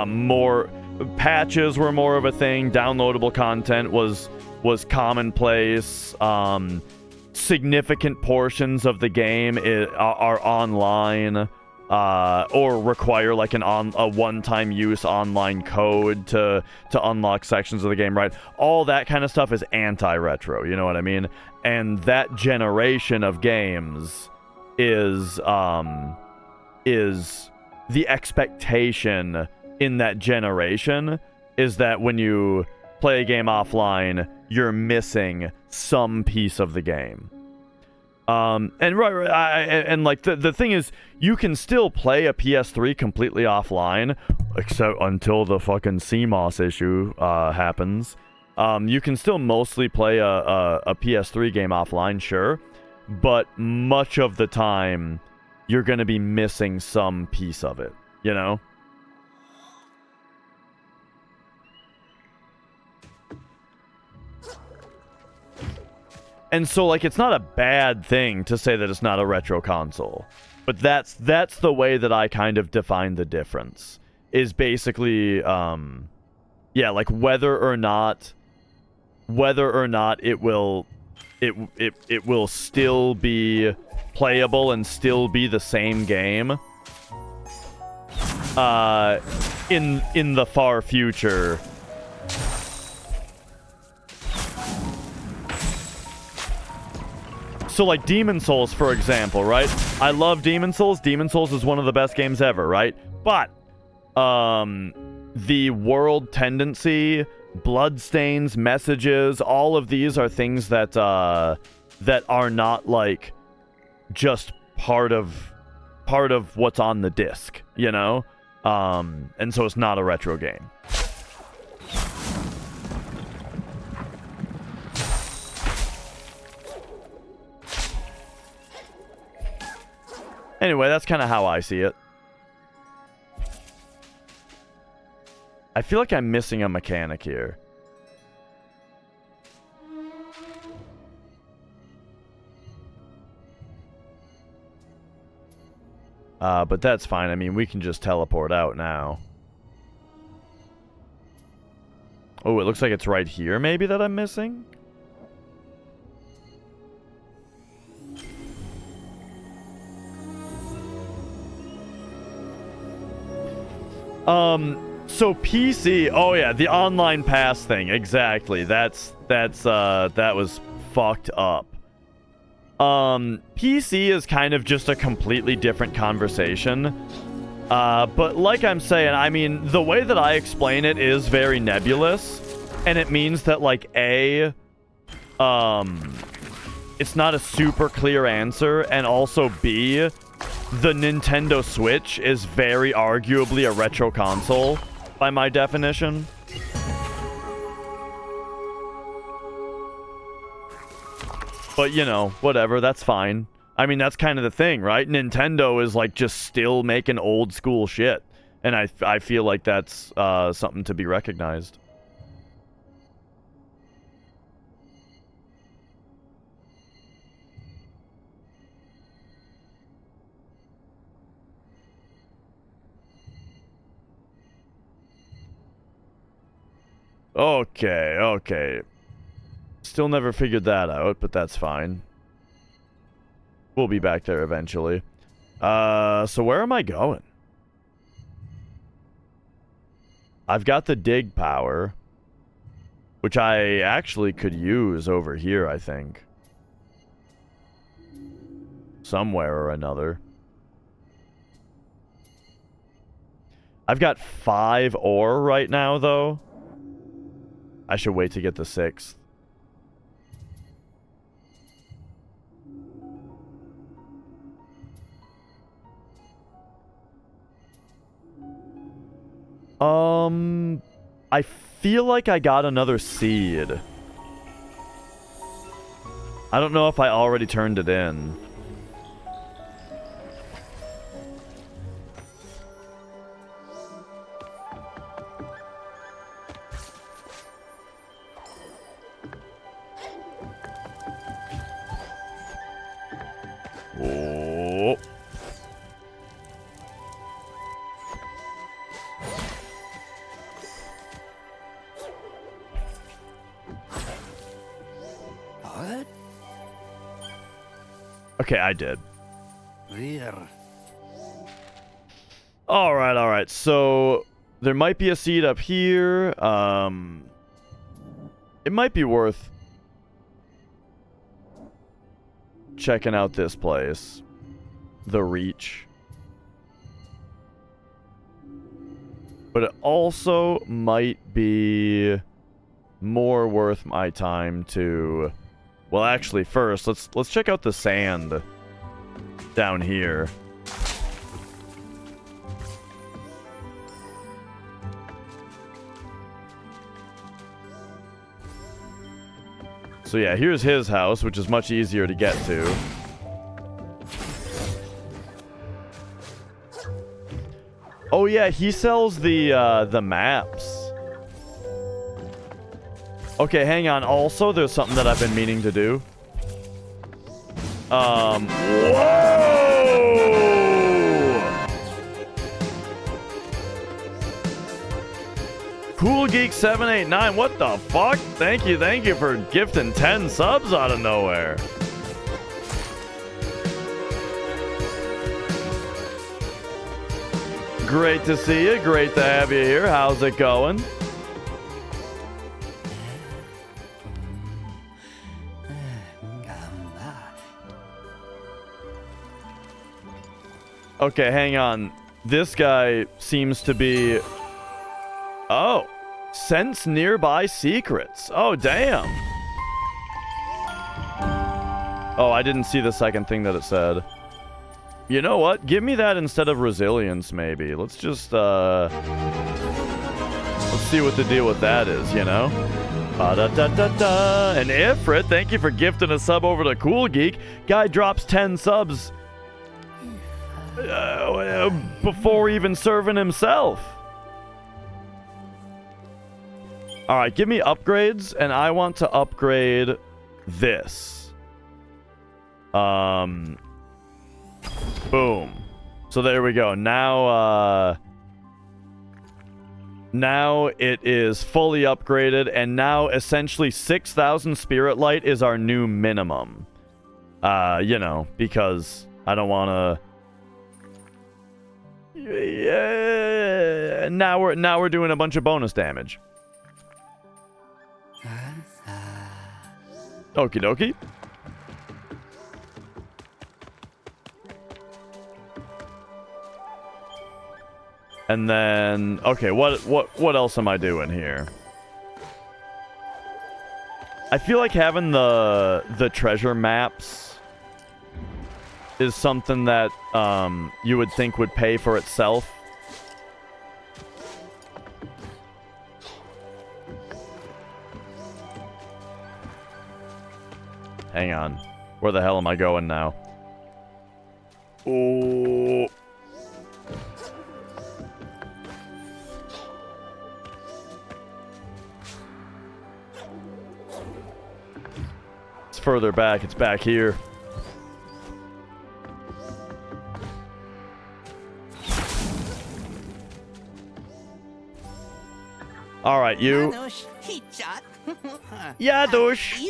more patches were more of a thing. Downloadable content was commonplace. Significant portions of the game are online or require like a one-time use online code to unlock sections of the game, right? All that kind of stuff is anti-retro, you know what I mean? And that generation of games is the expectation in that generation is that when you play a game offline, you're missing some piece of the game. And like the thing is, you can still play a PS3 completely offline, except until the fucking CMOS issue happens. You can still mostly play a PS3 game offline, sure, but much of the time, you're gonna be missing some piece of it, you know? And so, like, it's not a bad thing to say that it's not a retro console. But that's the way that I kind of define the difference. Is basically, yeah, like, whether or not it will it will still be playable and still be the same game in the far future. So like Demon Souls, for example, right? I love Demon Souls. Demon Souls is one of the best games ever, right? But the world tendency, bloodstains, messages, all of these are things that that are not like just part of what's on the disc, you know? And so it's not a retro game. Anyway, that's kind of how I see it. I feel like I'm missing a mechanic here. But that's fine. I mean, we can just teleport out now. Oh, it looks like it's right here, maybe, that I'm missing? So PC, oh yeah, the online pass thing, exactly. That was fucked up. PC is kind of just a completely different conversation. But like I'm saying, I mean, the way that I explain it is very nebulous, and it means that like it's not a super clear answer, and also B, the Nintendo Switch is very arguably a retro console, by my definition. But, you know, whatever, that's fine. I mean, that's kind of the thing, right? Nintendo is, like, just still making old school shit. And I feel like that's something to be recognized. Okay. Still never figured that out, but that's fine. We'll be back there eventually. So where am I going? I've got the dig power, which I actually could use over here, I think. Somewhere or another. I've got 5 ore right now, though. I should wait to get the 6th. I feel like I got another seed. I don't know if I already turned it in. Oh. What? Okay, I did. There. All right. So there might be a seed up here. It might be worth checking out this place, the Reach. But it also might be more worth my time to... Well, actually, first, let's check out the sand down here. So yeah, here's his house, which is much easier to get to. Oh yeah, he sells the maps. Okay, hang on. Also, there's something that I've been meaning to do. Whoa! Cool Geek 789. What the fuck? Thank you for gifting 10 subs out of nowhere. Great to see you. Great to have you here. How's it going? Okay, hang on. This guy seems to be... Oh. Sense nearby secrets. Oh, damn. Oh, I didn't see the second thing that it said. You know what? Give me that instead of resilience, maybe. Let's just, let's see what the deal with that is, you know? Ba-da-da-da-da. And Ifrit, thank you for gifting a sub over to Cool Geek. Guy drops 10 subs before even serving himself. Alright, give me upgrades, and I want to upgrade this. Boom. So there we go. Now it is fully upgraded, and now essentially 6,000 Spirit Light is our new minimum. You know, because I don't want to... Yeah, now we're doing a bunch of bonus damage. Okie dokie. And then, okay, what else am I doing here? I feel like having the treasure maps is something that you would think would pay for itself. Hang on. Where the hell am I going now? Oh. It's further back. It's back here. All right, you. Yeah, douche.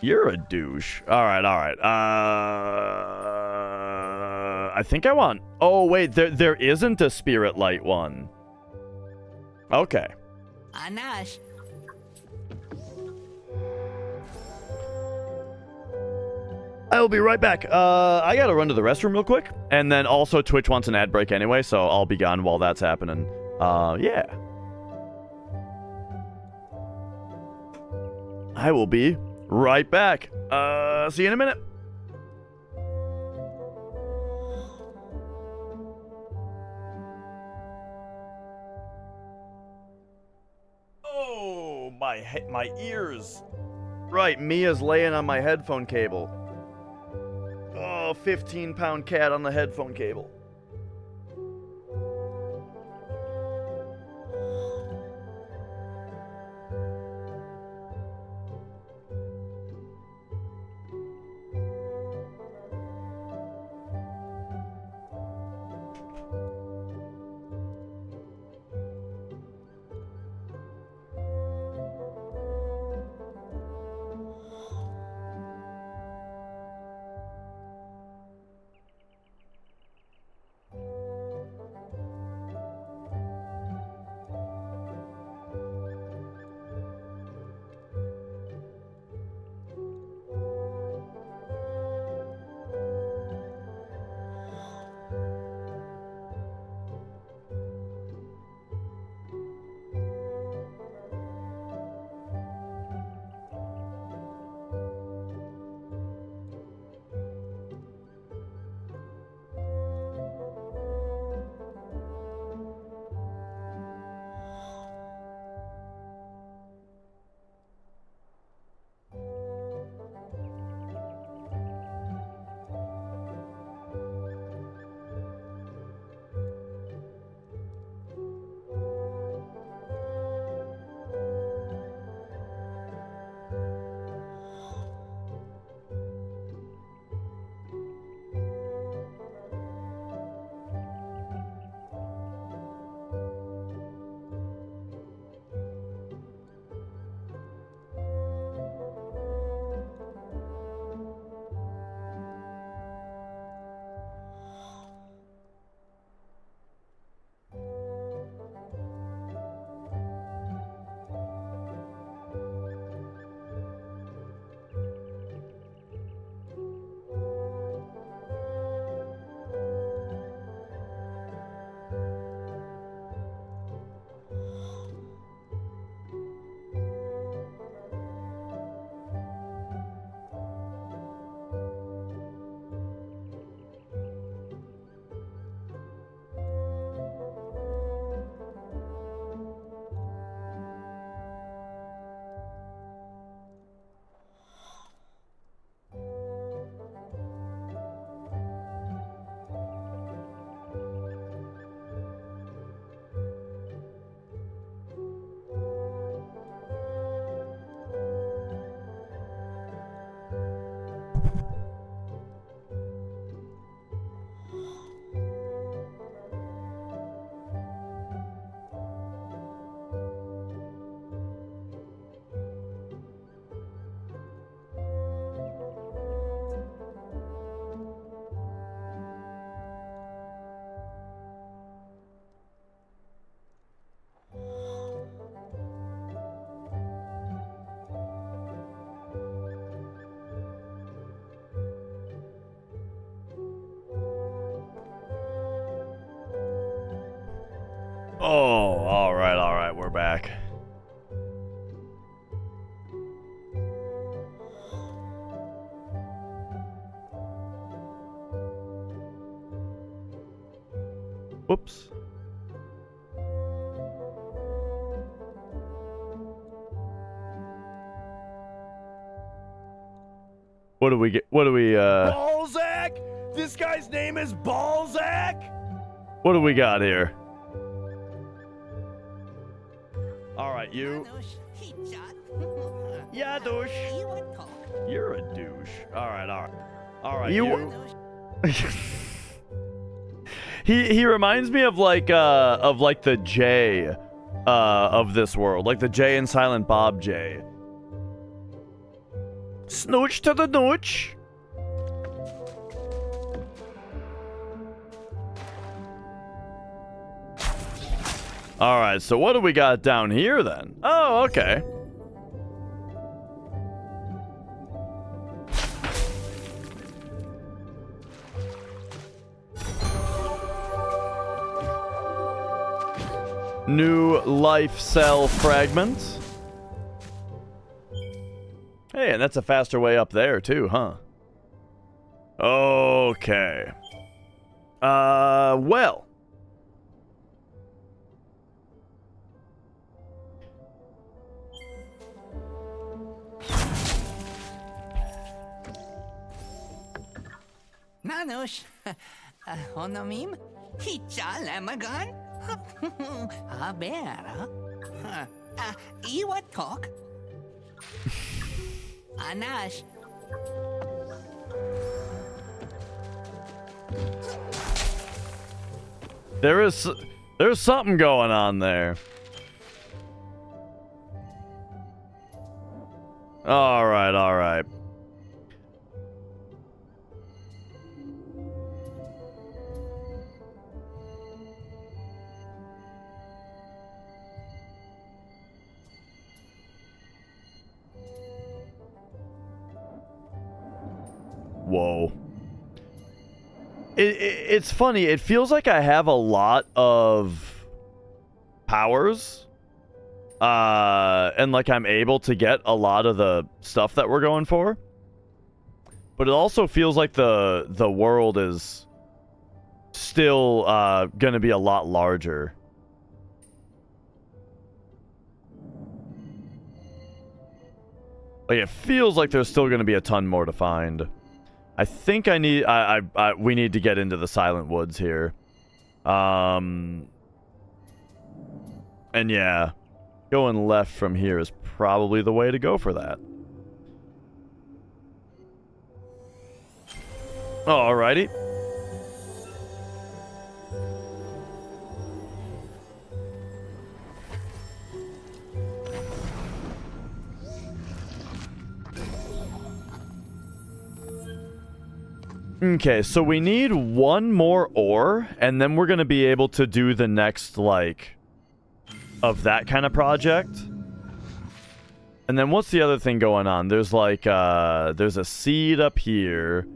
You're a douche. All right. I think I want... Oh, wait. There isn't a Spirit Light one. Okay. Anash. I will be right back. I gotta run to the restroom real quick. And then also Twitch wants an ad break anyway, so I'll be gone while that's happening. Yeah. I will be right back. See you in a minute. Oh, my ears. Right, Mia's laying on my headphone cable. Oh, 15-pound cat on the headphone cable. Oh, all right, we're back. Whoops. What do we get? What do we, Balzac? This guy's name is Balzac? what do we got here? All right, you. Yeah, douche. You're a douche. All right, all right. All right, you. He reminds me of like the J of this world, like the J in Silent Bob J. Snooch to the nooch. All right, so what do we got down here then? Oh, okay. New life cell fragment. Hey, and that's a faster way up there too, huh? Okay. Well. Nanush, Honomim, Hicha Lamagon, a bear, Iwa talk, Anash. There's something going on there. All right, all right. Whoa. It's funny. It feels like I have a lot of powers. And like I'm able to get a lot of the stuff that we're going for. But it also feels like the world is still going to be a lot larger. Like it feels like there's still going to be a ton more to find. I think we need to get into the Silent Woods here. And yeah, going left from here is probably the way to go for that. Alrighty. Okay, so we need one more ore, and then we're going to be able to do the next, like, of that kind of project. And then what's the other thing going on? There's, like, there's a seed up here.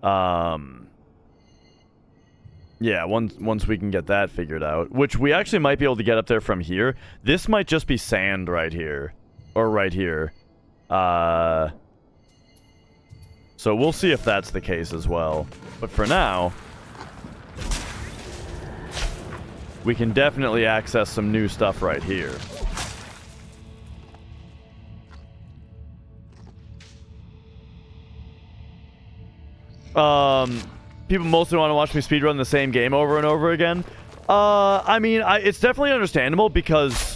Yeah, once we can get that figured out, which we actually might be able to get up there from here. This might just be sand right here, or right here. So we'll see if that's the case as well. But for now, we can definitely access some new stuff right here. People mostly want to watch me speedrun the same game over and over again. I mean, it's definitely understandable because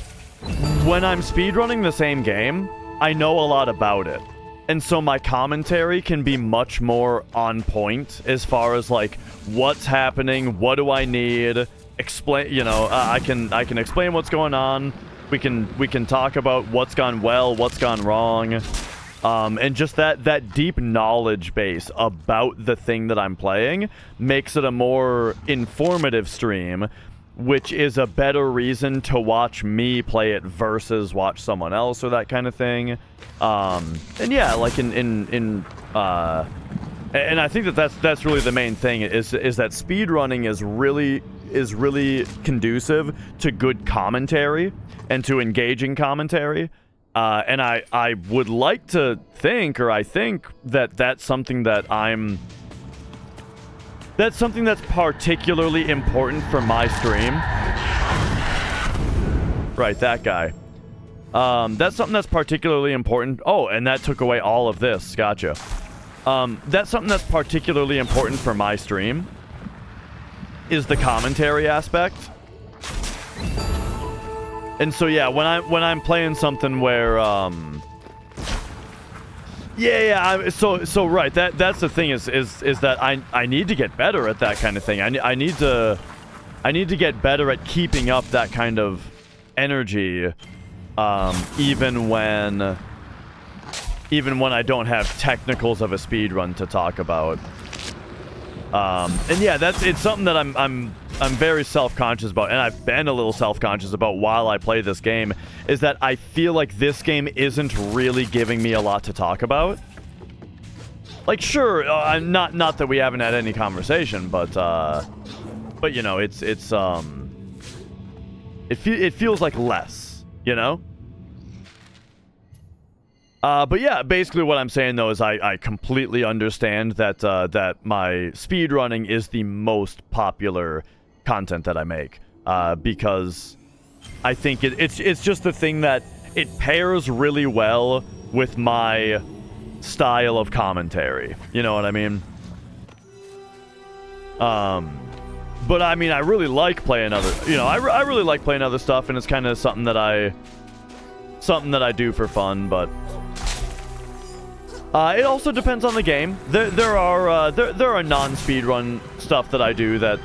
when I'm speedrunning the same game, I know a lot about it. And so my commentary can be much more on point as far as like what's happening, what do I need, explain, you know, I can explain what's going on. We can talk about what's gone well, what's gone wrong. And just that deep knowledge base about the thing that I'm playing makes it a more informative stream, which is a better reason to watch me play it versus watch someone else or that kind of thing. And yeah, like and I think that's really the main thing is that speedrunning is really really conducive to good commentary and to engaging commentary. And I would like to think, or I think that that's something that's particularly important for my stream. Right, that guy. That's something that's particularly important. Oh, and that took away all of this. Gotcha. That's something that's particularly important for my stream, is the commentary aspect. And so yeah, when I'm playing something where so right, that's the thing is that I need to get better at that kind of thing. I need to get better at keeping up that kind of energy, even when I don't have technicals of a speed run to talk about. And yeah, it's something that I'm very self-conscious about, and I've been a little self-conscious about while I play this game, is that I feel like this game isn't really giving me a lot to talk about. Like, sure, not that we haven't had any conversation, but you know, it feels like less, you know? But yeah, basically what I'm saying though is I completely understand that that my speedrunning is the most popular content that I make, because I think it's just the thing that it pairs really well with my style of commentary. You know what I mean? But I mean, I really like playing other, you know, I really like playing other stuff, and it's kind of something that I do for fun, but it also depends on the game. There are non-speedrun stuff that I do that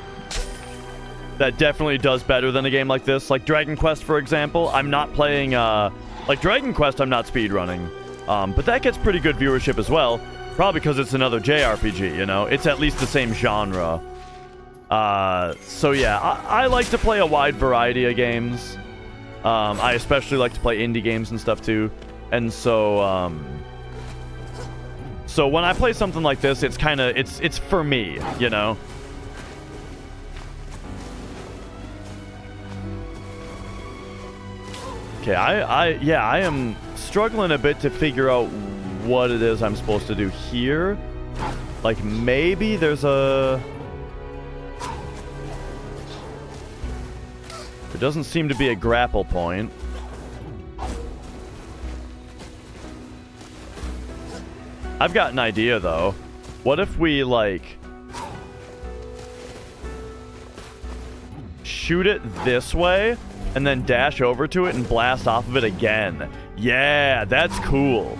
definitely does better than a game like this. Like Dragon Quest, for example. I'm not playing, like Dragon Quest I'm not speedrunning. But that gets pretty good viewership as well. Probably because it's another JRPG, you know? It's at least the same genre. So yeah, I like to play a wide variety of games. I especially like to play indie games and stuff too. And so, so when I play something like this, it's kind of, it's for me, you know? Okay, I am struggling a bit to figure out what it is I'm supposed to do here. Like, maybe there's a... There doesn't seem to be a grapple point. I've got an idea, though. What if we, like... shoot it this way, and then dash over to it and blast off of it again? Yeah, that's cool.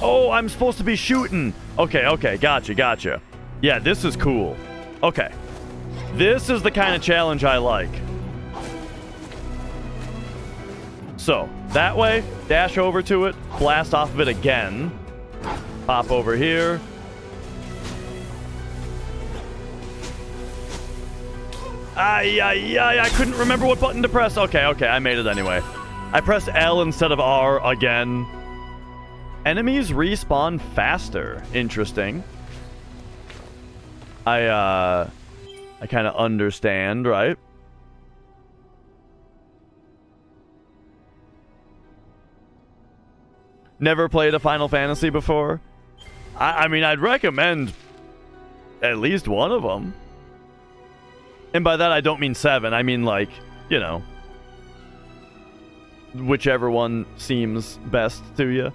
Oh, I'm supposed to be shooting. Okay, gotcha. Yeah, this is cool. Okay. This is the kind of challenge I like. So, that way, dash over to it, blast off of it again. Pop over here. I couldn't remember what button to press. Okay, I made it anyway. I pressed L instead of R again. Enemies respawn faster. Interesting. I kind of understand, right? Never played a Final Fantasy before? I mean, I'd recommend at least one of them. And by that, I don't mean 7. I mean, like, you know, whichever one seems best to you.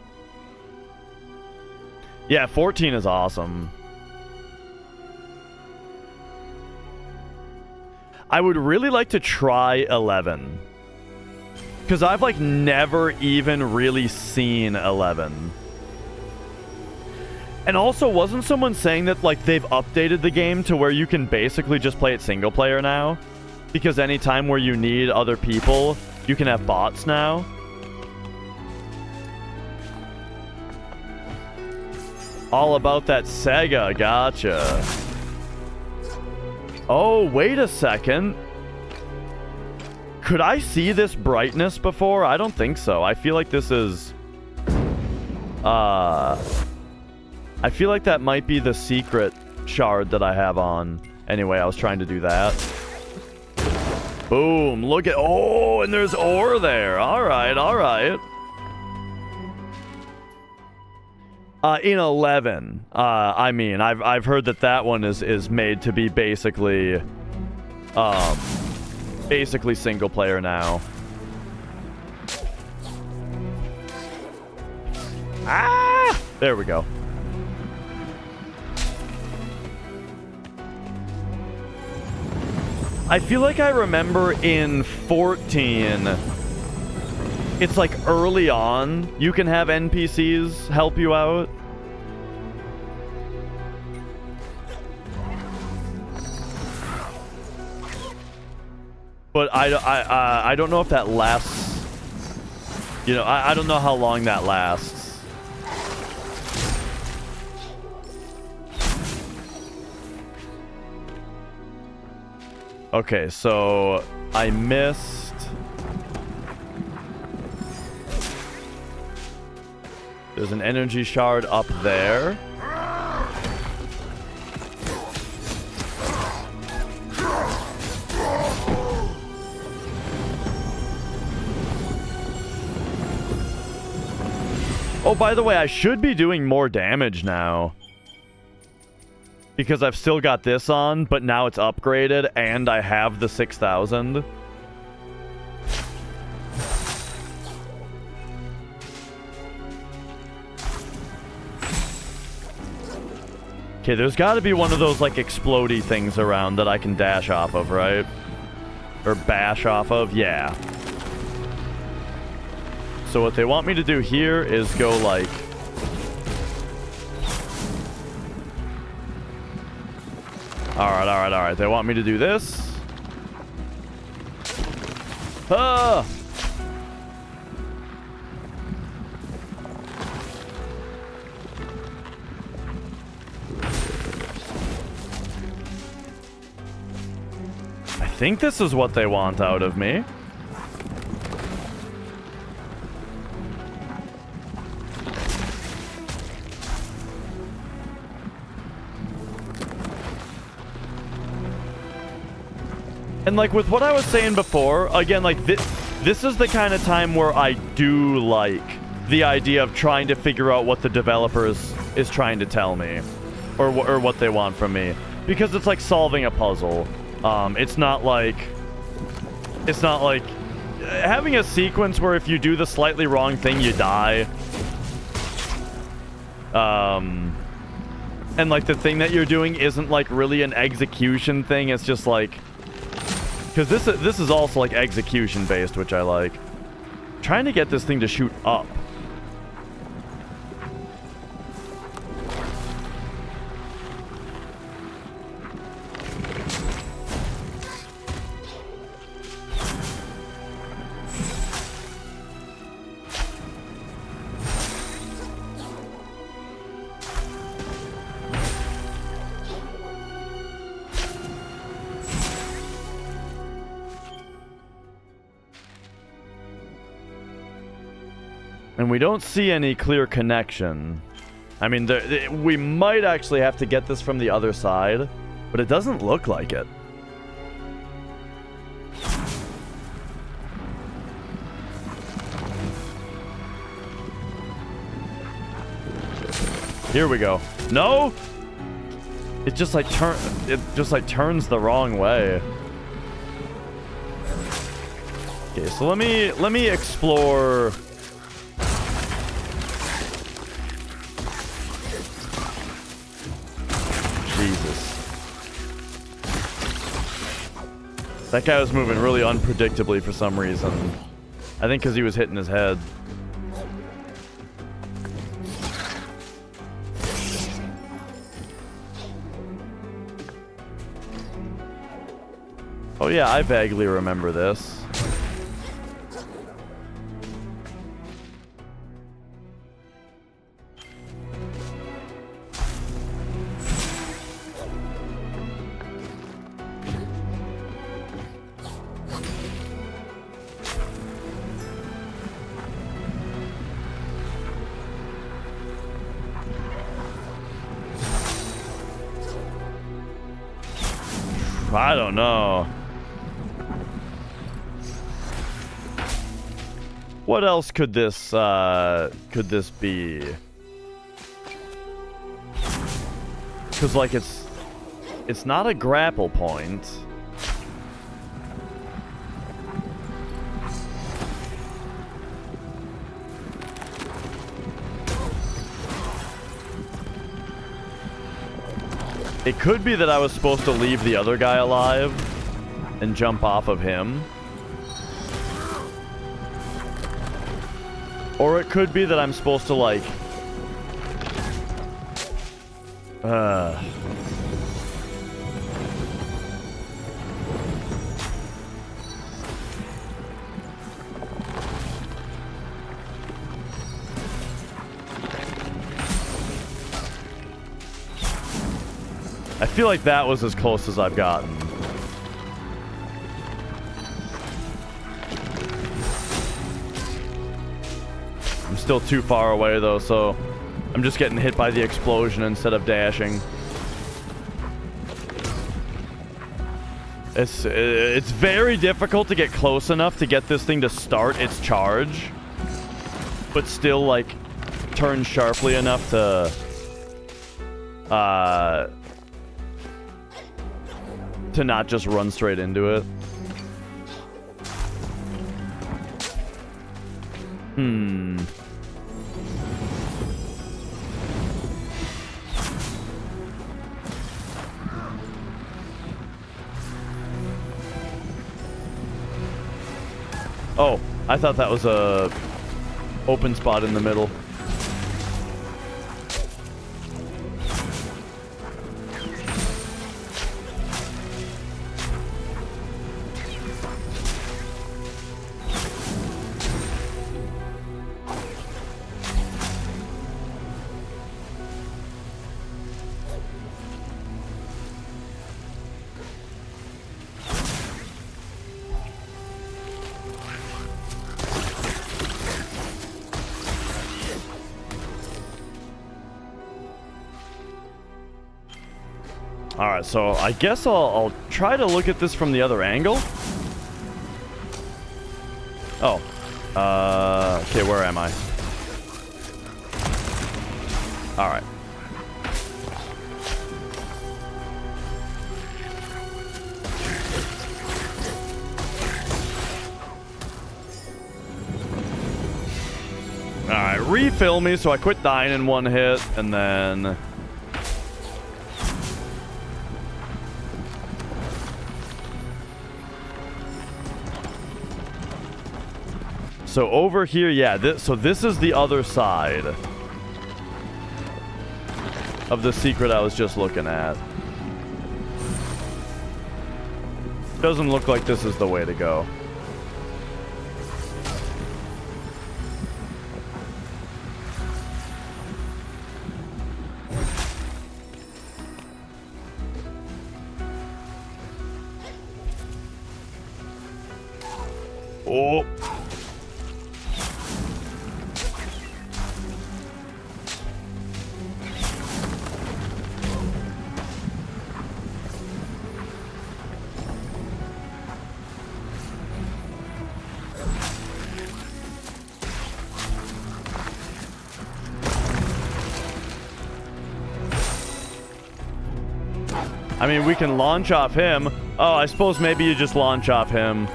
Yeah, 14 is awesome. I would really like to try 11. Because I've, like, never even really seen 11. And also, wasn't someone saying that, like, they've updated the game to where you can basically just play it single player now? Because anytime where you need other people, you can have bots now? All about that Sega, gotcha. Oh, wait a second. Could I see this brightness before? I don't think so. I feel like this is... I feel like that might be the secret shard that I have on. Anyway, I was trying to do that. Boom, look at... Oh, and there's ore there. All right, all right. In 11, I mean, I've heard that one is made to be basically single player now. Ah! There we go. I feel like I remember in 14, it's like early on, you can have NPCs help you out. But I don't know if that lasts. You know, I don't know how long that lasts. Okay, so I missed. There's an energy shard up there. Oh, by the way, I should be doing more damage now. Because I've still got this on, but now it's upgraded, and I have the 6,000. Okay, there's got to be one of those, like, explodey things around that I can dash off of, right? Or bash off of? Yeah. So what they want me to do here is go, like... Alright, alright, alright. They want me to do this. Ah! I think this is what they want out of me. And like with what I was saying before, again, like this is the kind of time where I do like the idea of trying to figure out what the developer is trying to tell me, or what they want from me, because it's like solving a puzzle. It's not like having a sequence where if you do the slightly wrong thing, you die. And like the thing that you're doing isn't like really an execution thing. It's just like, because this is also like execution based, which I like. Trying to get this thing to shoot up. And we don't see any clear connection. I mean, we might actually have to get this from the other side, but it doesn't look like it. Here we go. No! It just like turns the wrong way. Okay, so let me explore. That guy was moving really unpredictably for some reason. I think because he was hitting his head. Oh yeah, I vaguely remember this. I don't know. What else could this be? Because like it's not a grapple point. It could be that I was supposed to leave the other guy alive and jump off of him. Or it could be that I'm supposed to, like... I feel like that was as close as I've gotten. I'm still too far away though, so I'm just getting hit by the explosion instead of dashing. It's very difficult to get close enough to get this thing to start its charge, but still like turn sharply enough to not just run straight into it. Oh, I thought that was a open spot in the middle. Alright, so I guess I'll try to look at this from the other angle. Oh. Okay, where am I? Alright. Alright, refill me so I quit dying in one hit, and then... So over here, yeah, so this is the other side of the secret I was just looking at. Doesn't look like this is the way to go. Oh. I mean, we can launch off him. Oh, I suppose maybe you just launch off him.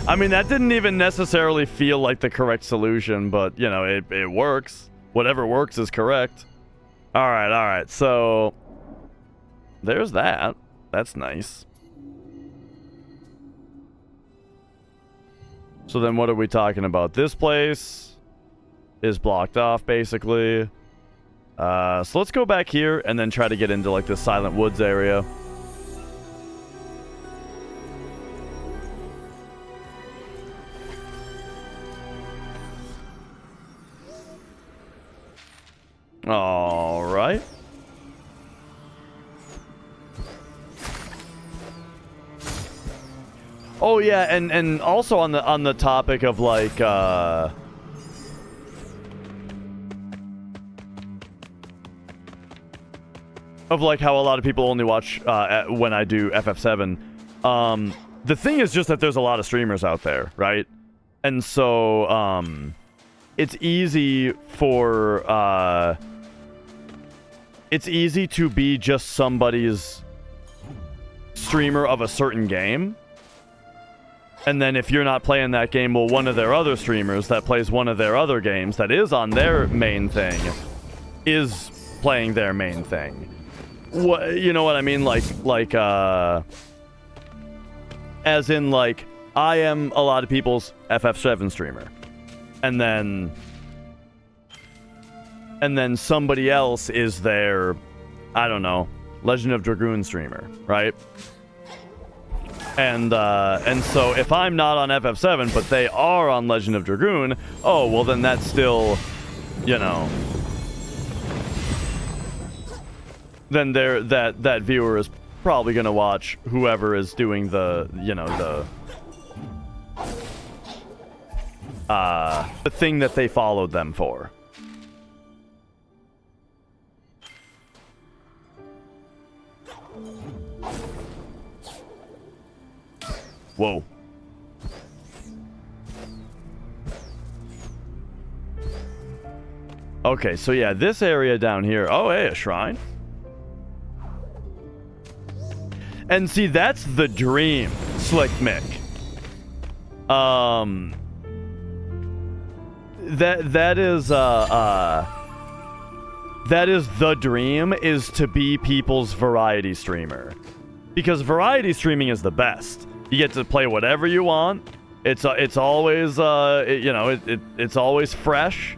I mean, that didn't even necessarily feel like the correct solution, but, you know, it works. Whatever works is correct. Alright, so... there's that. That's nice. So then what are we talking about? This place is blocked off, basically. So let's go back here and then try to get into, like, the Silent Woods area. Alright. Oh yeah, and also on the topic of like of like how a lot of people only watch when I do FF7. The thing is just that there's a lot of streamers out there, right? And so it's easy for it's easy to be just somebody's streamer of a certain game. And then if you're not playing that game, well, one of their other streamers that plays one of their other games that is on their main thing is playing their main thing. What, you know what I mean? Like, as in, like, I am a lot of people's FF7 streamer. And then somebody else is their, I don't know, Legend of Dragoon streamer, right? And so if I'm not on FF7, but they are on Legend of Dragoon, oh, well then that's still, you know, then that viewer is probably gonna watch whoever is doing the, you know, the thing that they followed them for. Whoa. Okay, so yeah, this area down here. Oh, hey, a shrine. And see, that's the dream, Slick Mick. That is the dream, is to be people's variety streamer. Because variety streaming is the best. You get to play whatever you want. It's always you know, it's always fresh.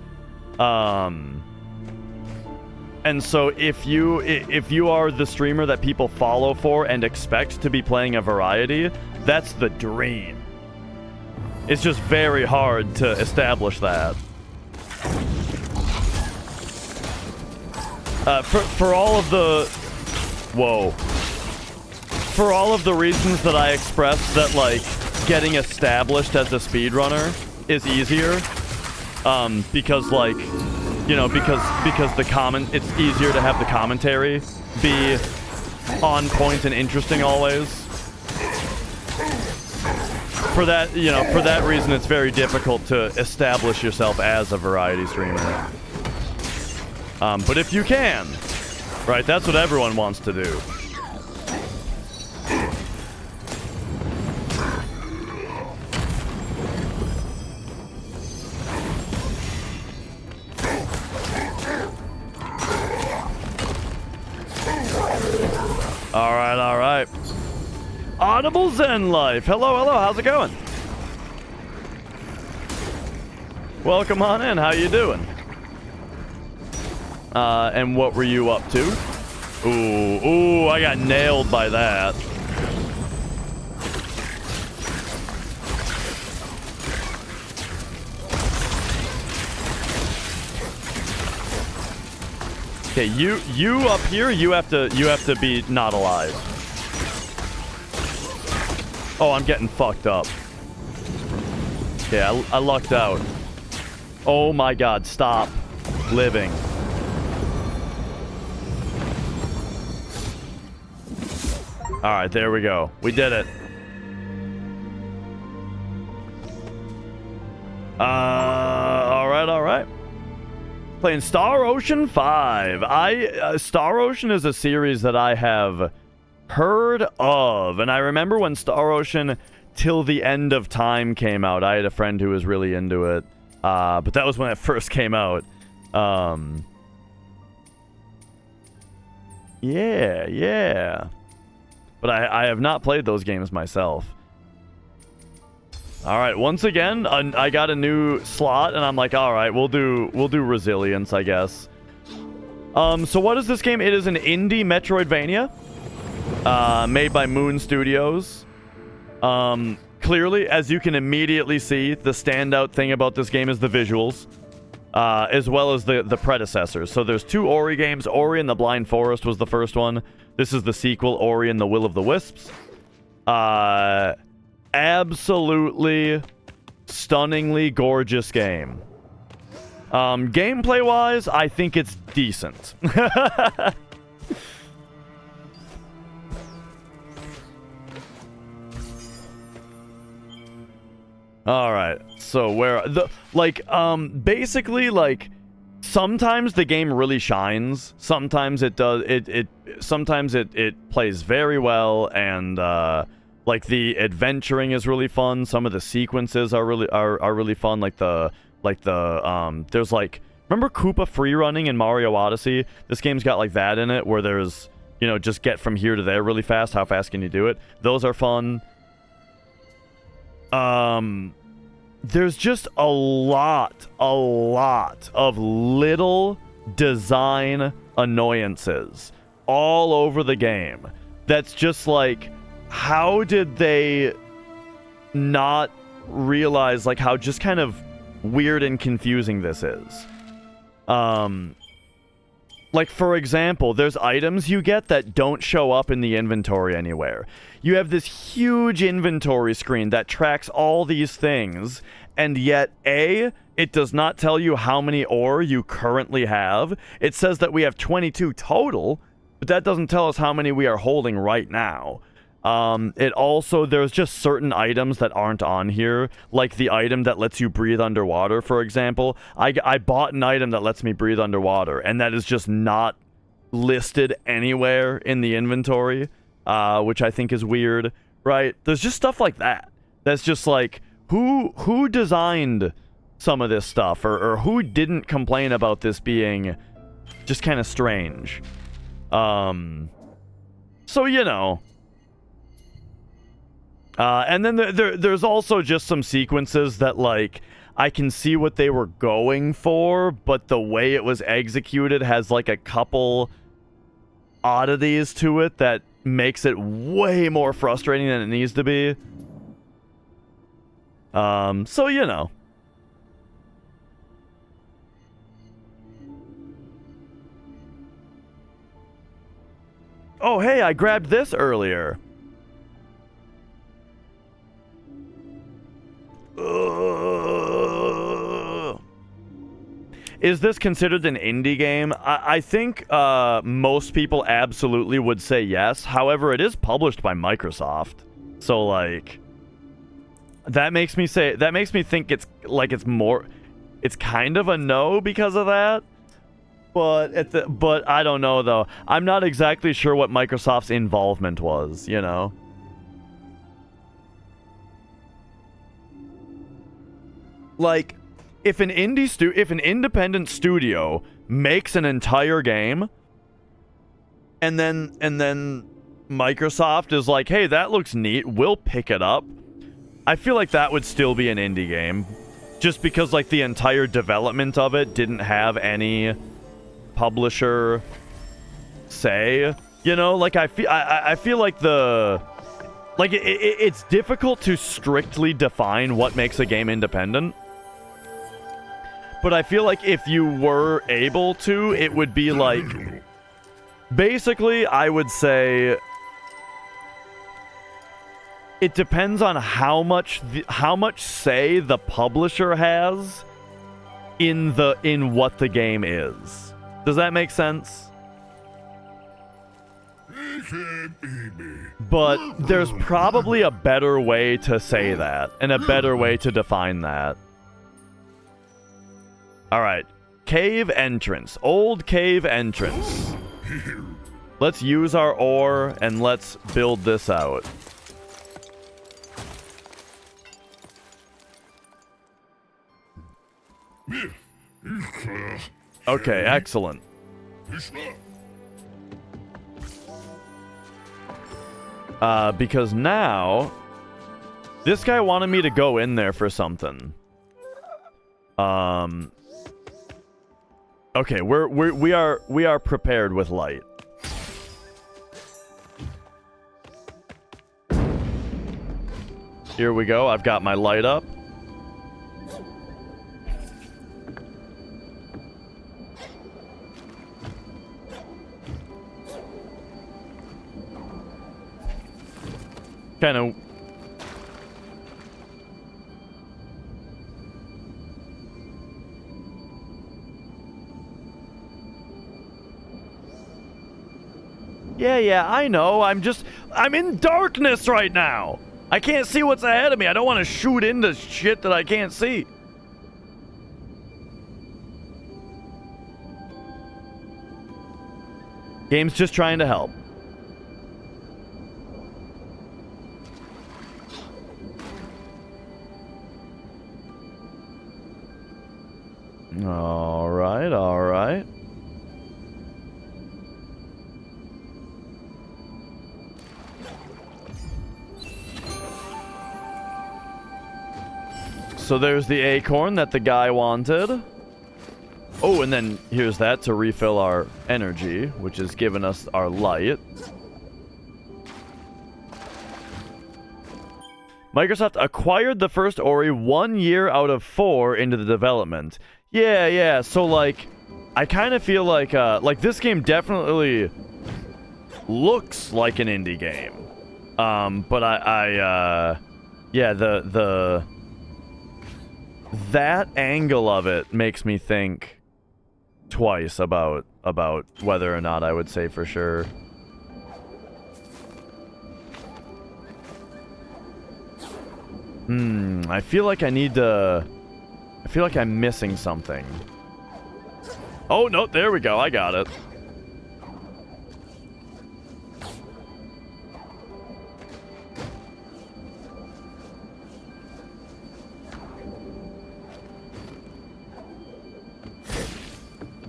And so if you are the streamer that people follow for and expect to be playing a variety, that's the dream. It's just very hard to establish that. For all of the for all of the reasons that I expressed, that like getting established as a speedrunner is easier, because like, you know, because it's easier to have the commentary be on point and interesting always. For that, you know, for that reason, it's very difficult to establish yourself as a variety streamer. But if you can, right, that's what everyone wants to do. All right. Audible Zen Life. Hello, how's it going? Welcome on in, how you doing? And what were you up to? Ooh, I got nailed by that. Okay, you up here, you have to be not alive. Oh, I'm getting fucked up. Okay, I lucked out. Oh my god, stop living. Alright, there we go. We did it. Alright. Playing Star Ocean 5. Star Ocean is a series that I have heard of, and I remember when Star Ocean Till the End of Time came out. I had a friend who was really into it, but that was when it first came out. Yeah. But I have not played those games myself. All right, once again, I got a new slot, and I'm like, all right, we'll do Resilience, I guess. So what is this game? It is an indie Metroidvania, made by Moon Studios. Clearly, as you can immediately see, the standout thing about this game is the visuals, as well as the predecessors. So there's two Ori games. Ori and the Blind Forest was the first one. This is the sequel, Ori and the Will of the Wisps. Absolutely stunningly gorgeous game. Gameplay-wise, I think it's decent. All right. So where basically like sometimes the game really shines. Sometimes it does. Sometimes it plays very well, and like the adventuring is really fun. Some of the sequences are really fun. There's like, remember Koopa free running in Mario Odyssey? This game's got like that in it, where there's, you know, just get from here to there really fast. How fast can you do it? Those are fun. There's just a lot of little design annoyances all over the game. That's just like, how did they not realize like how just kind of weird and confusing this is? Like, for example, there's items you get that don't show up in the inventory anywhere. You have this huge inventory screen that tracks all these things, and yet, A, it does not tell you how many ore you currently have. It says that we have 22 total, but that doesn't tell us how many we are holding right now. It also, there's just certain items that aren't on here, like the item that lets you breathe underwater, for example. I bought an item that lets me breathe underwater, and that is just not listed anywhere in the inventory, which I think is weird, right? There's just stuff like that. That's just like, who designed some of this stuff, or who didn't complain about this being just kind of strange? So, you know. And then there's also just some sequences that, like, I can see what they were going for, but the way it was executed has, like, a couple oddities to it that makes it way more frustrating than it needs to be. So, you know. Oh, hey, I grabbed this earlier. Is this considered an indie game? I think most people absolutely would say yes. However, it is published by Microsoft, so like that makes me think it's kind of a no because of that. But I don't know though. I'm not exactly sure what Microsoft's involvement was, you know. Like, if an independent studio makes an entire game, and then Microsoft is like, hey, that looks neat, we'll pick it up, I feel like that would still be an indie game, just because like the entire development of it didn't have any publisher say, you know. Like I feel like it's difficult to strictly define what makes a game independent. But I feel like if you were able to, it would be like, basically, I would say it depends on how much say the publisher has in what the game is. Does that make sense? But there's probably a better way to say that, and a better way to define that. Alright, cave entrance. Old cave entrance. Let's use our ore, and let's build this out. Okay, excellent. Because now, this guy wanted me to go in there for something. Okay, we are prepared with light. Here we go. I've got my light up. Kind of. Yeah, I know. I'm in darkness right now. I can't see what's ahead of me. I don't want to shoot into shit that I can't see. Game's just trying to help. All right, all right. So there's the acorn that the guy wanted. Oh, and then here's that to refill our energy, which is giving us our light. Microsoft acquired the first Ori 1 year out of 4 into the development. Yeah, so like, I kind of feel like this game definitely looks like an indie game. But yeah, that angle of it makes me think twice about whether or not I would say for sure. I feel like I need to... I feel like I'm missing something. Oh, no, there we go. I got it.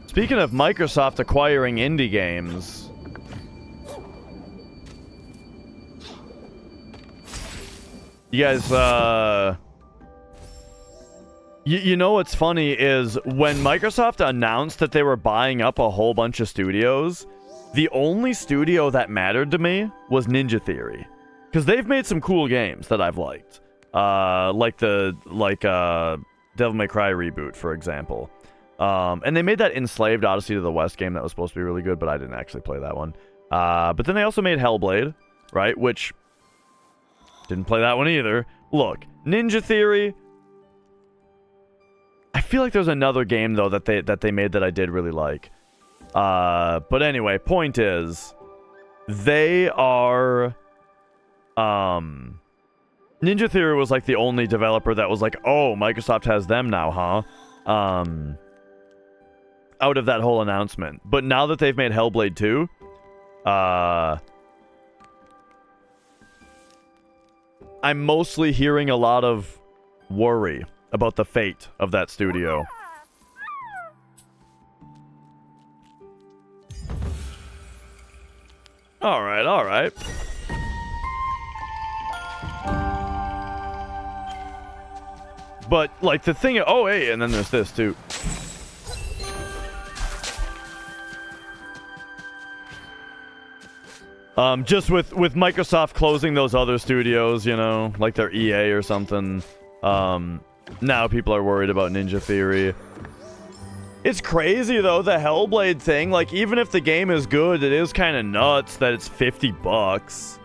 Speaking of Microsoft acquiring indie games... You guys, you know what's funny is when Microsoft announced that they were buying up a whole bunch of studios, the only studio that mattered to me was Ninja Theory. Because they've made some cool games that I've liked. Like Devil May Cry reboot, for example. And they made that Enslaved Odyssey to the West game that was supposed to be really good, but I didn't actually play that one. But then they also made Hellblade, right? Which... didn't play that one either. Look, Ninja Theory. I feel like there's another game though that they made that I did really like. But anyway, point is, they are. Ninja Theory was like the only developer that was like, oh, Microsoft has them now, huh? Out of that whole announcement, but now that they've made Hellblade 2, I'm mostly hearing a lot of worry about the fate of that studio. Alright, alright. But, like, the thing... oh, hey, and then there's this, too. Just with Microsoft closing those other studios, you know, like their EA or something, now people are worried about Ninja Theory. It's crazy, though, the Hellblade thing. Like, even if the game is good, it is kind of nuts that it's $50,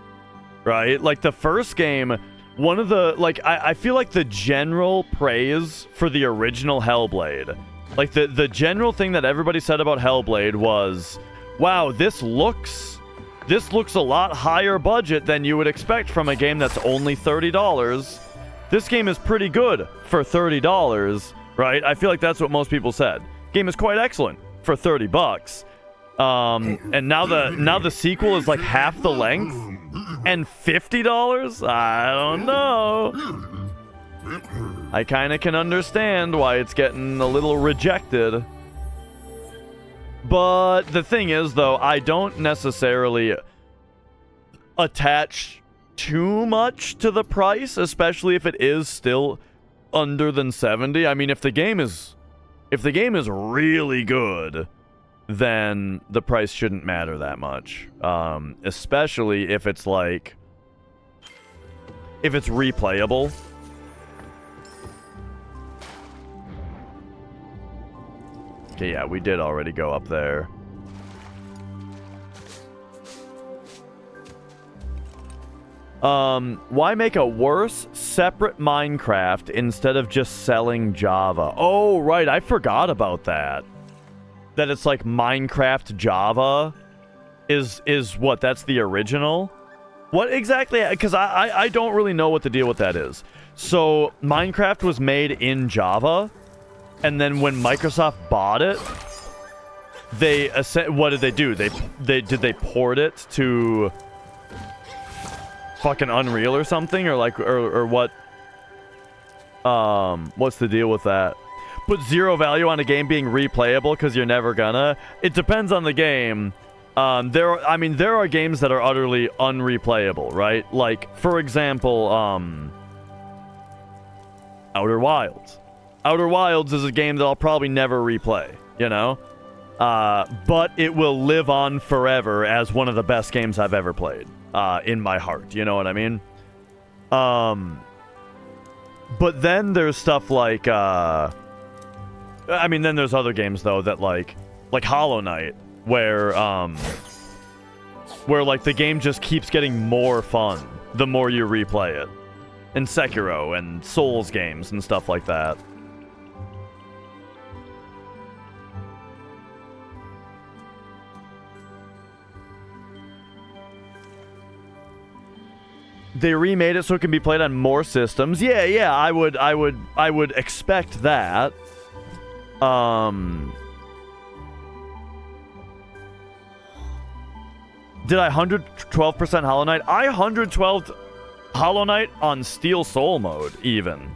right? Like, the first game, one of the, like, I feel like the general praise for the original Hellblade, like, the general thing that everybody said about Hellblade was, wow, this looks a lot higher budget than you would expect from a game that's only $30. This game is pretty good for $30, right? I feel like that's what most people said. Game is quite excellent for $30. And now the sequel is like half the length and $50? I don't know. I kind of can understand why it's getting a little rejected. But the thing is, though, I don't necessarily attach too much to the price, especially if it is still under than 70. I mean, if the game is really good, then the price shouldn't matter that much. Especially if it's like, if it's replayable. Okay, yeah, we did already go up there. Why make a worse, separate Minecraft instead of just selling Java? Oh, right, I forgot about that. That it's like Minecraft Java is what, that's the original? What exactly? Because I don't really know what the deal with that is. So Minecraft was made in Java, and then when Microsoft bought it, what did they do? They port it to fucking Unreal or something, or what? What's the deal with that? Put zero value on a game being replayable because you're never gonna. It depends on the game. There are games that are utterly unreplayable, right? Like, for example, Outer Wilds. Outer Wilds is a game that I'll probably never replay, you know? But it will live on forever as one of the best games I've ever played, in my heart, you know what I mean? But then there's stuff like, then there's other games, though, that, like Hollow Knight, where like the game just keeps getting more fun the more you replay it. And Sekiro and Souls games and stuff like that. They remade it so it can be played on more systems. Yeah, I would expect that. Did I 112% Hollow Knight? I 112'd Hollow Knight on Steel Soul mode, even.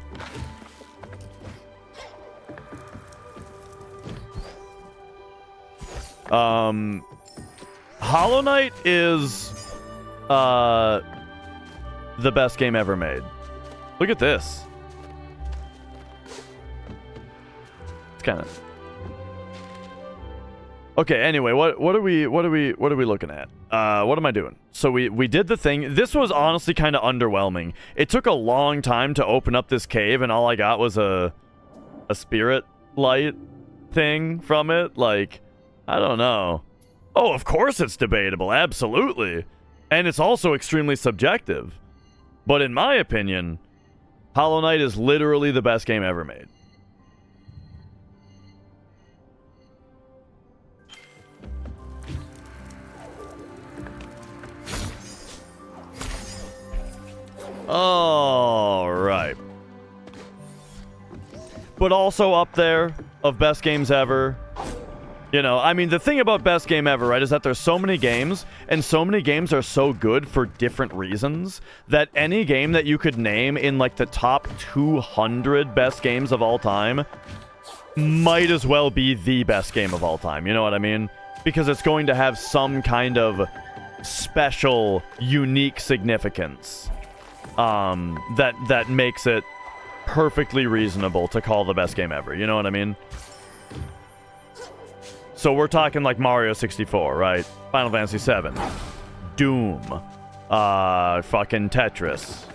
Hollow Knight is the best game ever made. Look at this. It's kind of okay. Anyway, what are we looking at? What am I doing? So we did the thing. This was honestly kind of underwhelming. It took a long time to open up this cave, and all I got was a spirit light thing from it. Like, I don't know. Oh, of course it's debatable. Absolutely. And it's also extremely subjective. But in my opinion, Hollow Knight is literally the best game ever made. All right. But also up there of best games ever. You know, I mean, the thing about best game ever, right, is that there's so many games, and so many games are so good for different reasons, that any game that you could name in, like, the top 200 best games of all time might as well be the best game of all time. You know what I mean? Because it's going to have some kind of special, unique significance that makes it perfectly reasonable to call the best game ever. You know what I mean? So we're talking like Mario 64, right? Final Fantasy 7, Doom, fucking Tetris.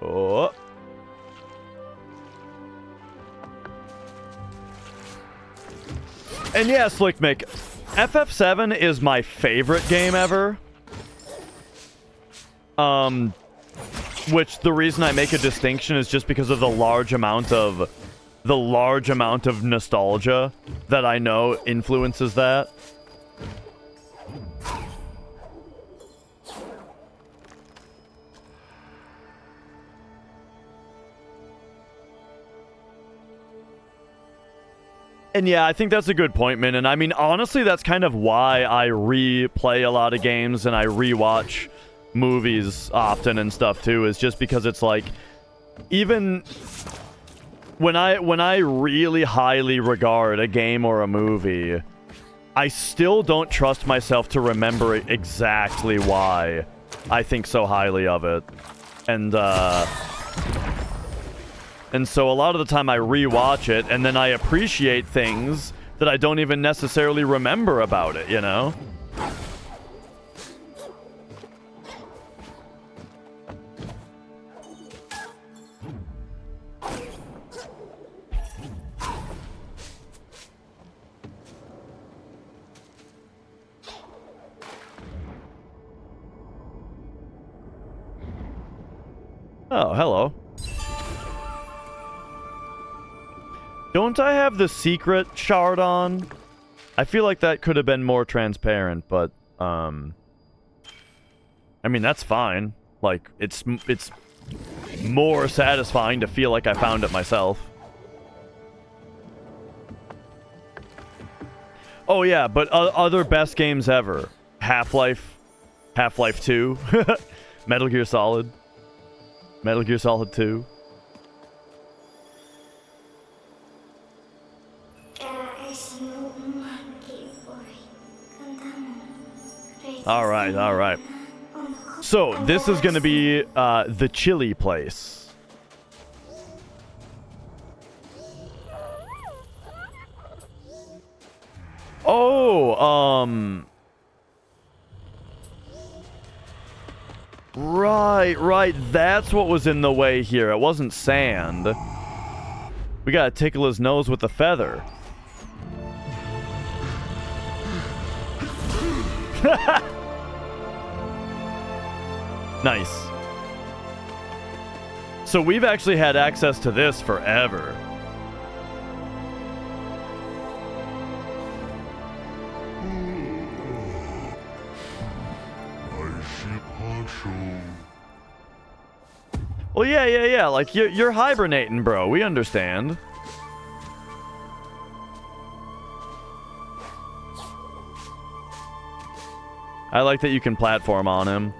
Oh. And yeah, Slick Mick, FF7 is my favorite game ever. Which the reason I make a distinction is just because of the large amount of nostalgia that I know influences that. And yeah, I think that's a good point, man. And I mean, honestly, that's kind of why I replay a lot of games and I rewatch movies often and stuff too, is just because it's like, even when I really highly regard a game or a movie, I still don't trust myself to remember exactly why I think so highly of it. And so a lot of the time I rewatch it and then I appreciate things that I don't even necessarily remember about it, you know? Oh, hello. Don't I have the secret shard on? I feel like that could have been more transparent, but, I mean, that's fine. Like, it's more satisfying to feel like I found it myself. Oh yeah, but other best games ever. Half-Life 2, Metal Gear Solid 2. All right. So, this is going to be the chili place. Oh, Right. That's what was in the way here. It wasn't sand. We gotta tickle his nose with a feather. Nice. So we've actually had access to this forever. Well, yeah. Like, you're hibernating, bro. We understand. I like that you can platform on him.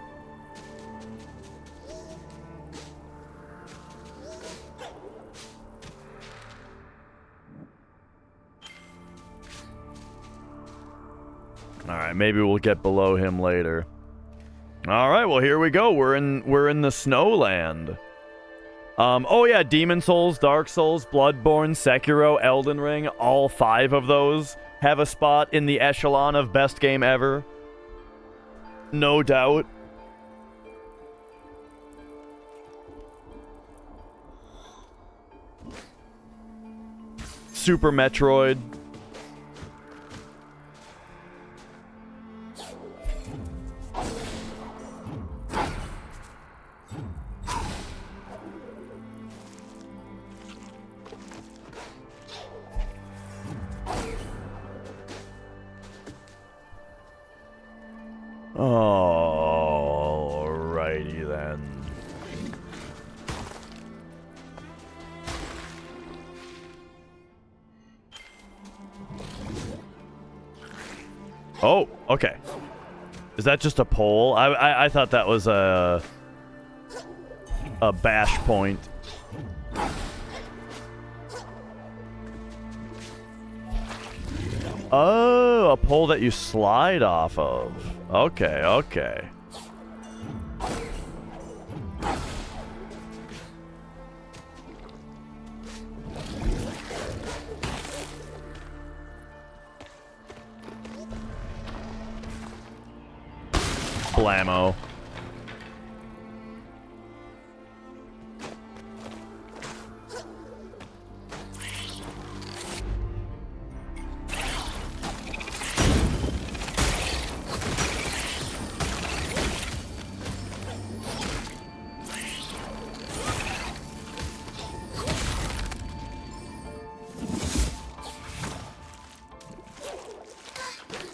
Alright, maybe we'll get below him later. Alright, well here we go. We're in the Snowland. Oh yeah, Demon Souls, Dark Souls, Bloodborne, Sekiro, Elden Ring, all 5 of those have a spot in the echelon of best game ever. No doubt. Super Metroid. Alrighty then. Oh, okay. Is that just a pole? I thought that was a bash point. Oh, a pole that you slide off of. Okay. Blammo.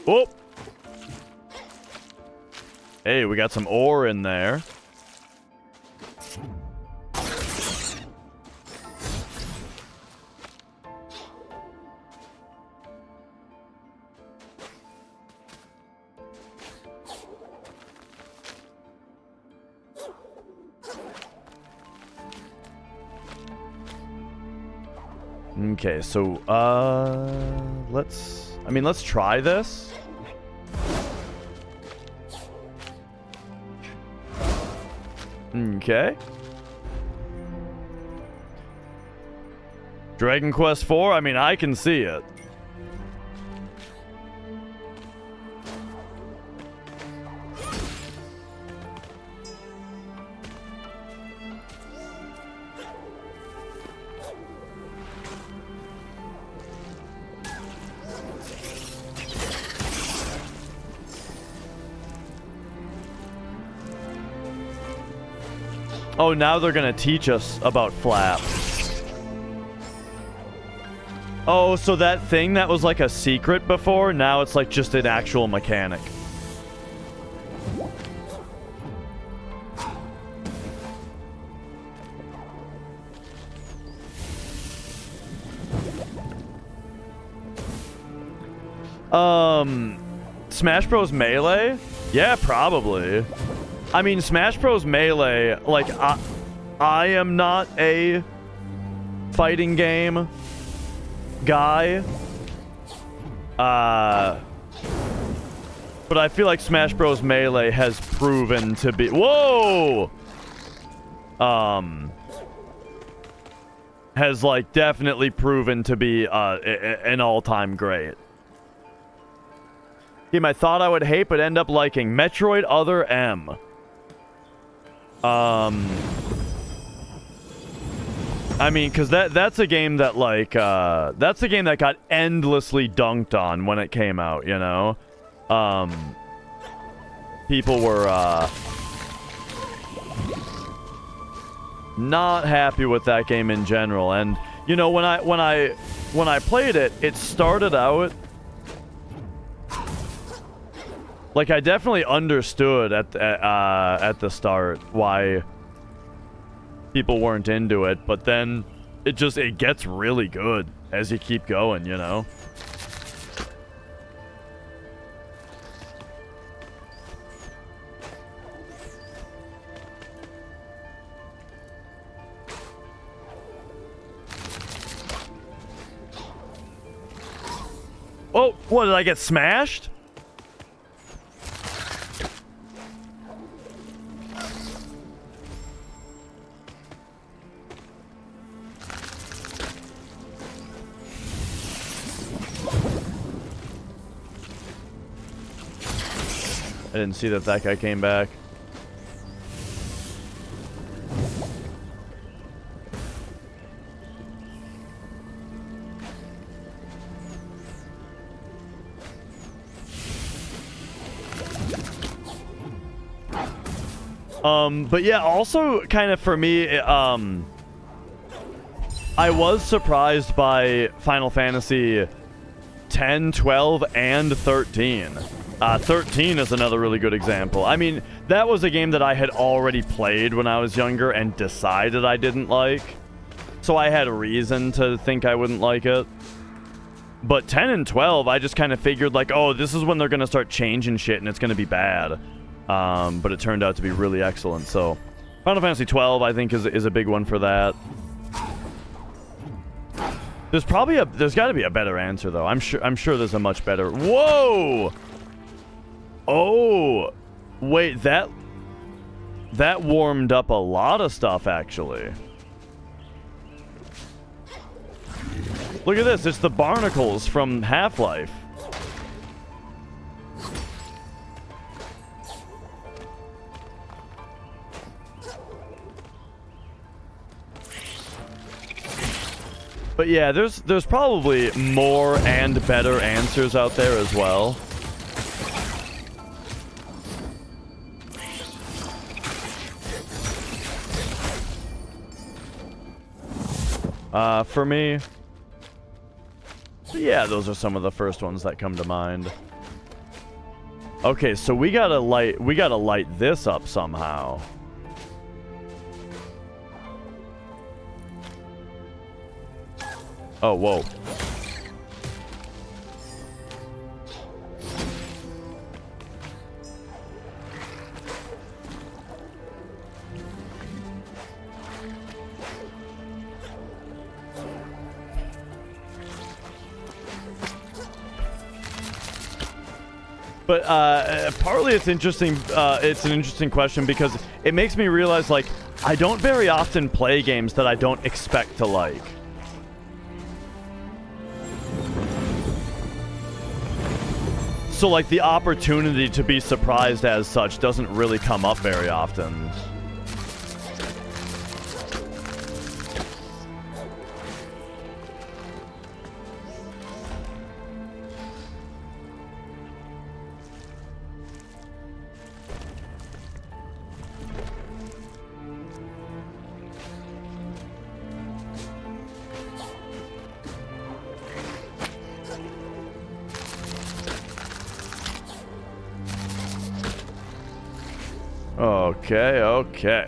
Oh! Hey, we got some ore in there. Okay, so, let's try this. Okay. Dragon Quest IV? I mean, I can see it. Oh, now they're gonna teach us about flaps. Oh, so that thing that was like a secret before, now it's like just an actual mechanic. Smash Bros. Melee? Yeah, probably. I mean, Smash Bros. Melee, like, I am not a fighting game guy. But I feel like Smash Bros. Melee has proven to be... Whoa! Has, like, definitely proven to be an all-time great. Game I thought I would hate, but end up liking. Metroid Other M. I mean, because that's a game that, like, that's a game that got endlessly dunked on when it came out, you know? People were, not happy with that game in general. And, you know, when I played it, it started out... Like, I definitely understood at the start why people weren't into it, but then it gets really good as you keep going, you know? Oh, what, did I get smashed? I didn't see that guy came back. But yeah, also kind of for me, I was surprised by Final Fantasy 10, 12, and 13. 13 is another really good example. I mean, that was a game that I had already played when I was younger and decided I didn't like. So I had a reason to think I wouldn't like it. But 10 and 12, I just kind of figured, like, oh, this is when they're going to start changing shit and it's going to be bad. But it turned out to be really excellent. So Final Fantasy 12, I think, is a big one for that. There's got to be a better answer, though. I'm sure there's a much better... Whoa! Oh, wait, that warmed up a lot of stuff, actually. Look at this, it's the barnacles from Half-Life. But yeah, there's probably more and better answers out there as well. For me, yeah, those are some of the first ones that come to mind. Okay, so we gotta light this up somehow. Oh, whoa. But partly it's interesting. It's an interesting question because it makes me realize, like, I don't very often play games that I don't expect to like. So, like, the opportunity to be surprised as such doesn't really come up very often. Okay, okay.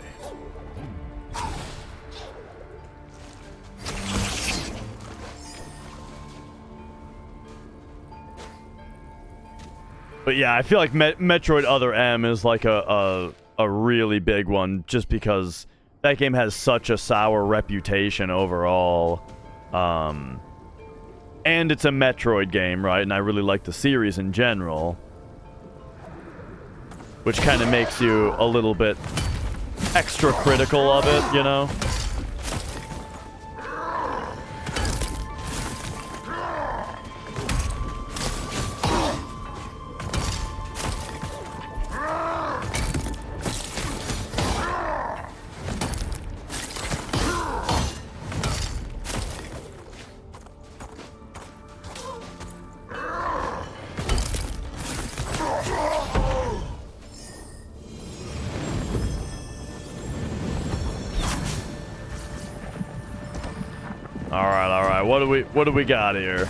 But yeah, I feel like Metroid Other M is like a really big one, just because that game has such a sour reputation overall. And it's a Metroid game, right? And I really like the series in general. Which kind of makes you a little bit extra critical of it, you know? All right. What do we got here?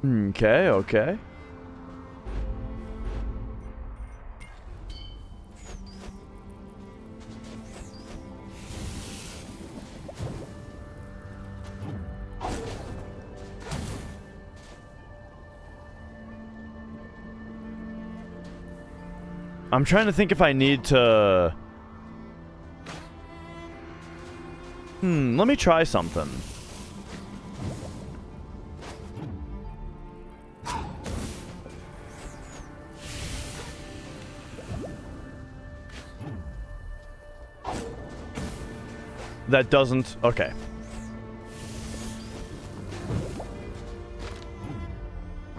Okay, okay. I'm trying to think if I need to... let me try something. That doesn't... Okay.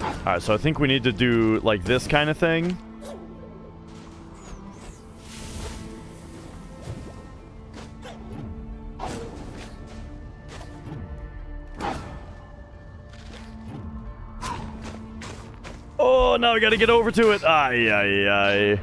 Alright, so I think we need to do, like, this kind of thing. Oh, now I gotta get over to it. Ay, ay, ay.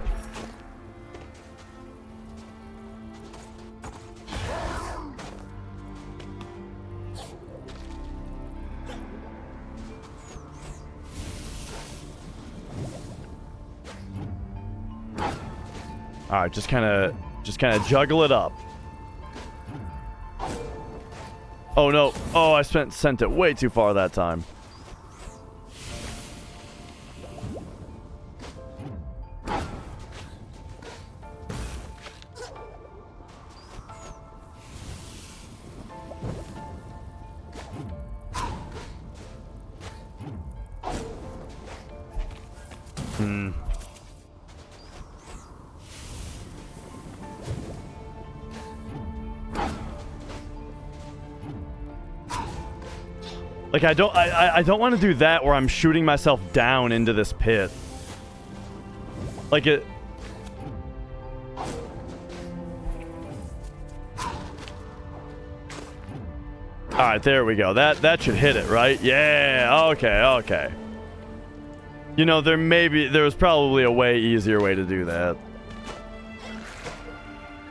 Alright, just kind of juggle it up. Oh no. Oh, I sent it way too far that time. Like, I don't want to do that where I'm shooting myself down into this pit. Like it... Alright, there we go. That should hit it, right? Yeah, okay, okay. You know, there was probably a way easier way to do that.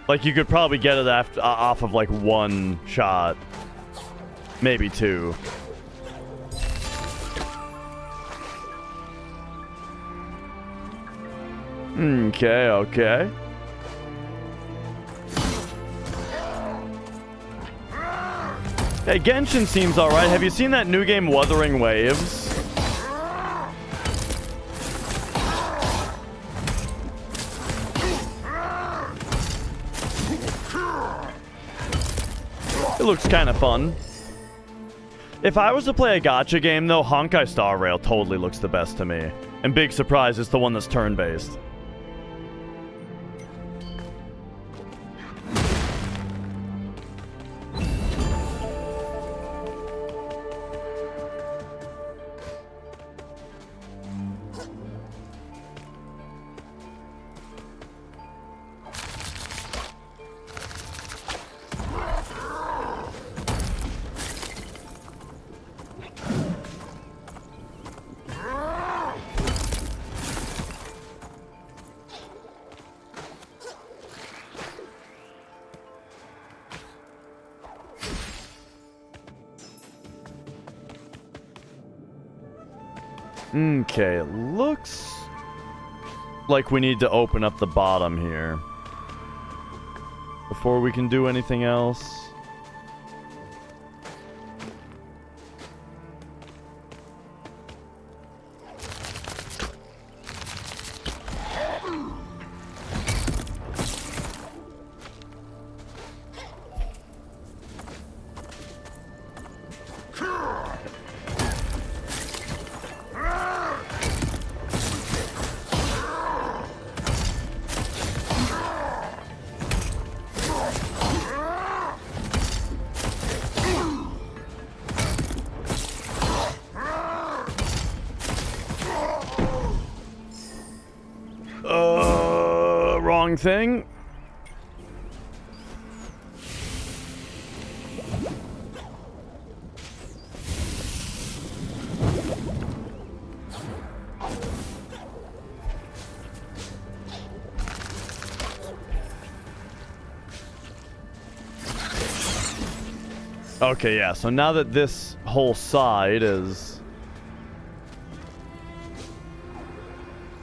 Like, you could probably get it off of, like, one shot. Maybe two. Okay, okay. Hey, Genshin seems alright. Have you seen that new game, Wuthering Waves? It looks kind of fun. If I was to play a gacha game, though, Honkai Star Rail totally looks the best to me. And big surprise, it's the one that's turn-based. Okay, looks like we need to open up the bottom here before we can do anything else. Wrong thing. Okay, yeah, so now that this whole side is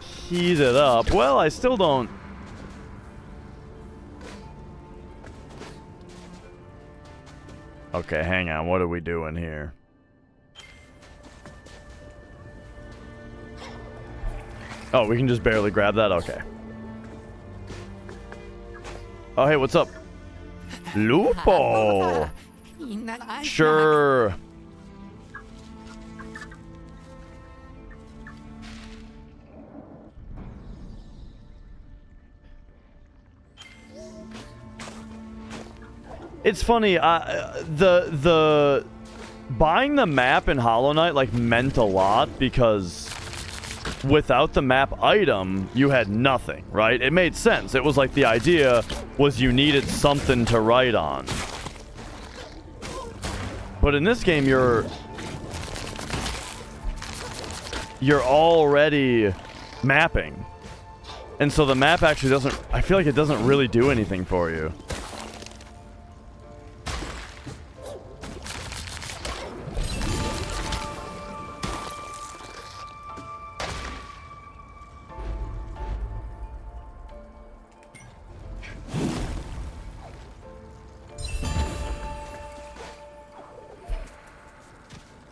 heated up, well, I still don't... Okay, hang on, what are we doing here? Oh, we can just barely grab that? Okay. Oh, hey, what's up? Lupo! Sure. It's funny, the buying the map in Hollow Knight like meant a lot because without the map item, you had nothing, right? It made sense. It was like the idea was you needed something to write on. But in this game, you're already mapping. And so the map actually doesn't... I feel like it doesn't really do anything for you.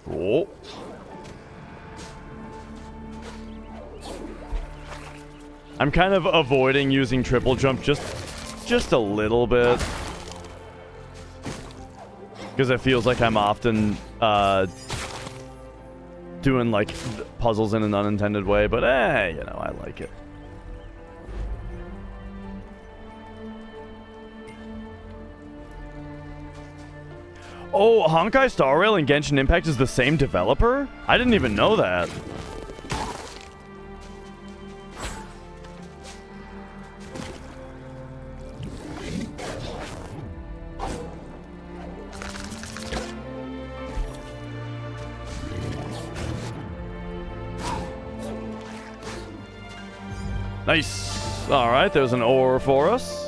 Oh. I'm kind of avoiding using triple jump just a little bit. Because it feels like I'm often doing like puzzles in an unintended way, but you know, I like it. Oh, Honkai Star Rail and Genshin Impact is the same developer? I didn't even know that. Nice. All right, there's an ore for us.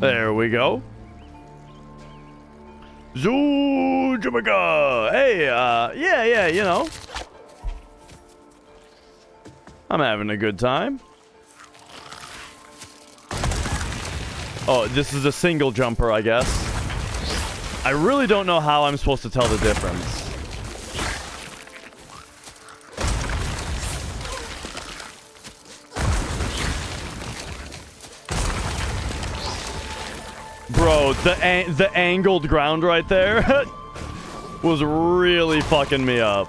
There we go. Zoo-jamaga! Hey, yeah, you know. I'm having a good time. Oh, this is a single jumper, I guess. I really don't know how I'm supposed to tell the difference. Bro, the angled ground right there was really fucking me up.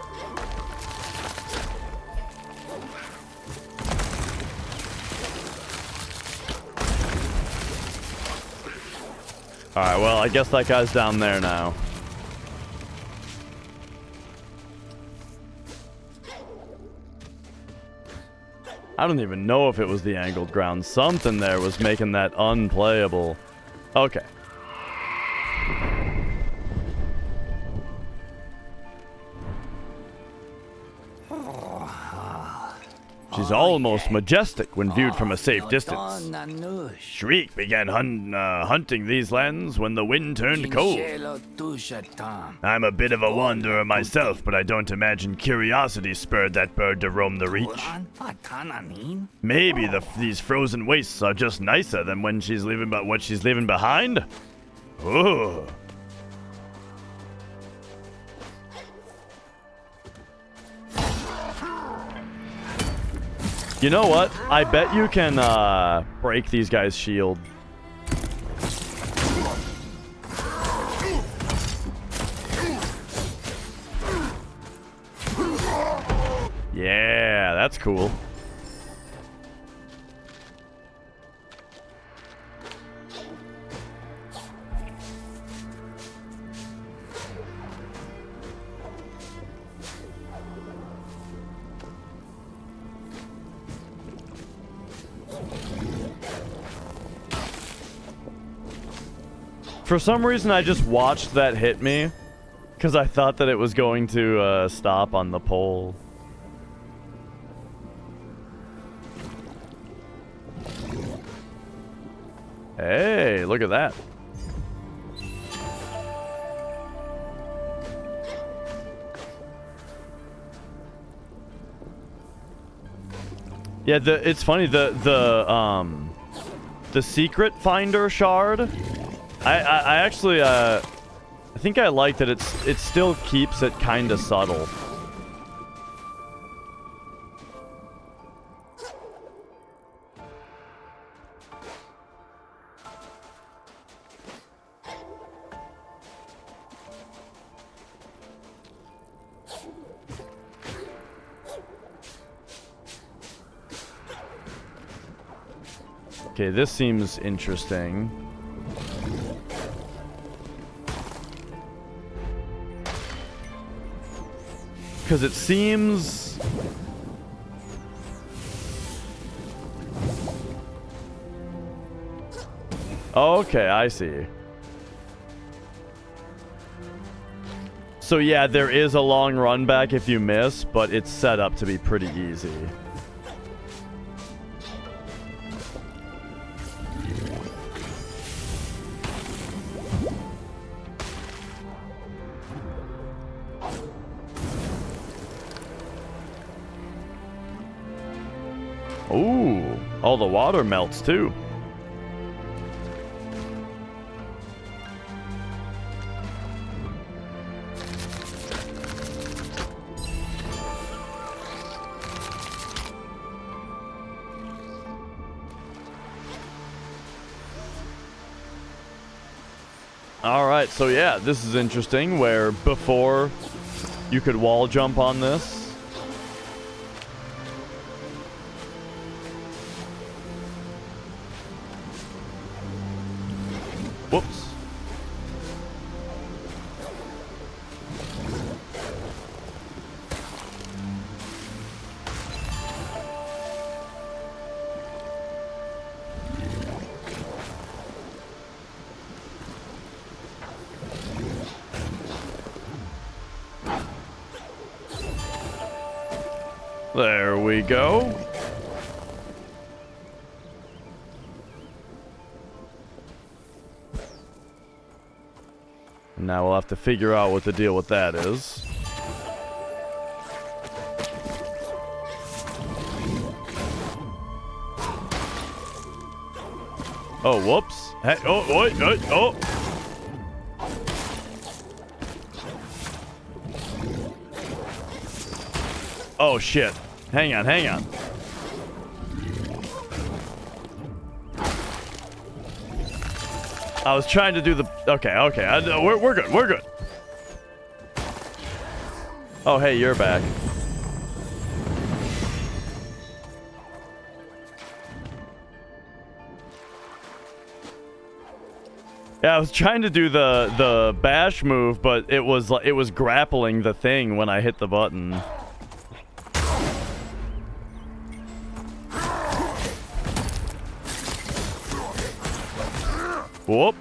Alright, well, I guess that guy's down there now. I don't even know if it was the angled ground. Something there was making that unplayable. Okay. She's almost majestic when viewed from a safe distance. Shriek began hunting these lands when the wind turned cold. I'm a bit of a wanderer myself, but I don't imagine curiosity spurred that bird to roam the reach. Maybe these frozen wastes are just nicer than when she's leaving, what she's leaving behind. Ooh. You know what? I bet you can break these guys' shield. Yeah, that's cool. For some reason, I just watched that hit me because I thought that it was going to stop on the pole. Hey, look at that. Yeah, it's funny, the secret finder shard, I actually I think I like that it still keeps it kind of subtle. Okay, this seems interesting. Because it seems... Okay, I see. So yeah, there is a long run back if you miss, but it's set up to be pretty easy. Ooh, all the water melts too. All right, so yeah, this is interesting where before you could wall jump on this. Whoops. There we go. Now we'll have to figure out what the deal with that is. Oh, whoops. Hey, oh, wait, oh. Oh, shit. Hang on, hang on. I was trying to do the... Okay. We're good. We're good. Oh, hey, you're back. Yeah, I was trying to do the bash move, but it was grappling the thing when I hit the button. Whoop.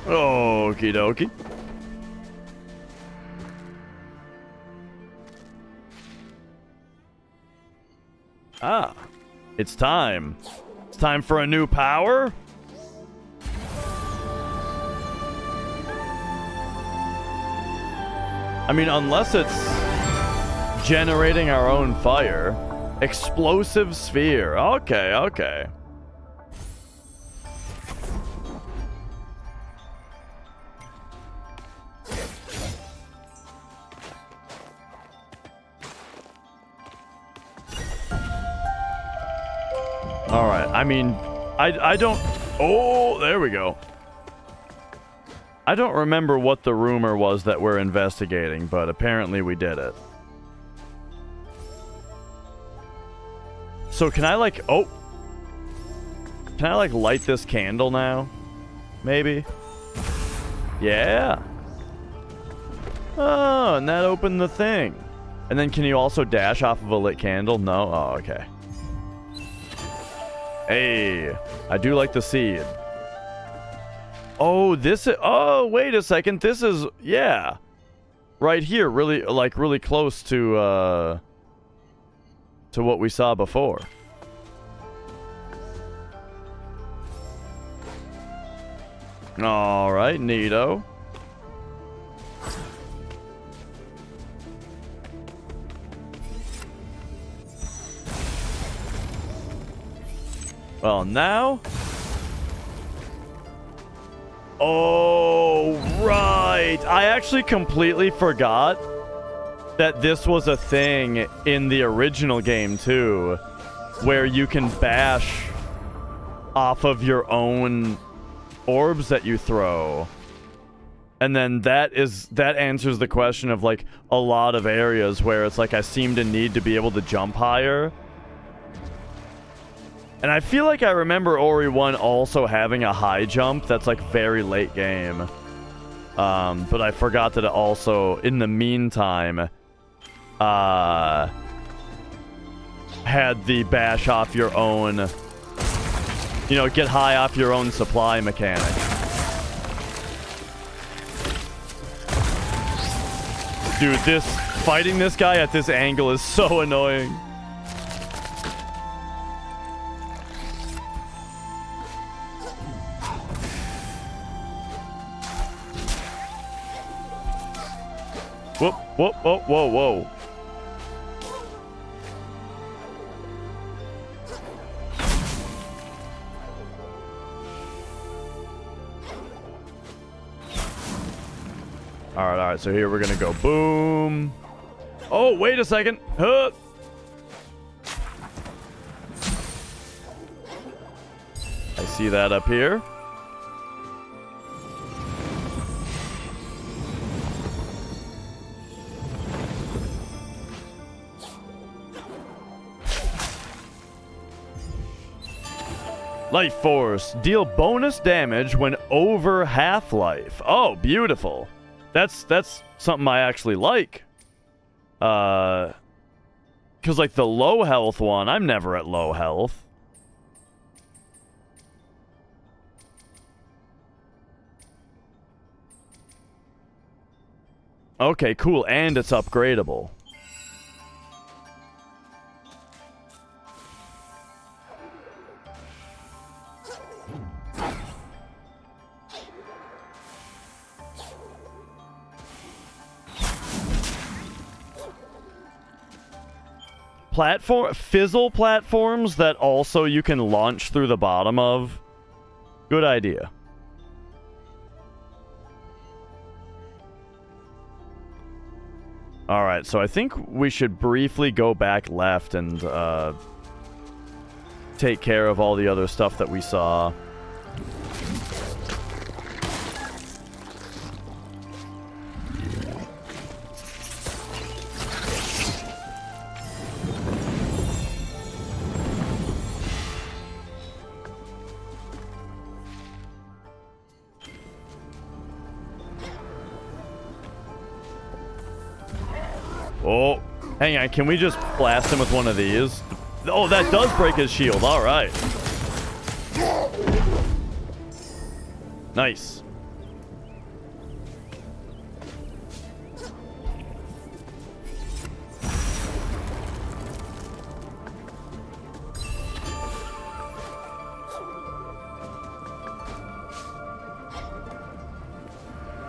Okie dokie. Ah, it's time. It's time for a new power. I mean, unless it's generating our own fire. Explosive sphere. Okay, okay. All right. I mean, I don't... Oh, there we go. I don't remember what the rumor was that we're investigating, but apparently we did it. So can I, like... Oh. Can I, like, light this candle now? Maybe? Yeah. Oh, and that opened the thing. And then can you also dash off of a lit candle? No? Oh, okay. Hey, I do like the seed. Oh, this is... Oh, wait a second. This is... Yeah. Right here. Really, like, really close to what we saw before. All right, neato. Well, now... Oh, right. I actually completely forgot that this was a thing in the original game, too, where you can bash off of your own orbs that you throw. And then that answers the question of, like, a lot of areas where it's like I seem to need to be able to jump higher. And I feel like I remember Ori 1 also having a high jump that's, like, very late game. But I forgot that it also, in the meantime, had the bash off your own, you know, get high off your own supply mechanic. Dude, fighting this guy at this angle is so annoying. Whoop, whoop, whoa, whoa, whoa. All right, so here we're gonna go boom. Oh, wait a second. Huh. I see that up here. Life Force. Deal bonus damage when over half-life. Oh, beautiful. That's something I actually like. Because, like, the low health one, I'm never at low health. Okay, cool. And it's upgradable. Fizzle platforms that also you can launch through the bottom of. Good idea. Alright, so I think we should briefly go back left and take care of all the other stuff that we saw. Oh, hang on. Can we just blast him with one of these? Oh, that does break his shield. All right. Nice.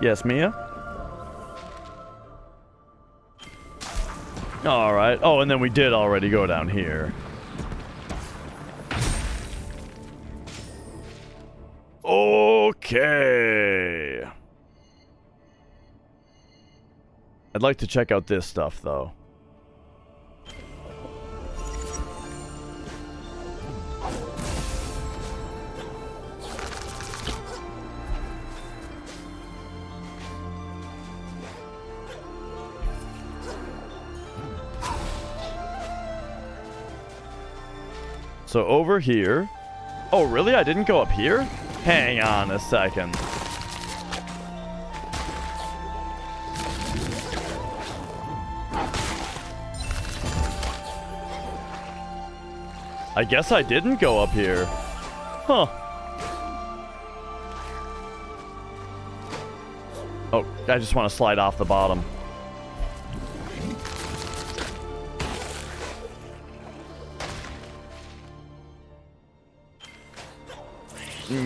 Yes, Mia? All right. Oh, and then we did already go down here. Okay. I'd like to check out this stuff, though. So over here... Oh, really? I didn't go up here? Hang on a second. I guess I didn't go up here. Huh. Oh, I just want to slide off the bottom.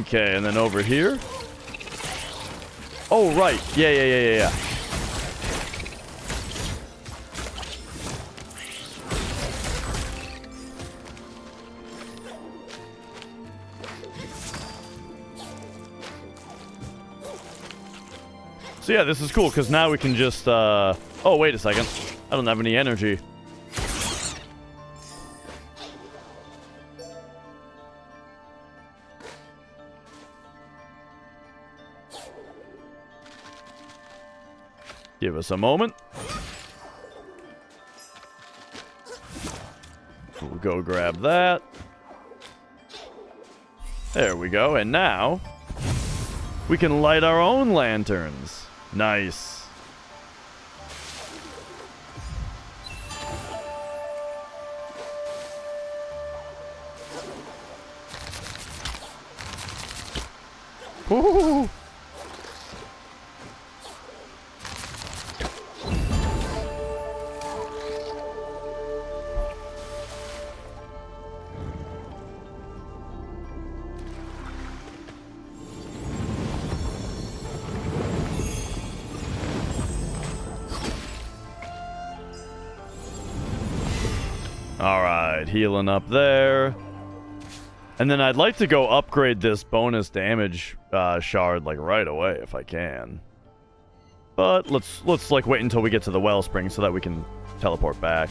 Okay, and then over here. Oh, right. Yeah. So yeah, this is cool, because now we can just, Oh, wait a second. I don't have any energy. Give us a moment. We'll go grab that. There we go. And now we can light our own lanterns. Nice. Woo! Alright, healing up there. And then I'd like to go upgrade this bonus damage shard like right away if I can. But let's like wait until we get to the wellspring so that we can teleport back.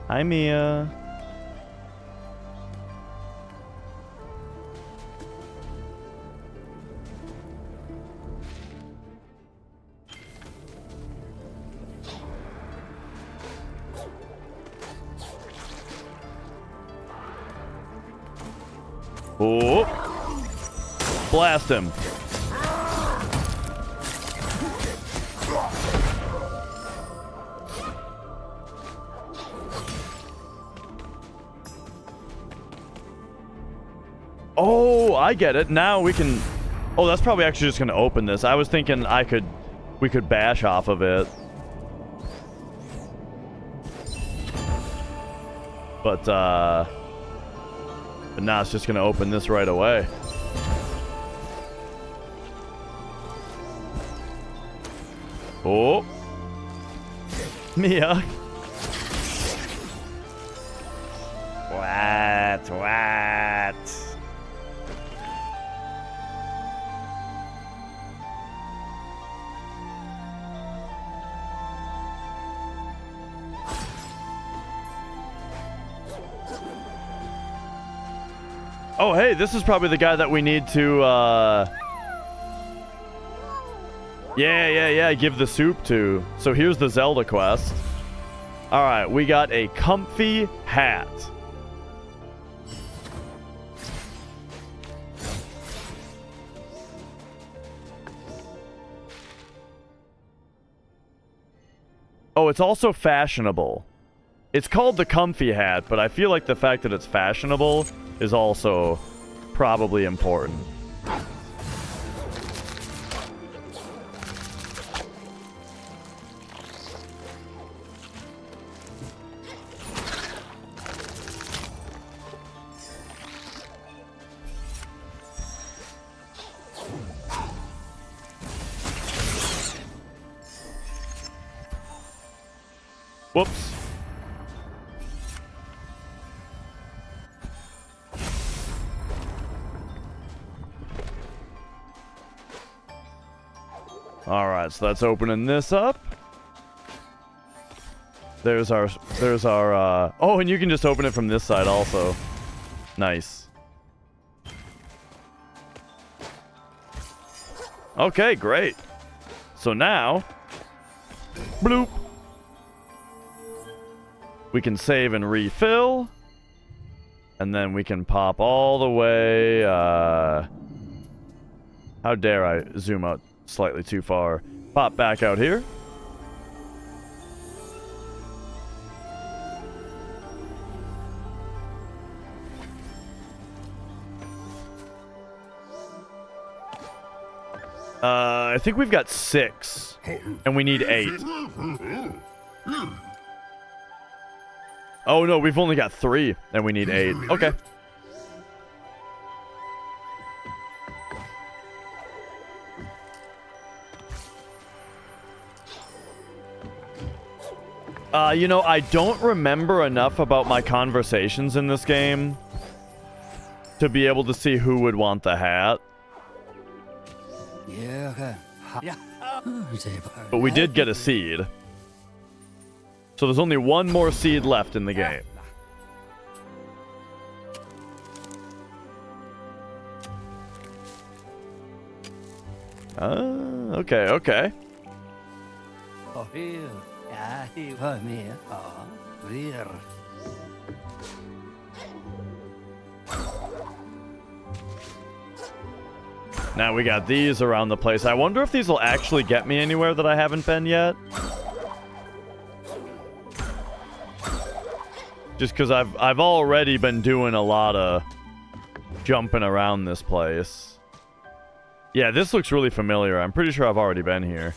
Hi, Mia. Oh, blast him. Oh, I get it. Now we can... Oh, that's probably actually just going to open this. I was thinking we could bash off of it. But now it's just going to open this right away. Oh. Mia. What? Oh, hey, this is probably the guy that we need to, Yeah, give the soup to. So here's the Zelda quest. Alright, we got a comfy hat. Oh, it's also fashionable. It's called the comfy hat, but I feel like the fact that it's fashionable is also probably important. Whoops. Alright, so that's opening this up. There's our, oh, and you can just open it from this side also. Nice. Okay, great. So now, bloop. We can save and refill. And then we can pop all the way, how dare I zoom out slightly too far. Pop back out here. I think we've got 6, and we need 8. Oh no, we've only got 3, and we need 8. Okay. You know, I don't remember enough about my conversations in this game to be able to see who would want the hat. But we did get a seed. So there's only one more seed left in the game. Okay, okay. Now we got these around the place. I wonder if these will actually get me anywhere that I haven't been yet. Just because I've already been doing a lot of jumping around this place. Yeah, this looks really familiar. I'm pretty sure I've already been here.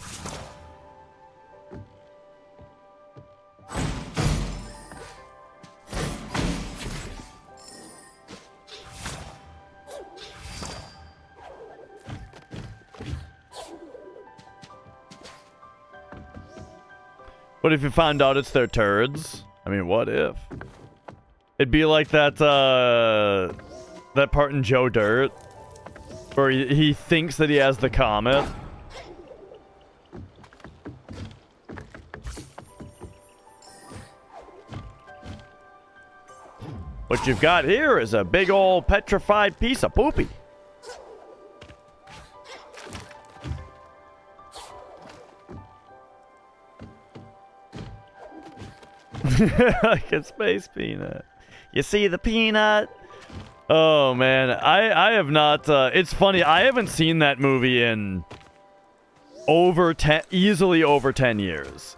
What if you found out it's their turds? I mean, what if? It'd be like that, that part in Joe Dirt, where he thinks that he has the comet. What you've got here is a big old petrified piece of poopy. Like a space peanut. You see the peanut? Oh man, I have not, it's funny, I haven't seen that movie in easily over 10 years.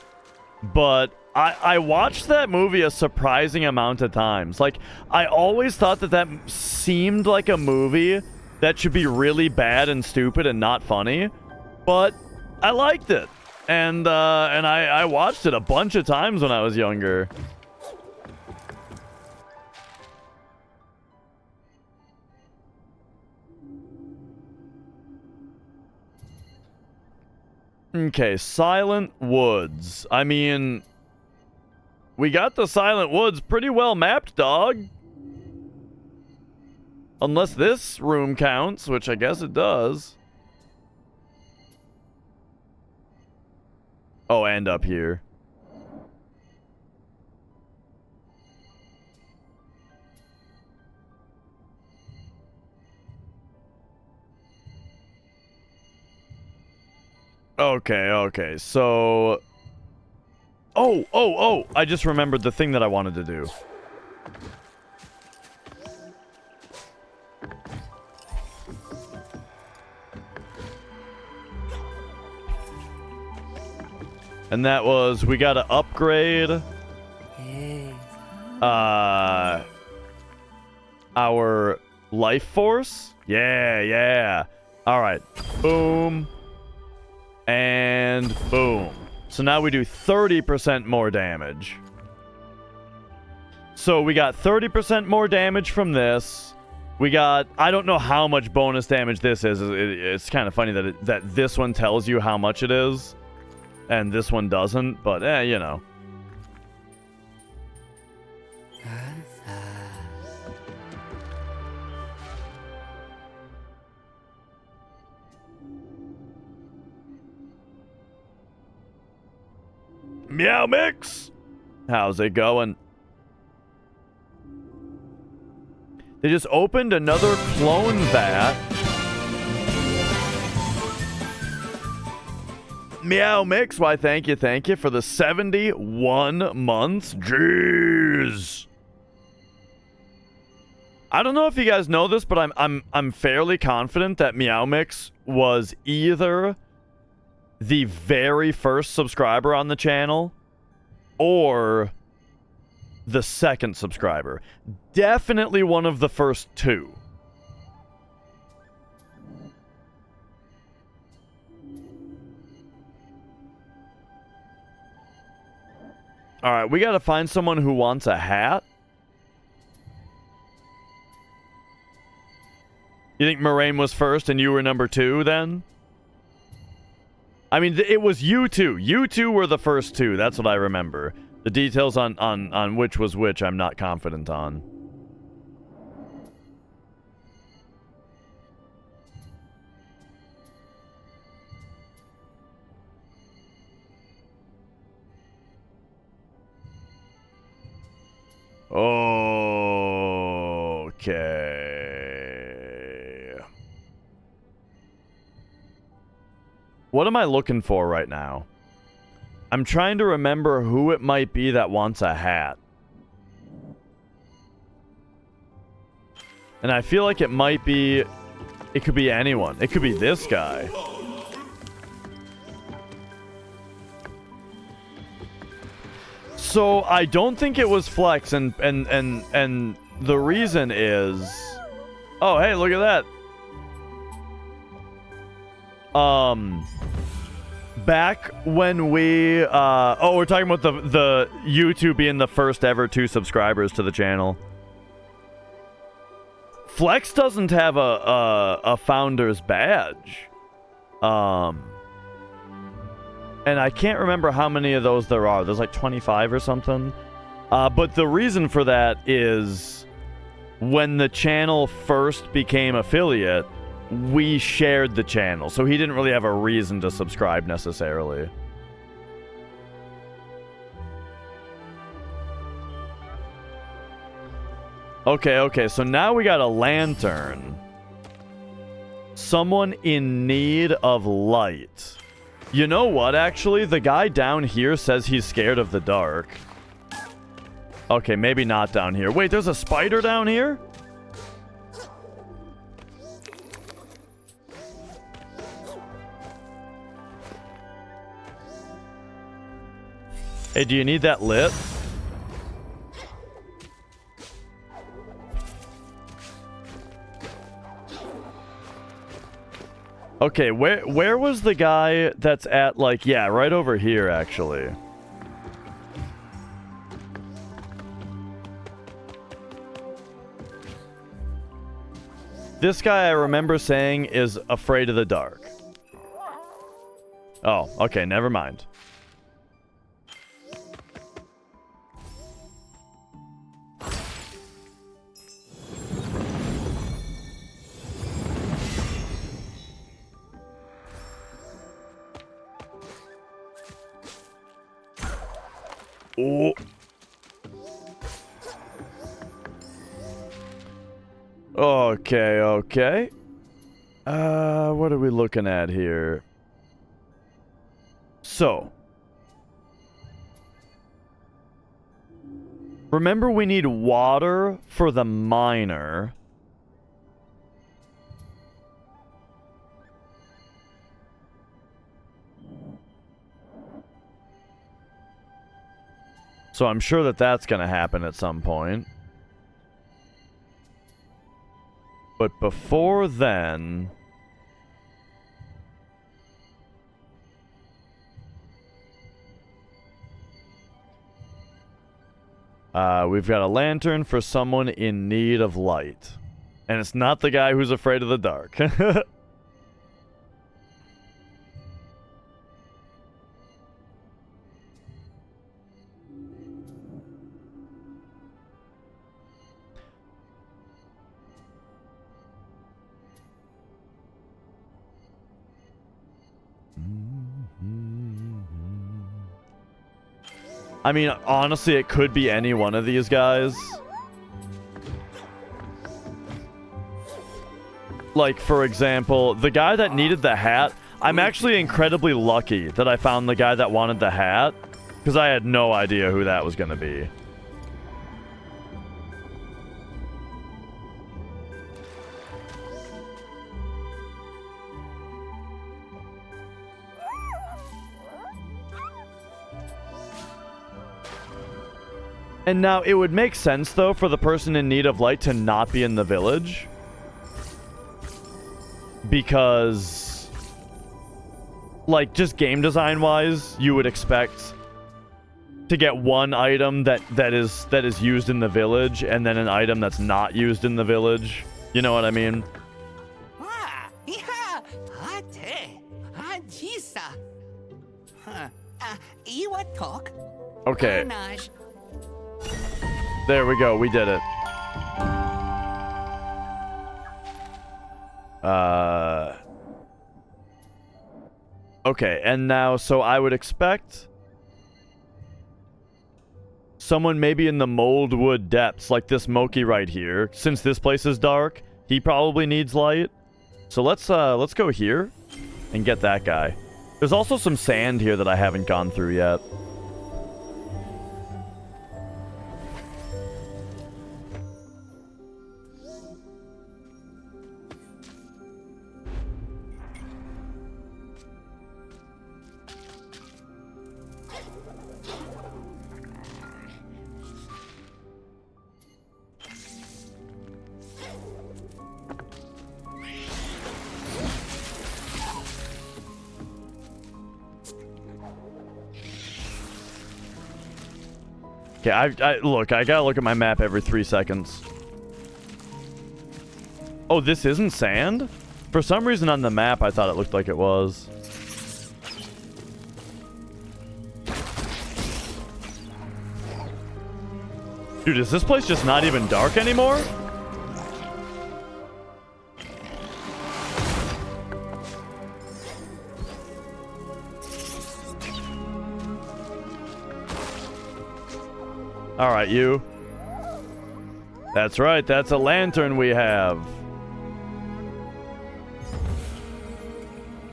But I watched that movie a surprising amount of times. Like, I always thought that seemed like a movie that should be really bad and stupid and not funny. But I liked it. And I watched it a bunch of times when I was younger. Okay, Silent Woods. I mean, we got the Silent Woods pretty well mapped, dog. Unless this room counts, which I guess it does. Oh, and up here. Okay, so... Oh, I just remembered the thing that I wanted to do. And that was, we got to upgrade our life force. Yeah. All right. Boom. And boom. So now we do 30% more damage. So we got 30% more damage from this. We got, I don't know how much bonus damage this is. It's kind of funny that this one tells you how much it is, and this one doesn't, but you know. Meow Mix! How's it going? They just opened another clone vat. Meow Mix, why thank you for the 71 months. Jeez. I don't know if you guys know this, but I'm fairly confident that Meow Mix was either the very first subscriber on the channel or the second subscriber. Definitely one of the first two. All right, we got to find someone who wants a hat. You think Moraine was first and you were number 2 then? I mean, it was you two. You two were the first two. That's what I remember. The details on which was which, I'm not confident on. Okay. What am I looking for right now? I'm trying to remember who it might be that wants a hat. And I feel like it might be... It could be anyone. It could be this guy. So, I don't think it was Flex, and the reason is... Oh, hey, look at that. Back when we, oh, we're talking about the YouTube being the first ever 2 subscribers to the channel. Flex doesn't have a founder's badge. And I can't remember how many of those there are. There's like 25 or something. But the reason for that is when the channel first became affiliate, we shared the channel, so he didn't really have a reason to subscribe necessarily. Okay, so now we got a lantern. Someone in need of light. You know what, actually? The guy down here says he's scared of the dark. Okay, maybe not down here. Wait, there's a spider down here? Hey, do you need that lit? Okay, where was the guy that's at, like, yeah, right over here, actually. This guy I remember saying is afraid of the dark. Oh, okay, never mind. Oh. Okay. What are we looking at here? So. Remember, we need water for the miner. So I'm sure that that's going to happen at some point. But before then... we've got a lantern for someone in need of light. And it's not the guy who's afraid of the dark. I mean, honestly, it could be any one of these guys. Like, for example, the guy that needed the hat, I'm actually incredibly lucky that I found the guy that wanted the hat, because I had no idea who that was going to be. And now, it would make sense, though, for the person in need of light to not be in the village. Because, like, just game design-wise, you would expect to get one item that is used in the village, and then an item that's not used in the village. You know what I mean? Okay. There we go. We did it. Okay, and now, so I would expect someone maybe in the Moldwood depths, like this Moki right here. Since this place is dark, he probably needs light. So let's go here and get that guy. There's also some sand here that I haven't gone through yet. Okay, look, I gotta look at my map every 3 seconds. Oh, this isn't sand? For some reason on the map, I thought it looked like it was. Dude, is this place just not even dark anymore? Alright, you. That's right, that's a lantern we have.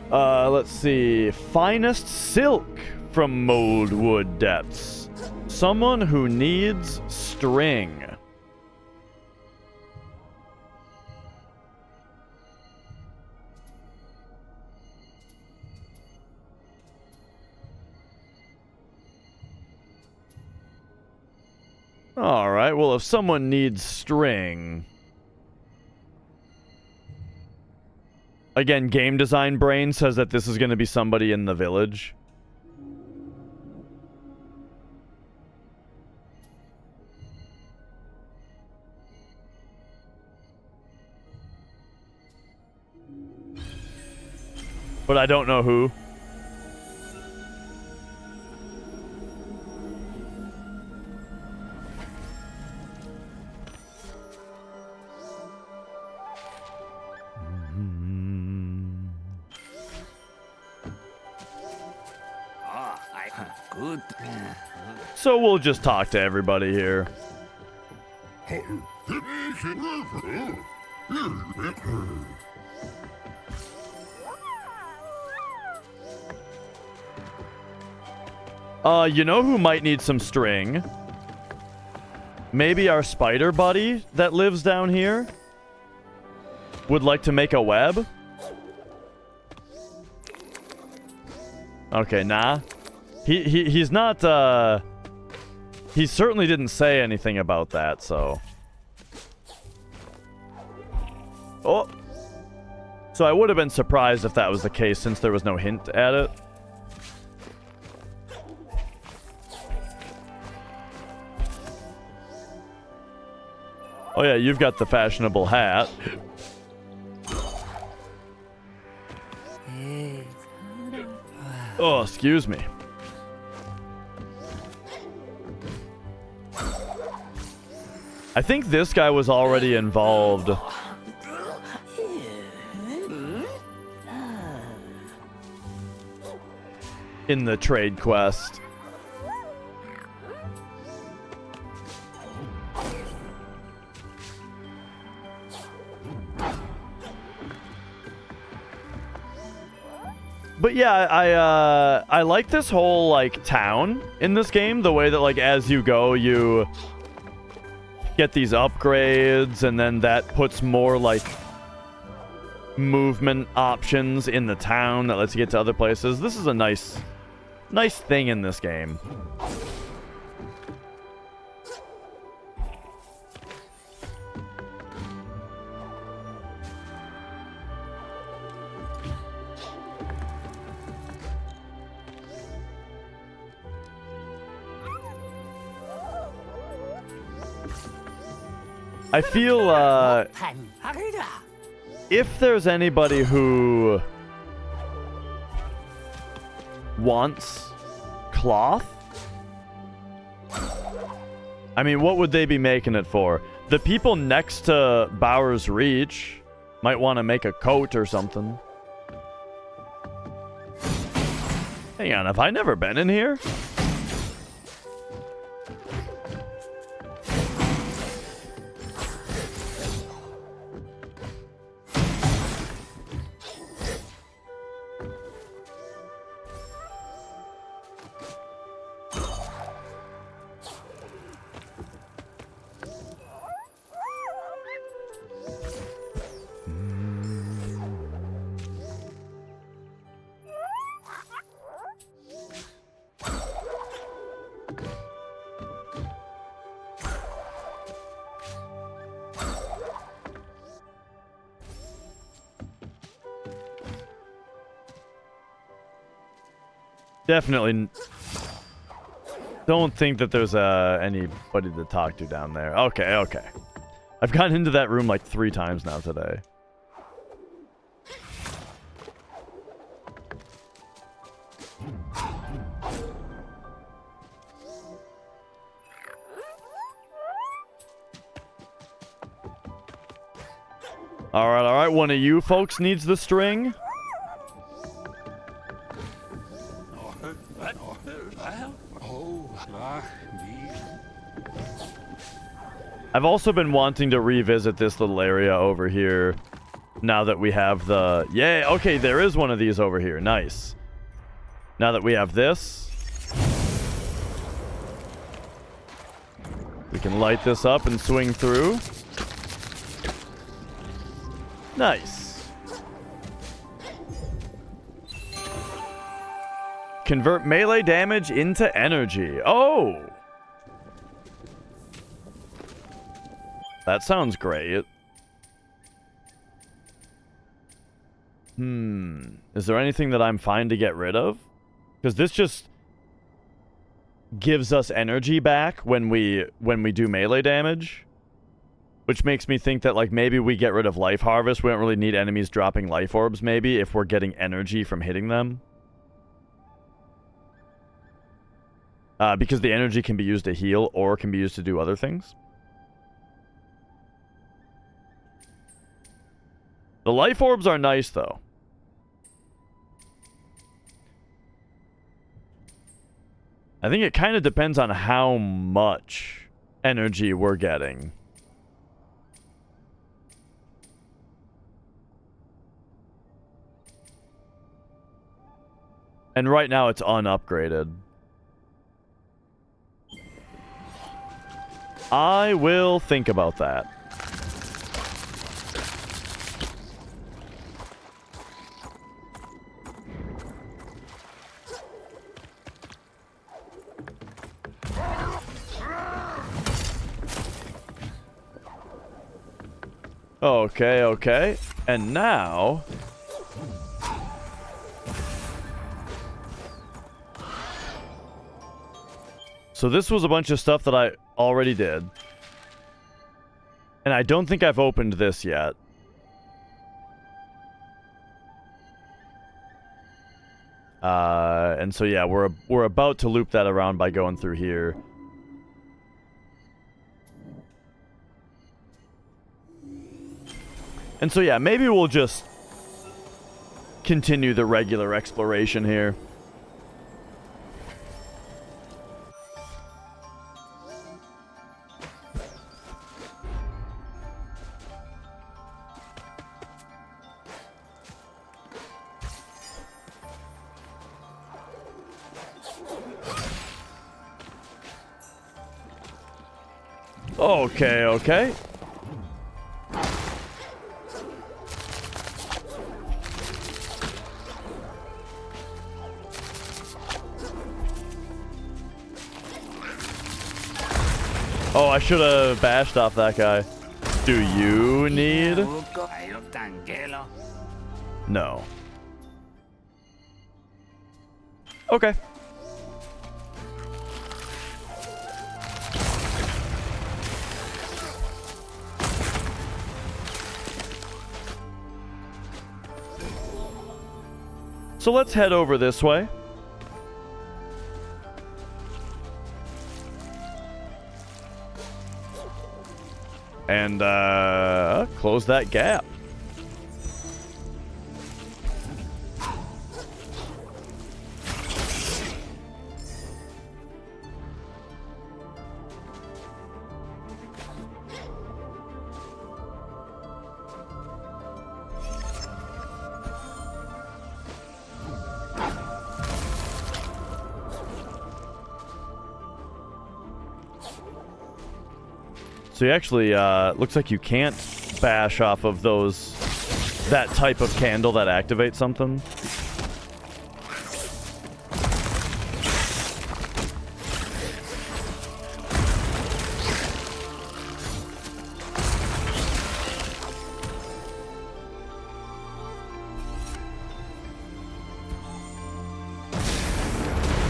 Let's see. Finest silk from Moldwood Depths. Someone who needs string. Alright, well, if someone needs string... Again, game design brain says that this is going to be somebody in the village. But I don't know who. Good. So we'll just talk to everybody here. You know who might need some string? Maybe our spider buddy that lives down here would like to make a web? Okay, nah. He's not He certainly didn't say anything about that, so... Oh! So I would have been surprised if that was the case, since there was no hint at it. Oh yeah, you've got the fashionable hat. Oh, excuse me. I think this guy was already involved in the trade quest. But yeah, I like this whole, like, town in this game. The way that, like, as you go, you get these upgrades, and then that puts more, like, movement options in the town that lets you get to other places. This is a nice thing in this game. I feel, if there's anybody who wants cloth, I mean, what would they be making it for? The people next to Bowers Reach might want to make a coat or something. Hang on, have I never been in here? Definitely don't think that there's anybody to talk to down there. Okay, okay. I've gotten into that room like 3 times now today. Alright, alright. One of you folks needs the string. I've also been wanting to revisit this little area over here now that we have the... Yay! Okay, there is one of these over here. Nice. Now that we have this, we can light this up and swing through. Nice. Convert melee damage into energy. Oh! That sounds great. Is there anything that I'm fine to get rid of? Because this just gives us energy back when we do melee damage. Which makes me think that, like, maybe we get rid of Life Harvest. We don't really need enemies dropping life orbs, maybe, if we're getting energy from hitting them. Because the energy can be used to heal or can be used to do other things. The life orbs are nice, though. I think it kind of depends on how much energy we're getting. And right now it's unupgraded. I will think about that. Okay, okay. And now... So this was a bunch of stuff that I already did. And I don't think I've opened this yet. And so yeah, we're about to loop that around by going through here. And so yeah, maybe we'll just continue the regular exploration here. Okay, okay. Oh, I should have bashed off that guy. Do you need? No. Okay. So let's head over this way. And, close that gap. So you actually, looks like you can't bash off of those, that type of candle that activates something.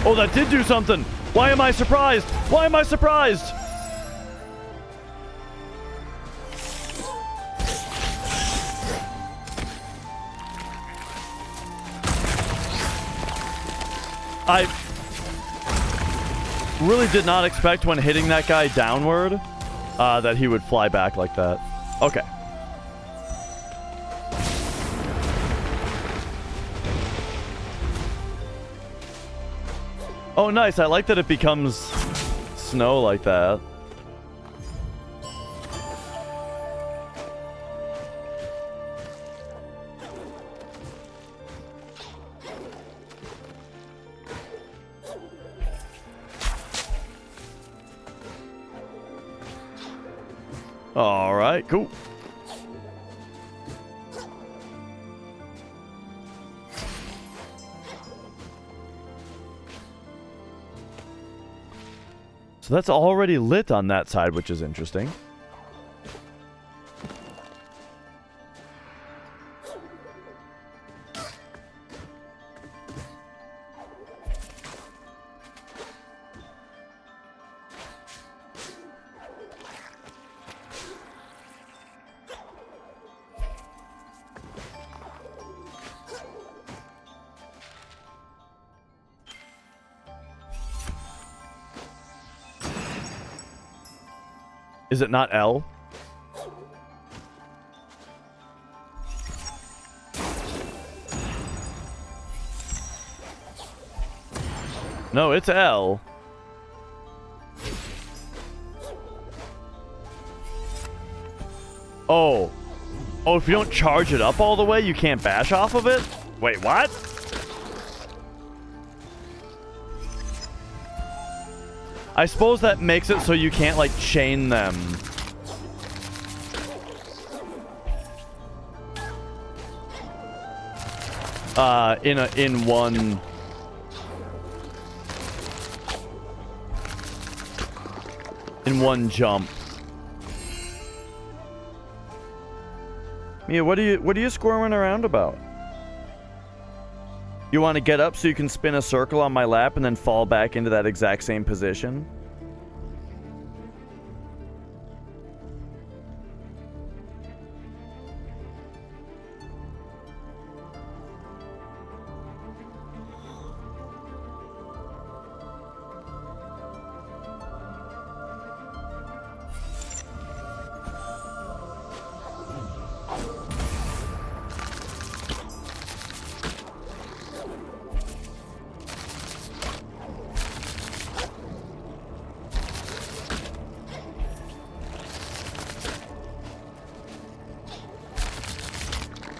Oh, that did do something! Why am I surprised? Why am I surprised? I really did not expect when hitting that guy downward that he would fly back like that. Okay. Oh, nice. I like that it becomes snow like that. All right, cool. So that's already lit on that side, which is interesting. Is it not L? No, it's L. Oh. Oh, if you don't charge it up all the way, you can't bash off of it? Wait, what? I suppose that makes it so you can't, like, chain them. In one jump. Mia, what are you squirming around about? You want to get up so you can spin a circle on my lap and then fall back into that exact same position?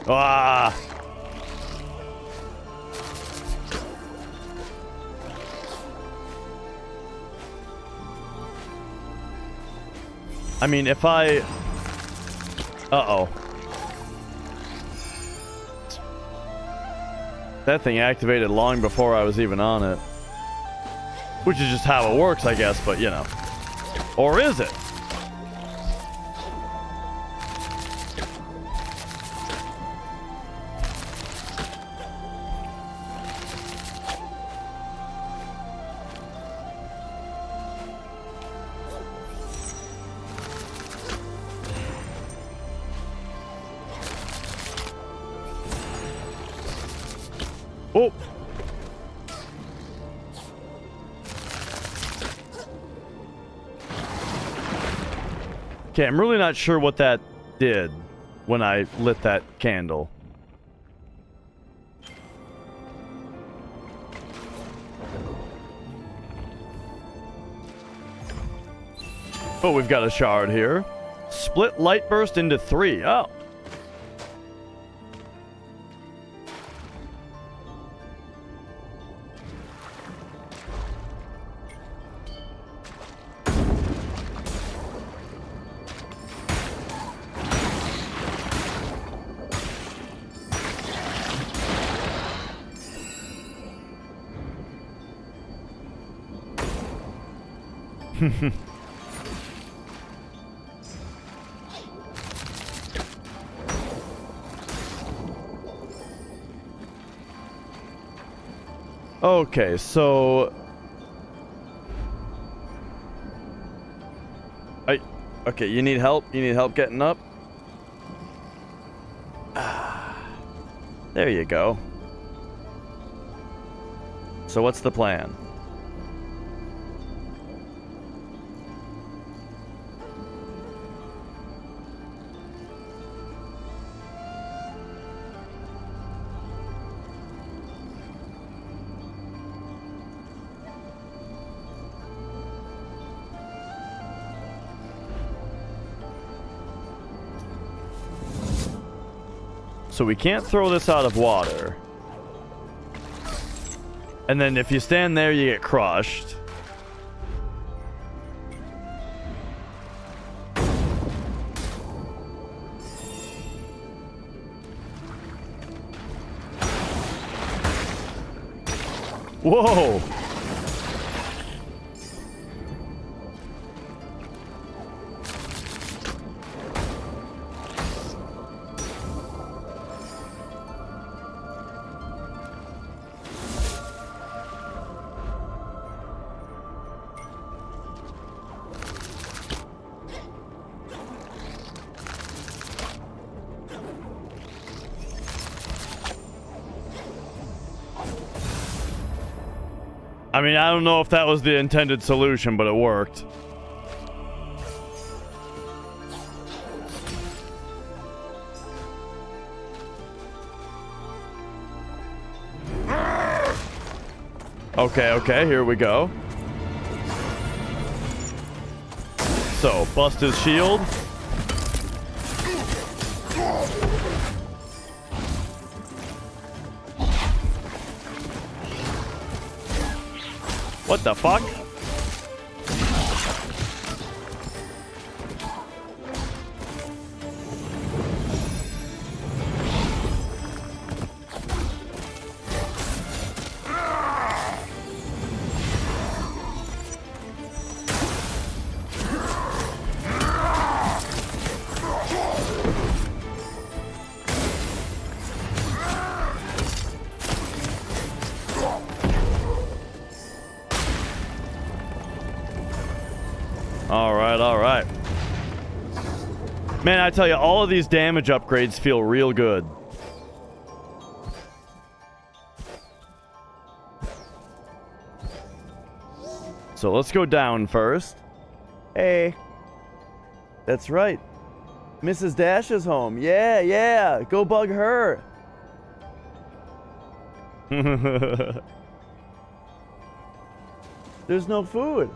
Ah! I mean, if I... Uh-oh. That thing activated long before I was even on it. Which is just how it works, I guess, but, you know. Or is it? Oh! Okay, I'm really not sure what that did when I lit that candle. Oh, we've got a shard here. Split light burst into 3. Oh. Okay, so... Okay, you need help? You need help getting up? There you go. So what's the plan? So we can't throw this out of water. And then if you stand there, you get crushed. Whoa! I mean, I don't know if that was the intended solution, but it worked. Okay, here we go. So, bust his shield. What the fuck? All right, all right. Man, I tell you, all of these damage upgrades feel real good. So let's go down first. Hey. That's right. Mrs. Dash is home. Yeah, yeah. Go bug her. There's no food.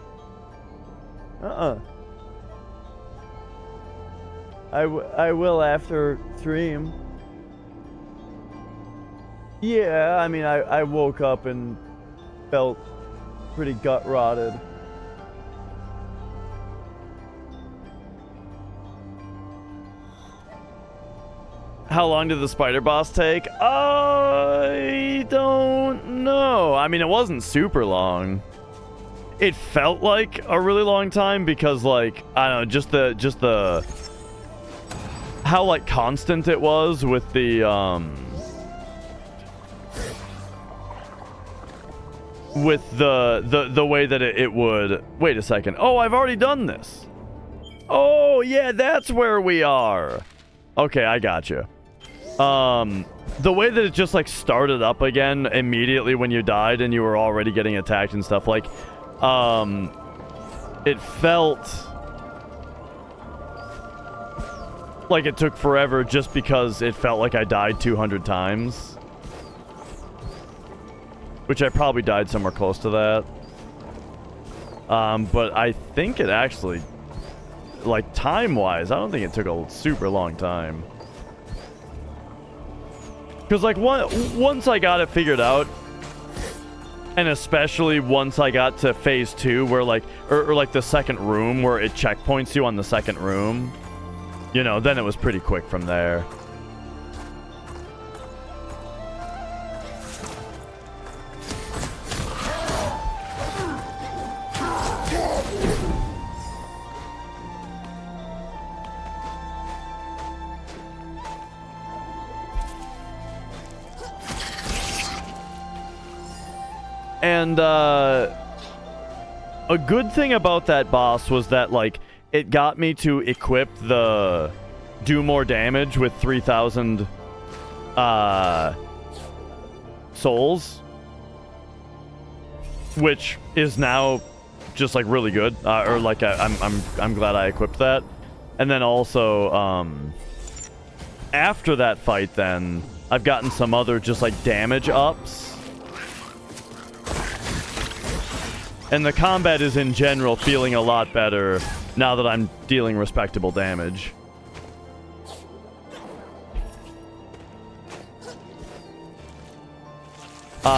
I will after stream. Yeah, I mean, I woke up and felt pretty gut rotted. How long did the spider boss take? I don't know. I mean, it wasn't super long. It felt like a really long time because, like, I don't know, just the how like constant it was with the way that it would. Wait a second. Oh, I've already done this. Oh yeah, that's where we are. Okay, I got you. The way that it just like started up again immediately when you died and you were already getting attacked and stuff, like it felt like it took forever just because it felt like I died 200 times, which I probably died somewhere close to that. But I think it actually, like, time-wise, I don't think it took a super long time. Because, like, once I got it figured out, and especially once I got to phase 2, where, like, or like, the second room, where it checkpoints you on the second room, you know, then it was pretty quick from there. And, a good thing about that boss was that, like, it got me to equip the do more damage with 3,000, souls. Which is now just, like, really good. Or, like, I'm glad I equipped that. And then also, after that fight, then, I've gotten some other just, like, damage ups. And the combat is, in general, feeling a lot better now that I'm dealing respectable damage.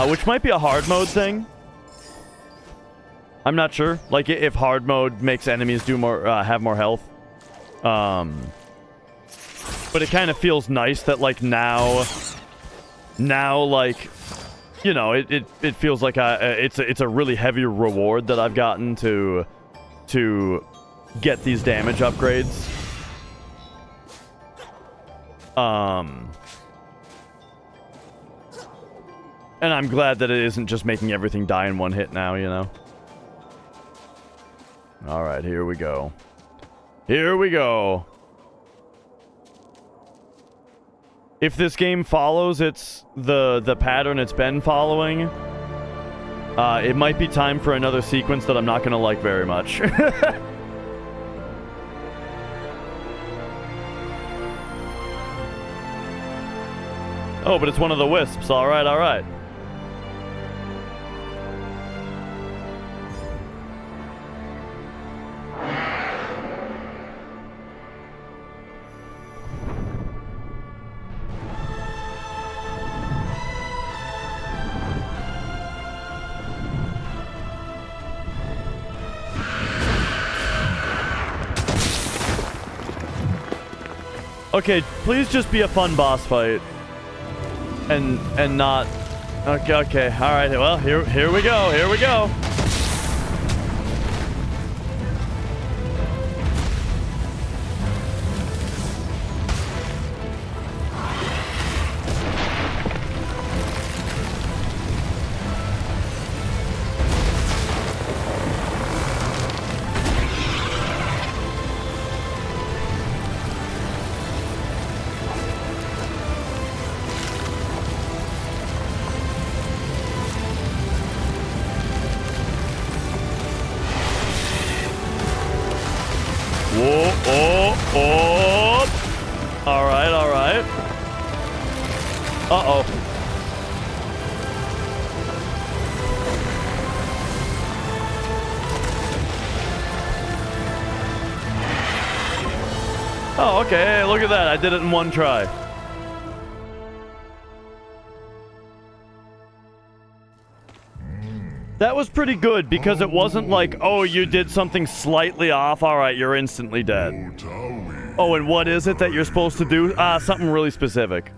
Which might be a hard mode thing. I'm not sure. Like, if hard mode makes enemies do more, have more health. But it kind of feels nice that, like, now, like, you know, it feels like it's a really heavy reward that I've gotten to get these damage upgrades. And I'm glad that it isn't just making everything die in one hit now, you know. All right, here we go. Here we go. If this game follows the pattern it's been following, it might be time for another sequence that I'm not gonna like very much. Oh, but it's one of the Wisps. All right, all right. Okay, please just be a fun boss fight. And not... Okay, alright, well, here we go, here we go. oh. All right, all right. Uh-oh. Oh, okay. Hey, look at that. I did it in one try. That was pretty good because it wasn't like, oh, you did something slightly off. All right, you're instantly dead. Oh, and what is it that you're supposed to do? Something really specific.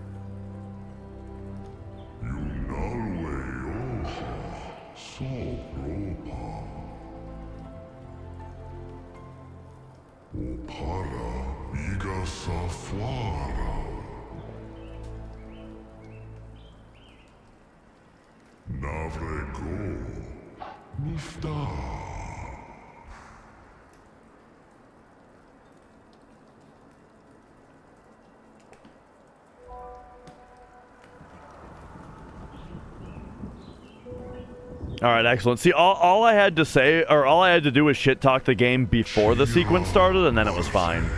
All right, excellent. See, all I had to say, or all I had to do was shit talk the game before the sequence started, and then it was fine.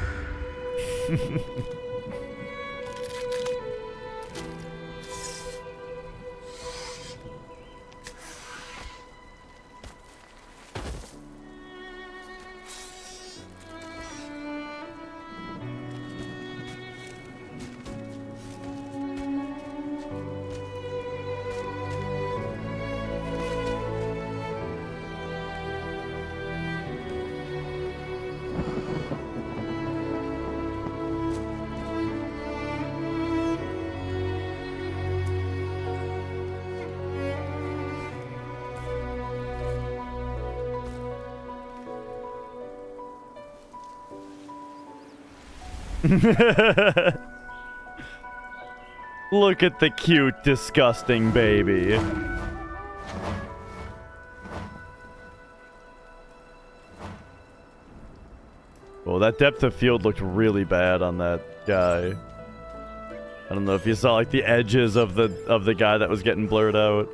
Look at the cute, disgusting baby. Well, that depth of field looked really bad on that guy. I don't know if you saw like the edges of the guy that was getting blurred out.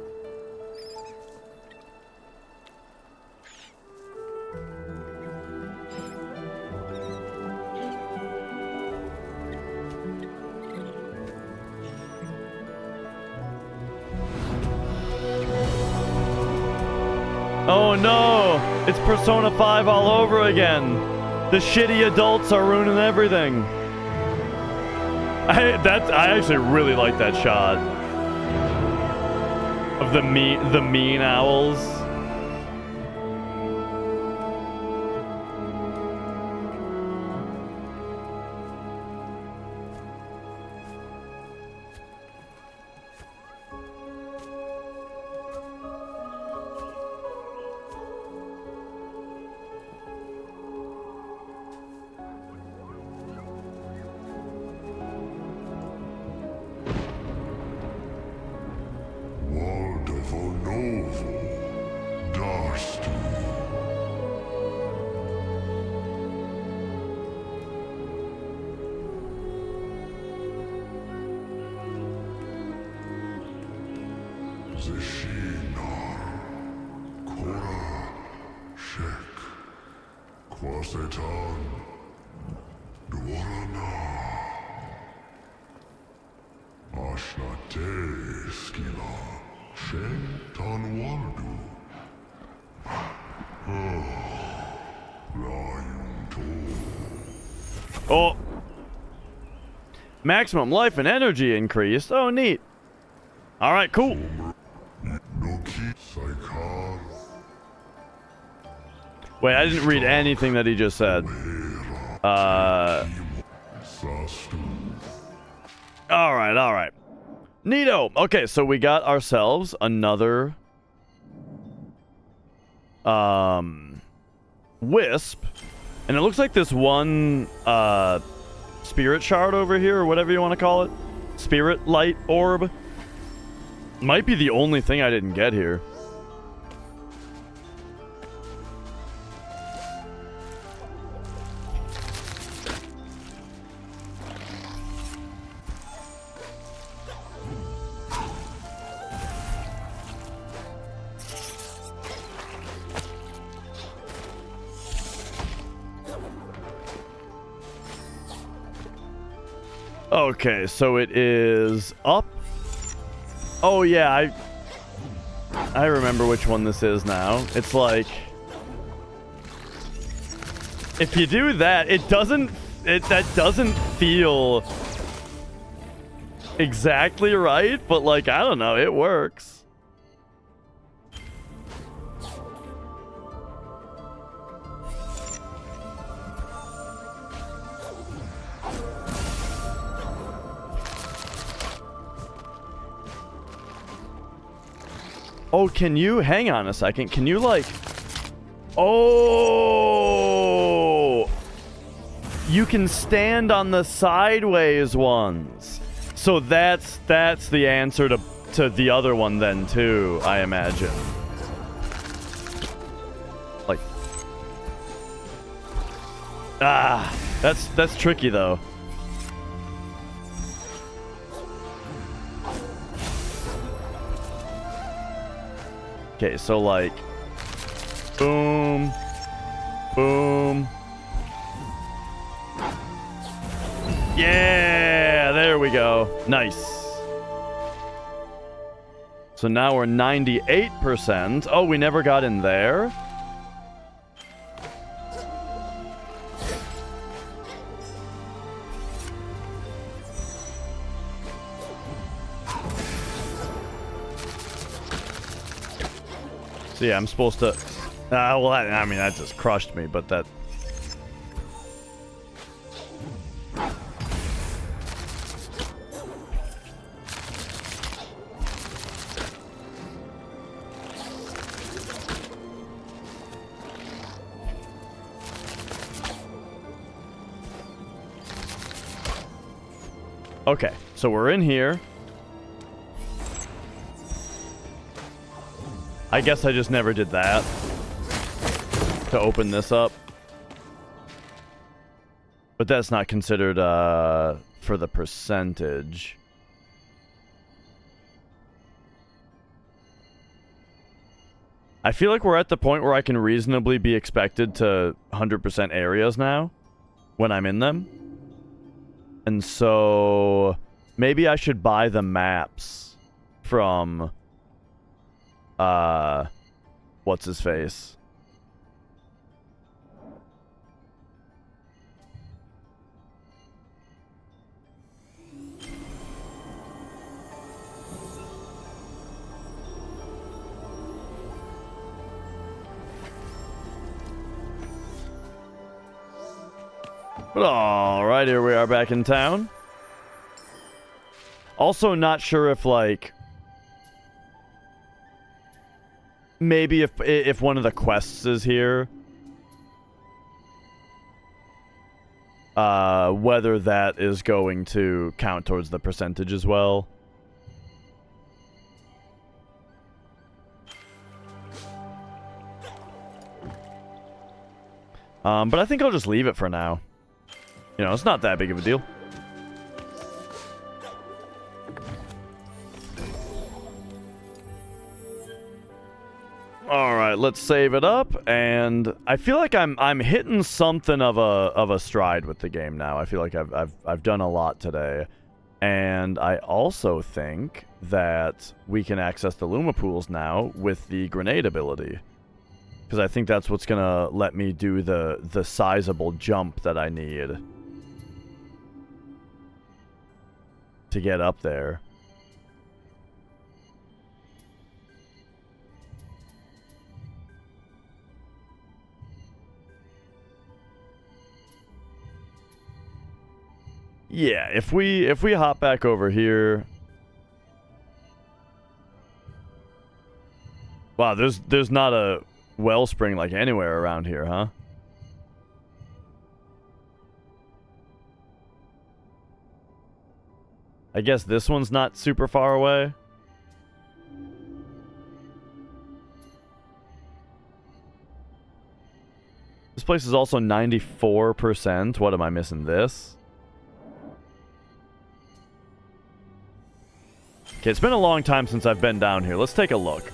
Oh no! It's Persona 5 all over again! The shitty adults are ruining everything! I actually really like that shot. Of the mean owls. Oh. Maximum life and energy increased. Oh, neat. Alright, cool. Wait, I didn't read anything that he just said. Alright, alright. Neato. Okay, so we got ourselves another Wisp. And it looks like this one spirit shard over here, or whatever you want to call it. Spirit light orb. Might be the only thing I didn't get here. Okay, so it is up. Oh yeah, I remember which one this is now. It's like, if you do that, that doesn't feel exactly right, but like, I don't know, it works. Oh, can you hang on a second? Can you like, oh, you can stand on the sideways ones. So that's the answer to the other one then too, I imagine. Like, that's tricky though. Okay, so like, boom, boom. Yeah, there we go. Nice. So now we're 98%. Oh, we never got in there. So yeah, I'm supposed to... well, I mean, that just crushed me, but that... Okay, so we're in here. I guess I just never did that to open this up. But that's not considered for the percentage. I feel like we're at the point where I can reasonably be expected to 100% areas now when I'm in them. And so maybe I should buy the maps from what's his face? But alright, here we are back in town. Also not sure if, like... Maybe if one of the quests is here. Whether that is going to count towards the percentage as well. But I think I'll just leave it for now. You know, it's not that big of a deal. All right, let's save it up, and I feel like I'm hitting something of a stride with the game now. I feel like I've done a lot today, and I also think that we can access the Luma pools now with the grenade ability, because I think that's what's gonna let me do the sizable jump that I need to get up there. Yeah, if we hop back over here. Wow, there's not a wellspring like anywhere around here, huh? I guess this one's not super far away. This place is also 94%. What am I missing? This? Okay, it's been a long time since I've been down here. Let's take a look.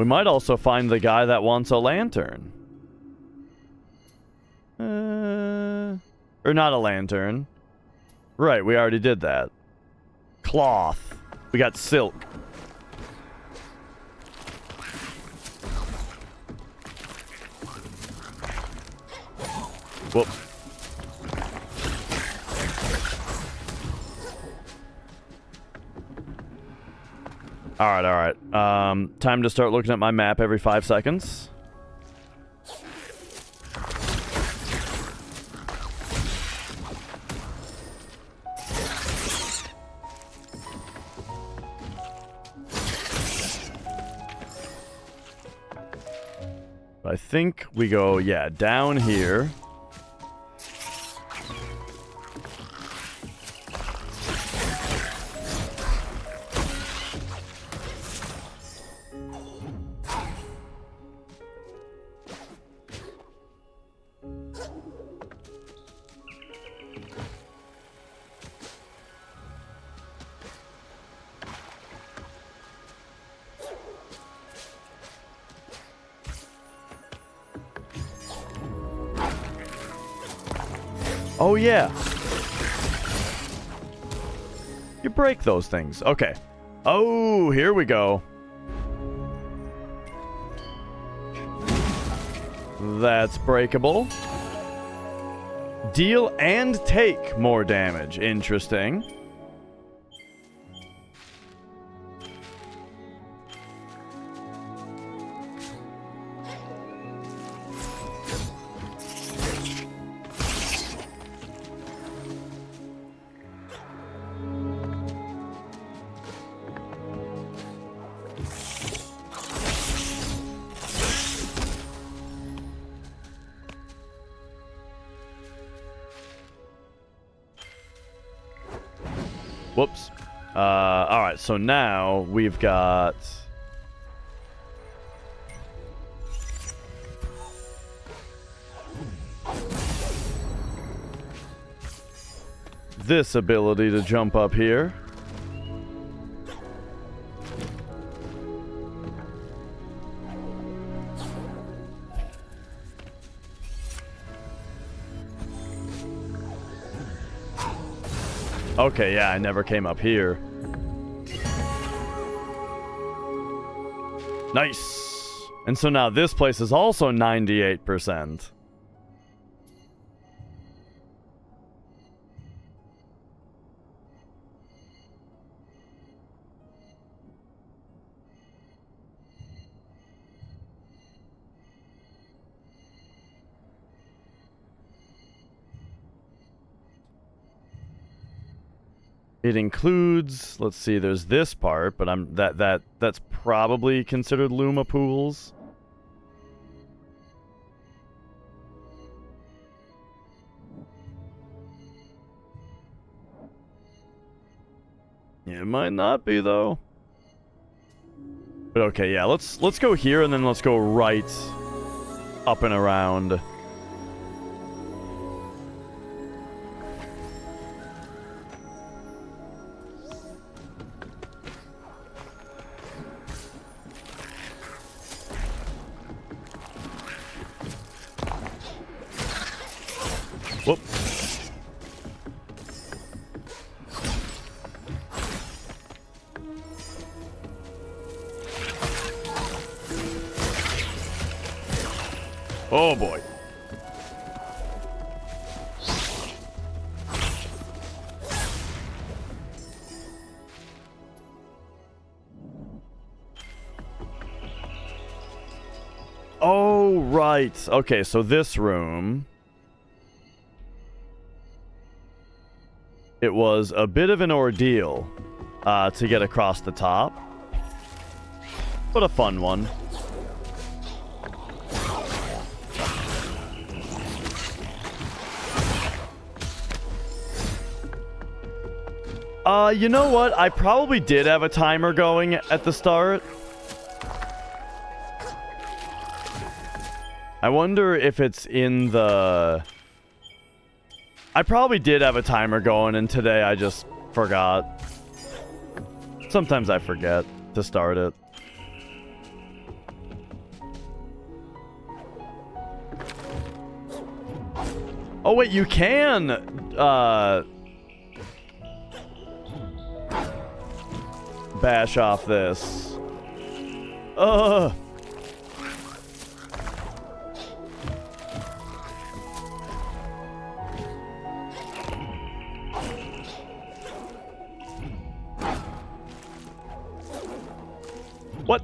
We might also find the guy that wants a lantern. Or not a lantern. Right, we already did that. Cloth. We got silk. Whoops. Alright, alright. Time to start looking at my map every 5 seconds. I think we go, yeah, down here. Oh, yeah. You break those things. Okay. Oh, here we go. That's breakable. Deal and take more damage. Interesting. Whoops. Alright, so now we've got... this ability to jump up here. Okay, yeah, I never came up here. Nice! And so now this place is also 98%. It includes, let's see, there's this part, but that's probably considered Luma pools. It might not be though. But okay, yeah, let's go here and then let's go right up and around. Whoop. Oh boy. Oh, right. Okay, so this room... it was a bit of an ordeal to get across the top. But a fun one. You know what? I probably did have a timer going at the start. I wonder if it's in the... I probably did have a timer going, and today I just forgot. Sometimes I forget to start it. Oh, wait, you can, bash off this. Ugh. What?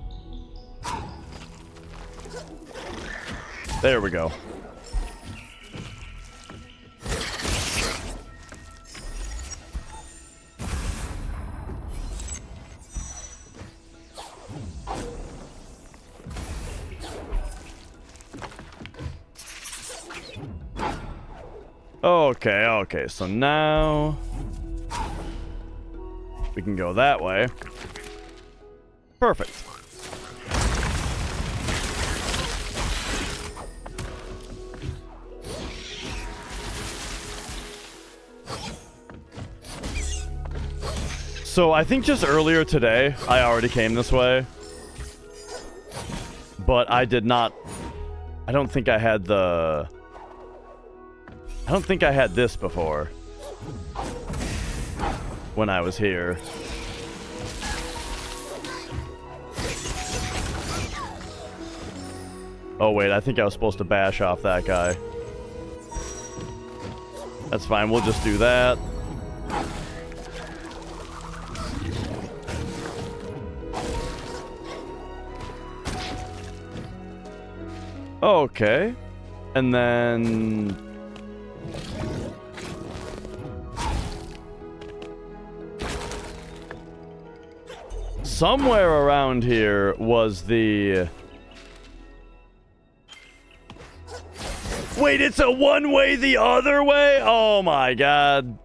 There we go. Okay, so now we can go that way. Perfect. So I think just earlier today, I already came this way. But I did not... I don't think I had the... I don't think I had this before. When I was here. Oh wait, I think I was supposed to bash off that guy. That's fine, we'll just do that. Okay. And then... somewhere around here was the... Wait, it's a one-way the other way? Oh my god.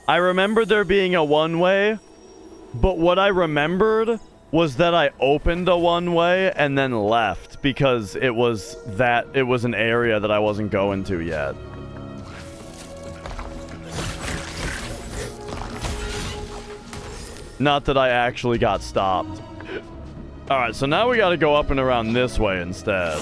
I remember there being a one-way, but what I remembered was that I opened a one-way and then left because it was an area that I wasn't going to yet. Not that I actually got stopped. Alright, so now we gotta go up and around this way instead.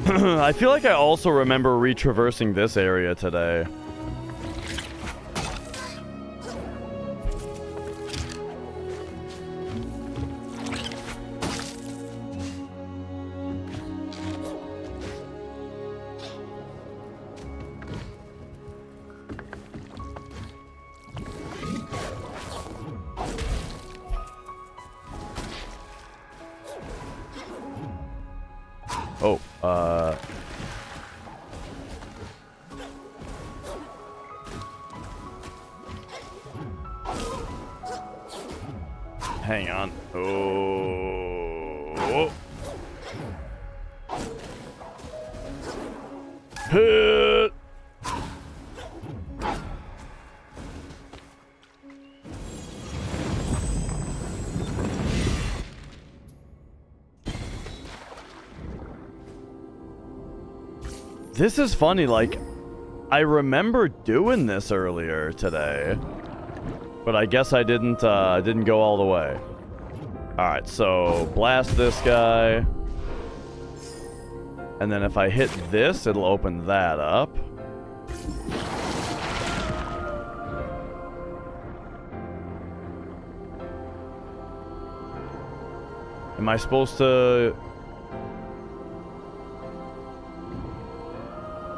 I feel like I also remember retraversing this area today. Oh, hang on. Oh. Hit. This is funny, like, I remember doing this earlier today, but I guess I didn't go all the way. Alright, so blast this guy, and then if I hit this, it'll open that up. Am I supposed to...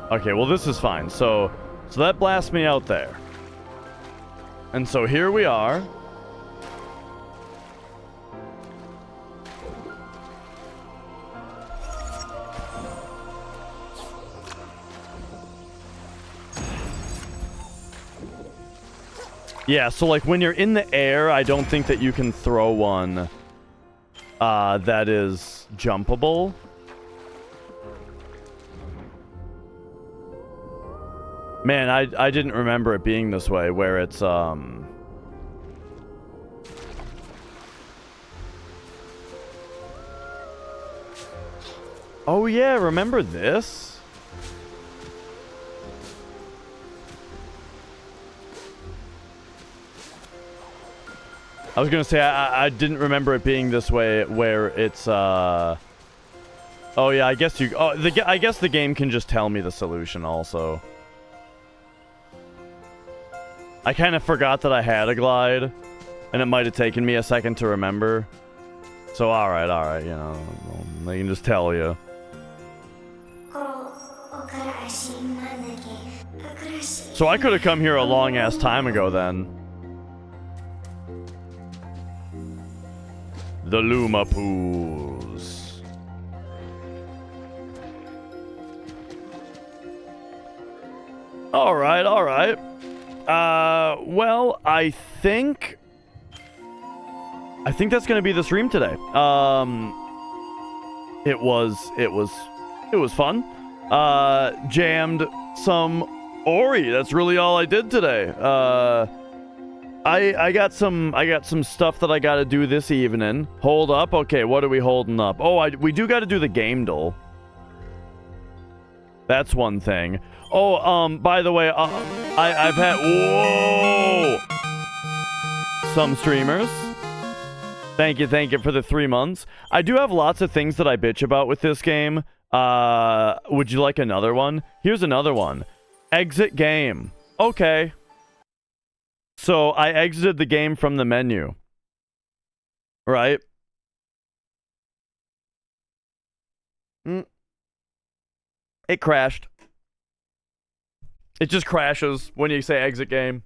Okay, well this is fine. So that blasts me out there. And so here we are. Yeah, so like when you're in the air, I don't think that you can throw one that is jumpable. Man, I didn't remember it being this way, where it's, Oh yeah, remember this? I was gonna say I didn't remember it being this way, where it's oh yeah, I guess you. Oh, I guess the game can just tell me the solution also. I kind of forgot that I had a glide, and it might have taken me a second to remember. So all right, you know, they can just tell you. So I could have come here a long ass time ago then. The Luma Pools. Alright. Well, I think that's gonna be the stream today. It was fun. Jammed some Ori. That's really all I did today. I got some stuff that I gotta do this evening. Hold up. Okay, what are we holding up? Oh, we do gotta do the game duel. That's one thing. Oh, by the way, I've had some streamers. Thank you for the 3 months. I do have lots of things that I bitch about with this game. Would you like another one? Here's another one. Exit game. Okay. So I exited the game from the menu. Right? It crashed. It just crashes when you say exit game.